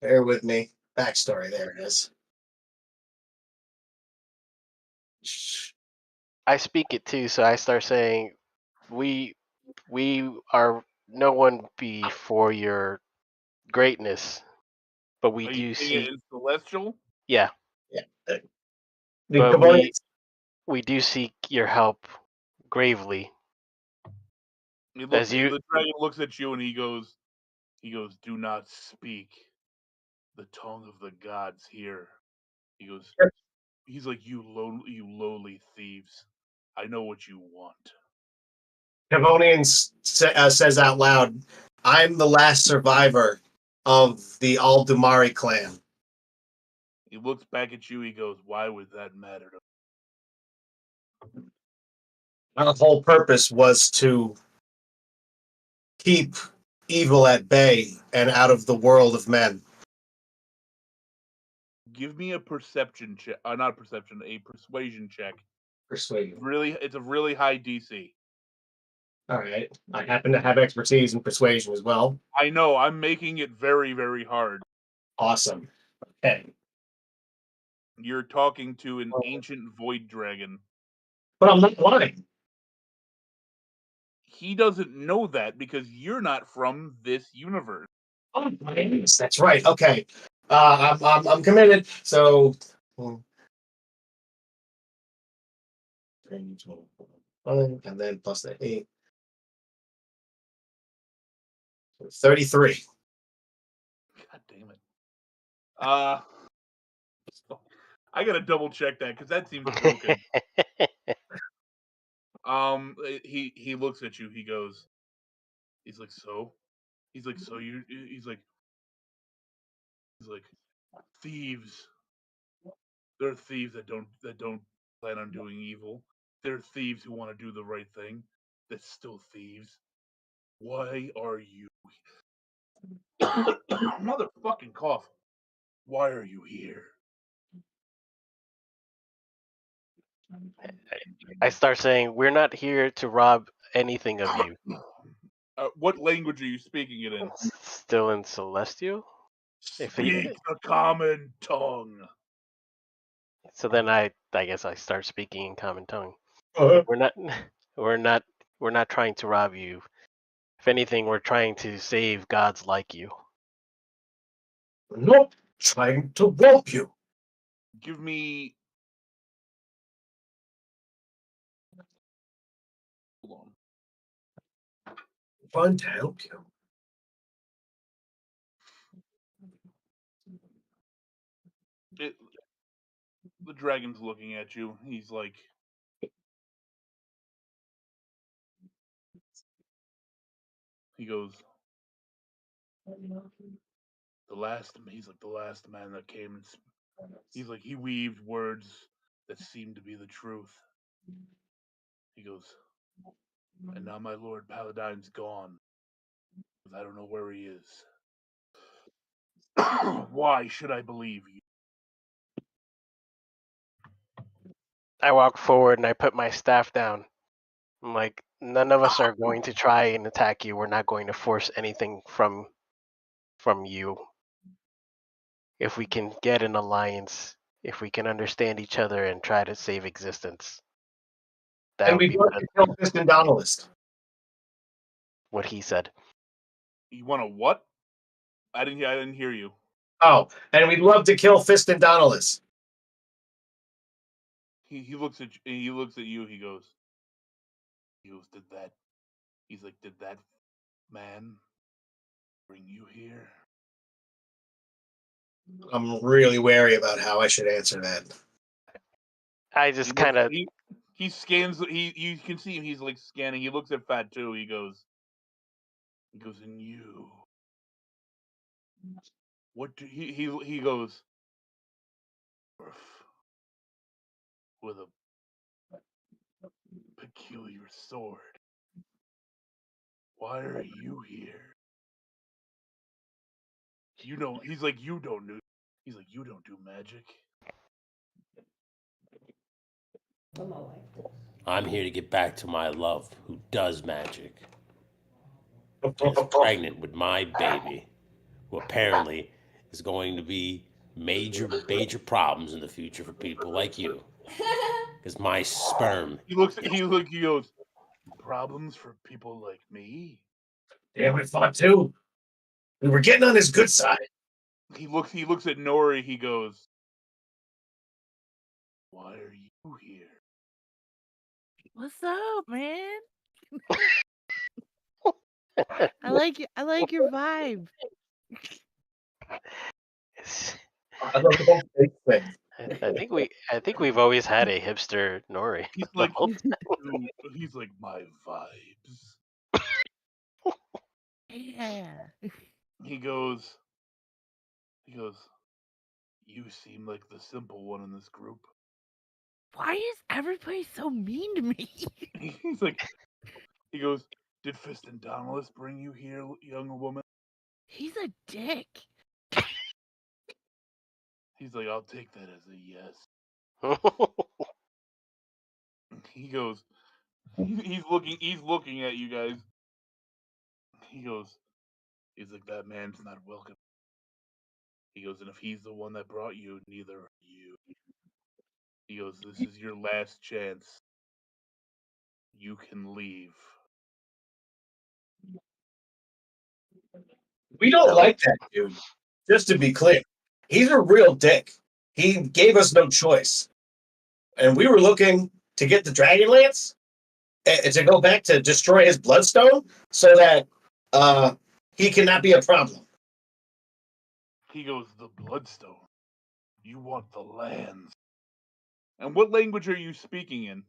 Bear with me. Backstory. There it is. I speak it too, so I start saying, we are no one before your greatness, but we Are you do saying it seek. in celestial? Yeah, Yeah. The but Devonian- we do seek your help gravely. As you, The dragon looks at you and he goes, do not speak the tongue of the gods here. He's like, you lowly thieves. I know what you want. Devonian says out loud, I'm the last survivor of the Aldumari clan. He looks back at you. He goes, why would that matter? Our whole purpose was to keep evil at bay and out of the world of men. Give me a perception check. Not a perception, a persuasion check Persuade. It's a really high DC. All right. I happen to have expertise in persuasion as well. I know. I'm making it very, very hard. Awesome. Okay. You're talking to an ancient void dragon. But I'm not lying. He doesn't know that because you're not from this universe. Oh, my goodness, that's right. Okay. I'm committed. So. And then plus the 8. 33. God damn it. I gotta double check that because that seems broken. He looks at you. He's like, so? He's like, thieves. They're thieves that don't plan on doing evil. They're thieves who want to do the right thing. They're still thieves. Why are you? Motherfucking cough. Why are you here? I start saying, we're not here to rob anything of you. What language are you speaking it in? Still in Celestial? Speak the common tongue. So then I guess I start speaking in common tongue. Uh-huh. We're not trying to rob you. If anything, we're trying to save gods like you. Not trying to rob you. Give me. Hold on. Trying to help you. The dragon's looking at you. He's like, he goes, the last man that came and he's like, he weaved words that seemed to be the truth. He goes, and now my Lord Paladine's gone. I don't know where he is. Why should I believe you? I walk forward and I put my staff down. I'm like, none of us are going to try and attack you. We're not going to force anything from you. If we can get an alliance, if we can understand each other and try to save existence, that And would we be want to kill Fiston Donalist. what he said. You want to what? I didn't hear you. Oh, and we'd love to kill Fiston Donalist. He looks at you. He goes, did that? He's like, did that man bring you here? I'm really wary about how I should answer that. I just kind of. He scans. You can see him. He's like scanning. He looks at Fat too. He goes, and you. What do he goes? With a peculiar sword. Why are you here? You don't. He's like, you don't do. He's like, you don't do magic. I'm here to get back to my love, who does magic. She's pregnant with my baby, who apparently is going to be major problems in the future for people like you. Because my sperm. He goes, problems for people like me? Yeah, we thought too. We were getting on his good side. He looks at Nori. He goes, why are you here? What's up, man? I like your vibe. I love the whole fake thing. I think we've always had a hipster Nori. He's like, he's like, my vibes. Yeah. He goes, you seem like the simple one in this group. Why is everybody so mean to me? He's like, he goes, did Fiston Donalist bring you here, young woman? He's a dick. He's like, I'll take that as a yes. He goes. He's looking at you guys. He goes. He's like, that man's not welcome. He goes, and if he's the one that brought you, neither are you. He goes, this is your last chance. You can leave. We don't like that dude. Just to be clear, he's a real dick. He gave us no choice, and we were looking to get the Dragonlance to go back to destroy his Bloodstone, so that he cannot be a problem. He goes, the Bloodstone. You want the lands. And what language are you speaking in?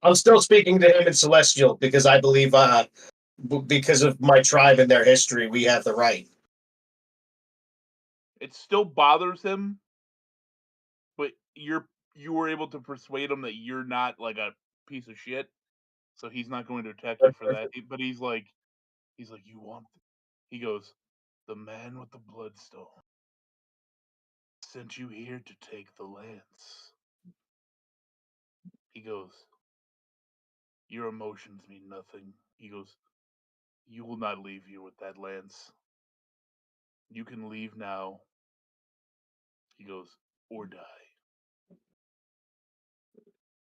I'm still speaking to him in Celestial because I believe, because of my tribe and their history, we have the right. It still bothers him, but you were able to persuade him that you're not like a piece of shit, so he's not going to attack you for that. But he's like, you want? He goes, the man with the Bloodstone sent you here to take the lance. He goes, your emotions mean nothing. He goes, you will not leave here with that lance. You can leave now. He goes, or die.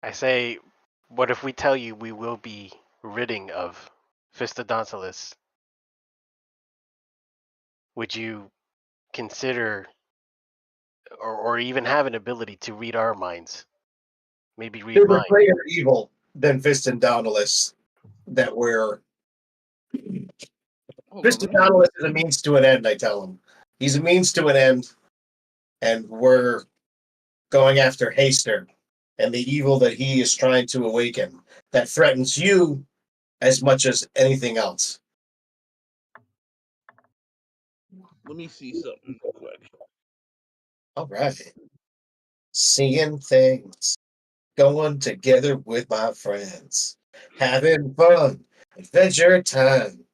I say, what if we tell you we will be ridding of Fistodontalis? Would you consider or even have an ability to read our minds? Maybe read There's mine. a greater evil than Fistodontalis that we're. Fistodontalis is a means to an end, I tell him. He's a means to an end, and we're going after Haster and the evil that he is trying to awaken that threatens you as much as anything else. Let me see something real quick. All right. Seeing things, going together with my friends, having fun, adventure time.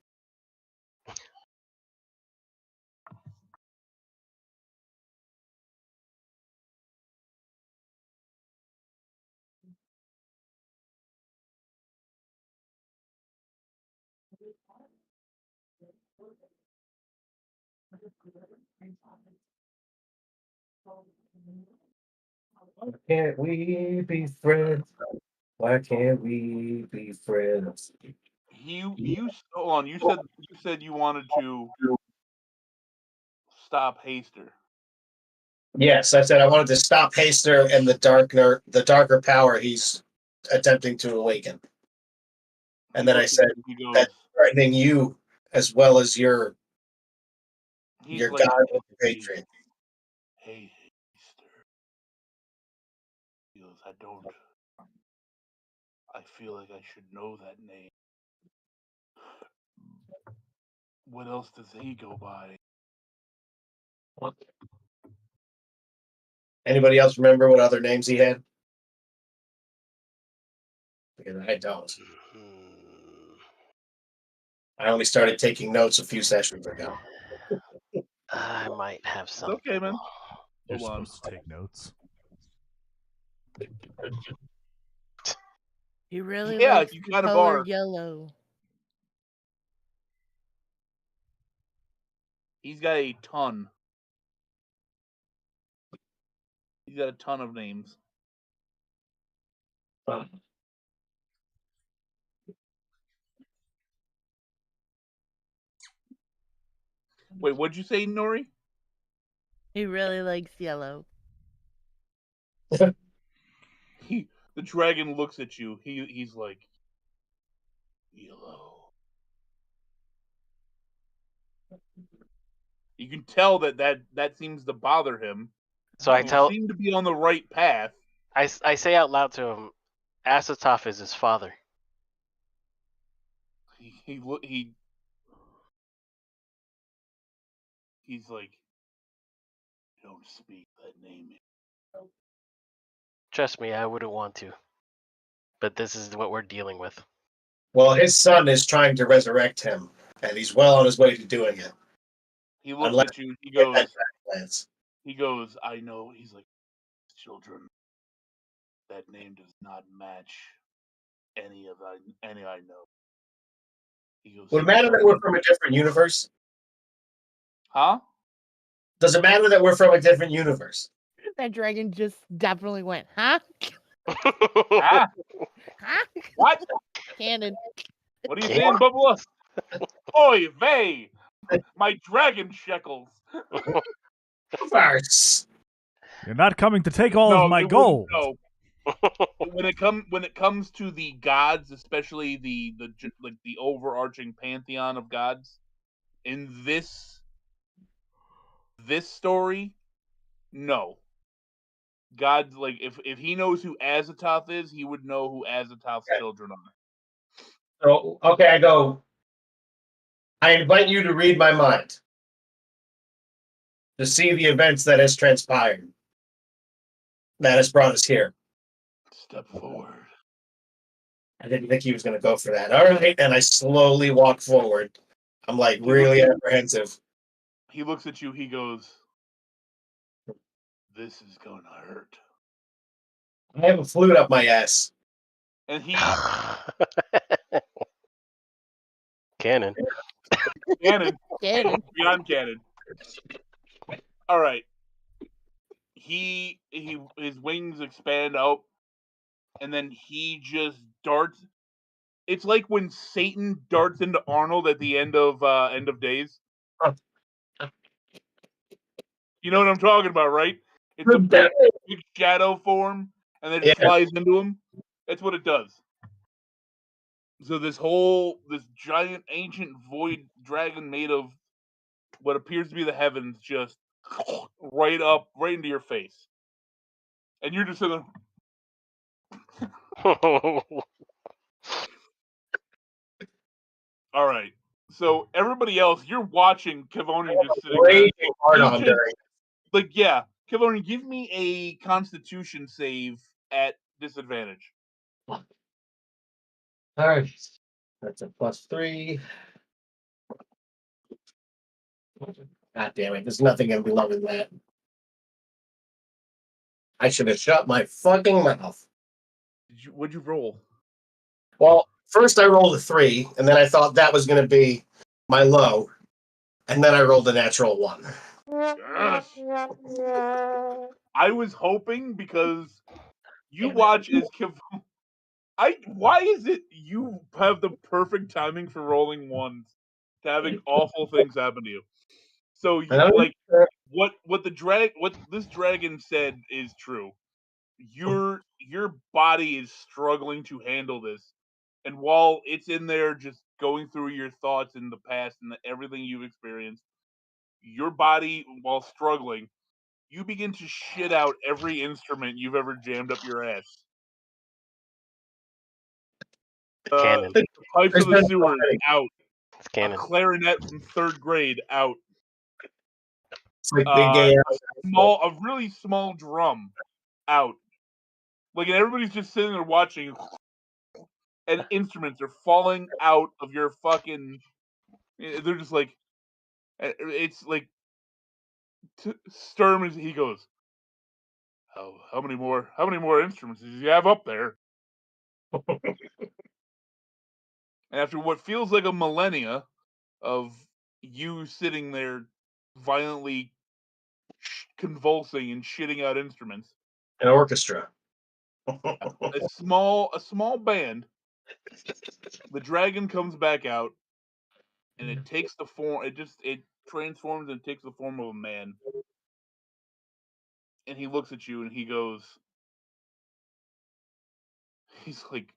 Why can't we be friends? Why can't we be friends? You hold on. You said you wanted to stop Haster. Yes, I said I wanted to stop Haster and the darker power he's attempting to awaken. And then I said He goes, that's threatening you as well as your he's your like, god and your patriot. Hey, Haster. He goes, I feel like I should know that name. What else does he go by? Anybody else remember what other names he had? Because I don't. I only started taking notes a few sessions ago. I might have It's something. okay, man. You're Hold on. supposed to take notes. He really Yeah, likes you the kind of color are. yellow. He's got a ton. He's got a ton of names. Wait, what'd you say, Nori? He really likes yellow. The dragon looks at you. He's like, yellow. You can tell that seems to bother him. So I You tell, seem to be on the right path. I say out loud to him, Asatoth is his father. He's like, don't speak that name. Trust me, I wouldn't want to. But this is what we're dealing with. Well, his son is trying to resurrect him, and he's well on his way to doing it. He looks Unless at you. Get that Dragonlance. He goes, I know. He's like, children. That name does not match any I know. He goes, Would it matter that we're from a different universe? huh? Does it matter that we're from a different universe? That dragon just definitely went, huh? Ah, Huh? what? Canon. What are you saying, Bubba? Oy vey! My dragon shekels. Farce. You're not coming to take all No, of my it wouldn't- gold. No. When it comes to the gods, especially the overarching pantheon of gods, in this story, no. God's like if he knows who Azathoth is, he would know who Azathoth's children are. So, okay, I invite you to read my mind. To see the events that has transpired. That has brought us here. Step forward. I didn't think he was going to go for that. All right, and I slowly walk forward. I'm like really apprehensive. He looks at you, he goes, "This is gonna hurt." I have a flute up my ass. And he Canon. Cannon. Canon. Beyond canon. All right. His wings expand out, and then he just darts. It's like when Satan darts into Arnold at the end of Days. You know what I'm talking about, right? It's a big shadow form, and then it flies into him. That's what it does. So this giant ancient void dragon made of what appears to be the heavens just right into your face. And you're just sitting there. All right. So everybody else, you're watching Kevoni just sitting there. Kevoni, give me a Constitution save at disadvantage. All right. That's a +3. God damn it. There's nothing going to be loving that. I should have shut my fucking mouth. What'd you roll? Well, first I rolled a 3, and then I thought that was going to be my low. And then I rolled a natural 1. Yes. I was hoping because you watch as Kevoni. Why is it you have the perfect timing for rolling ones to having awful things happen to you? So what this dragon said is true. Your body is struggling to handle this, and while it's in there just going through your thoughts in the past and everything you've experienced, your body, while struggling, you begin to shit out every instrument you've ever jammed up your ass. Canon. The pipes of the sewer out. It's canon. A clarinet from 3rd grade out. It's like big gay a really small drum out. Like, and everybody's just sitting there watching, and instruments are falling out of your fucking. They're just like, it's like, Sturm is. He goes, how many more instruments does he have up there? And after what feels like a millennia of you sitting there violently convulsing and shitting out instruments, an orchestra. a small band, the dragon comes back out, and it takes the form. It transforms and takes the form of a man. And he looks at you and he goes, he's like,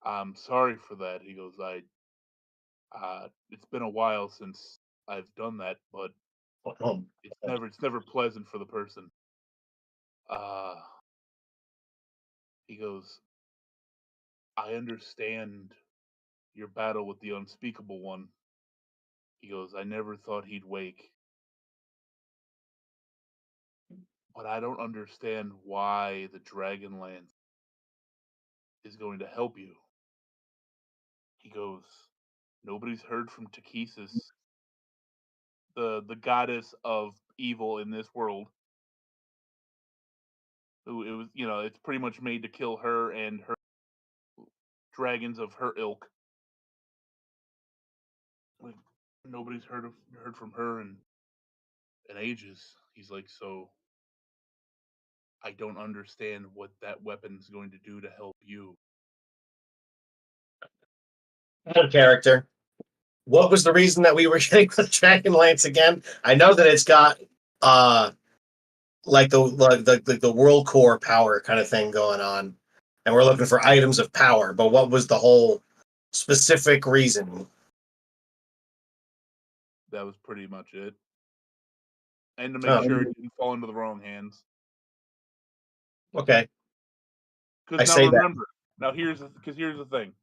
I'm sorry for that. He goes, it's been a while since I've done that, but it's never pleasant for the person. He goes, I understand your battle with the unspeakable one. He goes, I never thought he'd wake. But I don't understand why the Dragonlance is going to help you. He goes, nobody's heard from Takesis, the goddess of evil in this world. It was, it's pretty much made to kill her and her dragons of her ilk. Like, nobody's heard from her in ages. He's like, so I don't understand what that weapon's going to do to help you. Out of character. What was the reason that we were getting the Dragonlance again? I know that it's got like the world core power kind of thing going on, and we're looking for items of power. But what was the whole specific reason? That was pretty much it. And to make sure Oh, it didn't fall into the wrong hands. okay. I Because now say that. remember, here's the thing.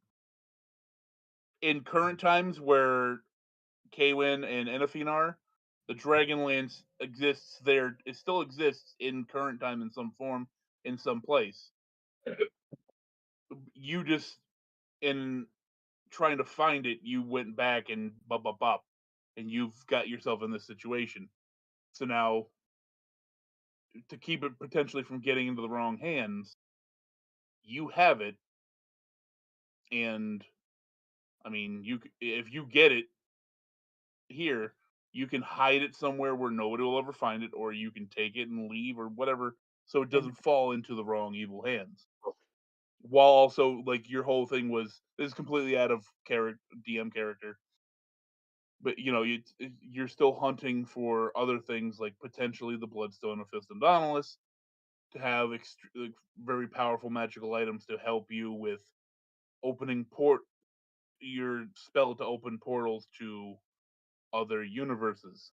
In current times where Kaywin and Enafine are, the Dragonlance exists there. It still exists in current time in some form, in some place. You just, in trying to find it, you went back and bop, and you've got yourself in this situation. So now, to keep it potentially from getting into the wrong hands, you have it, and I mean, if you get it here, you can hide it somewhere where nobody will ever find it, or you can take it and leave or whatever, so it doesn't fall into the wrong evil hands. While also, like, your whole thing was, this is completely out of DM character, but you're still hunting for other things, like potentially the Bloodstone of Fistendanalis, to have like, very powerful magical items to help you with opening your spell to open portals to other universes.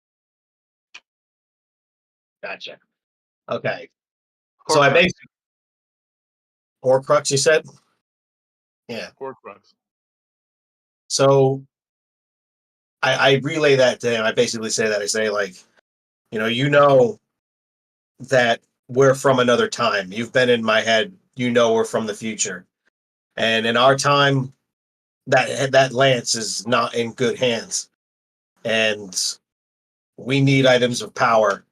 Gotcha. Okay. So I Horcrux. basically Horcrux, you said? Yeah. Horcrux. So I relay that to him. I basically say that. I say, like, you know that we're from another time. You've been in my head. We're from the future. And in our time, that lance is not in good hands. And we need items of power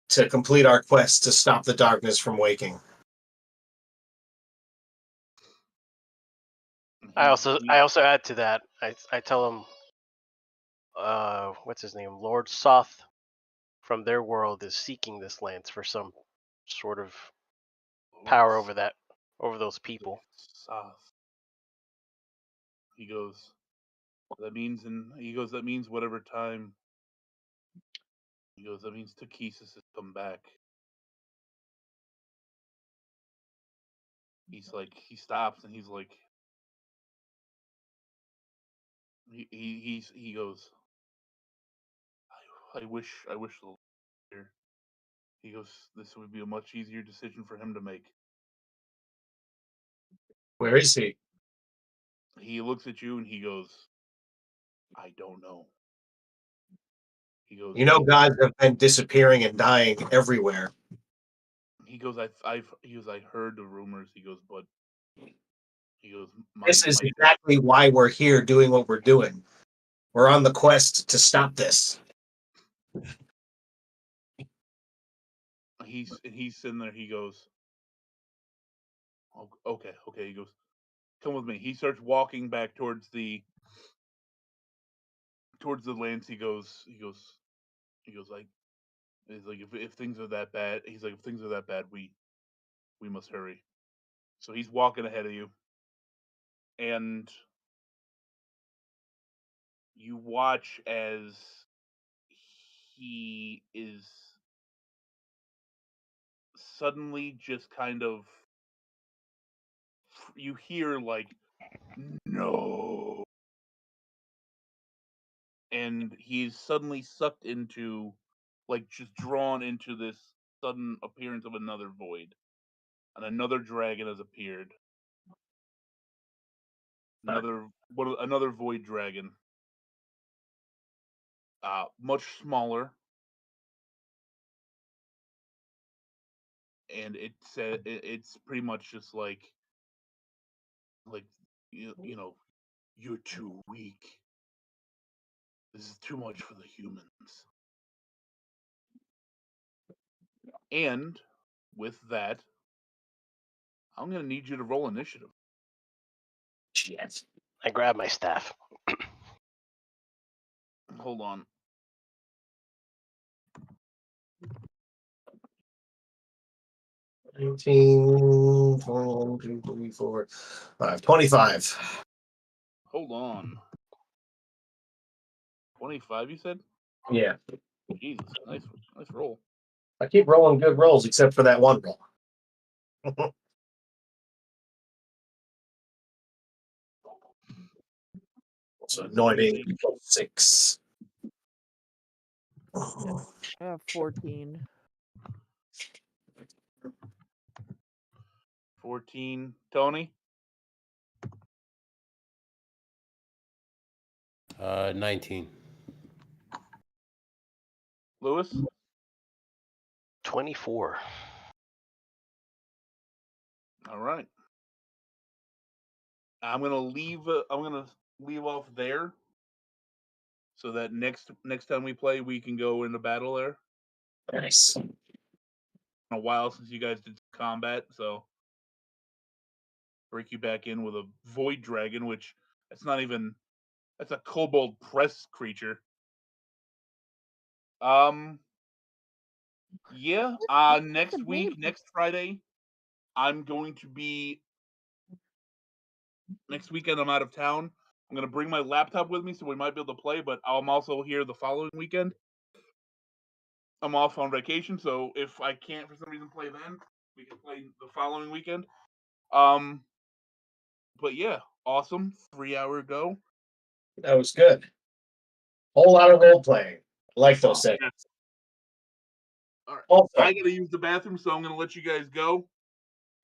to complete our quest to stop the darkness from waking. I also add to that. I tell him, what's his name, Lord Soth, from their world is seeking this lance for some sort of power over those people. He goes, that means whatever time. He goes, that means Takesis has come back. He's like, he stops and he's like, he goes, I wish the here. He goes, this would be a much easier decision for him to make. Where is he? He looks at you and he goes, I don't know. He goes, Gods have been disappearing and dying everywhere. He goes, I heard the rumors. He goes, but he goes, This is exactly why we're here doing what we're doing. We're on the quest to stop this. He's sitting there. He goes, okay. He goes, come with me. He starts walking back towards the lance. He goes, like, he's like, if things are that bad, we must hurry. So he's walking ahead of you, and you watch as he is suddenly just kind of, you hear like, no, and he's suddenly sucked into, like, just drawn into this sudden appearance of another void, and another dragon has appeared. Another void dragon, much smaller, and it's pretty much just like you're too weak. This is too much for the humans. And with that, I'm gonna need you to roll initiative. Shit. I grab my staff. Hold on. $19, 21, 2, 3, 4, 5, 25. Hold on. 25, you said? Yeah. Jesus, nice roll. I keep rolling good rolls except for that one roll. So anointing 6. I have 14. 14, Tony. 19. Lewis. 24. All right. I'm gonna leave off there, so that next time we play, we can go into battle there. Nice. Been a while since you guys did combat, so break you back in with a void dragon, which that's a kobold press creature. Yeah. Next week, next Friday, I'm going to be. Next weekend, I'm out of town. I'm gonna bring my laptop with me, so we might be able to play. But I'm also here the following weekend. I'm off on vacation, so if I can't for some reason play then, we can play the following weekend. But yeah, awesome 3-hour go. That was good. Whole lot of role playing. I like those segments. All right. Also, I gotta use the bathroom, so I'm gonna let you guys go.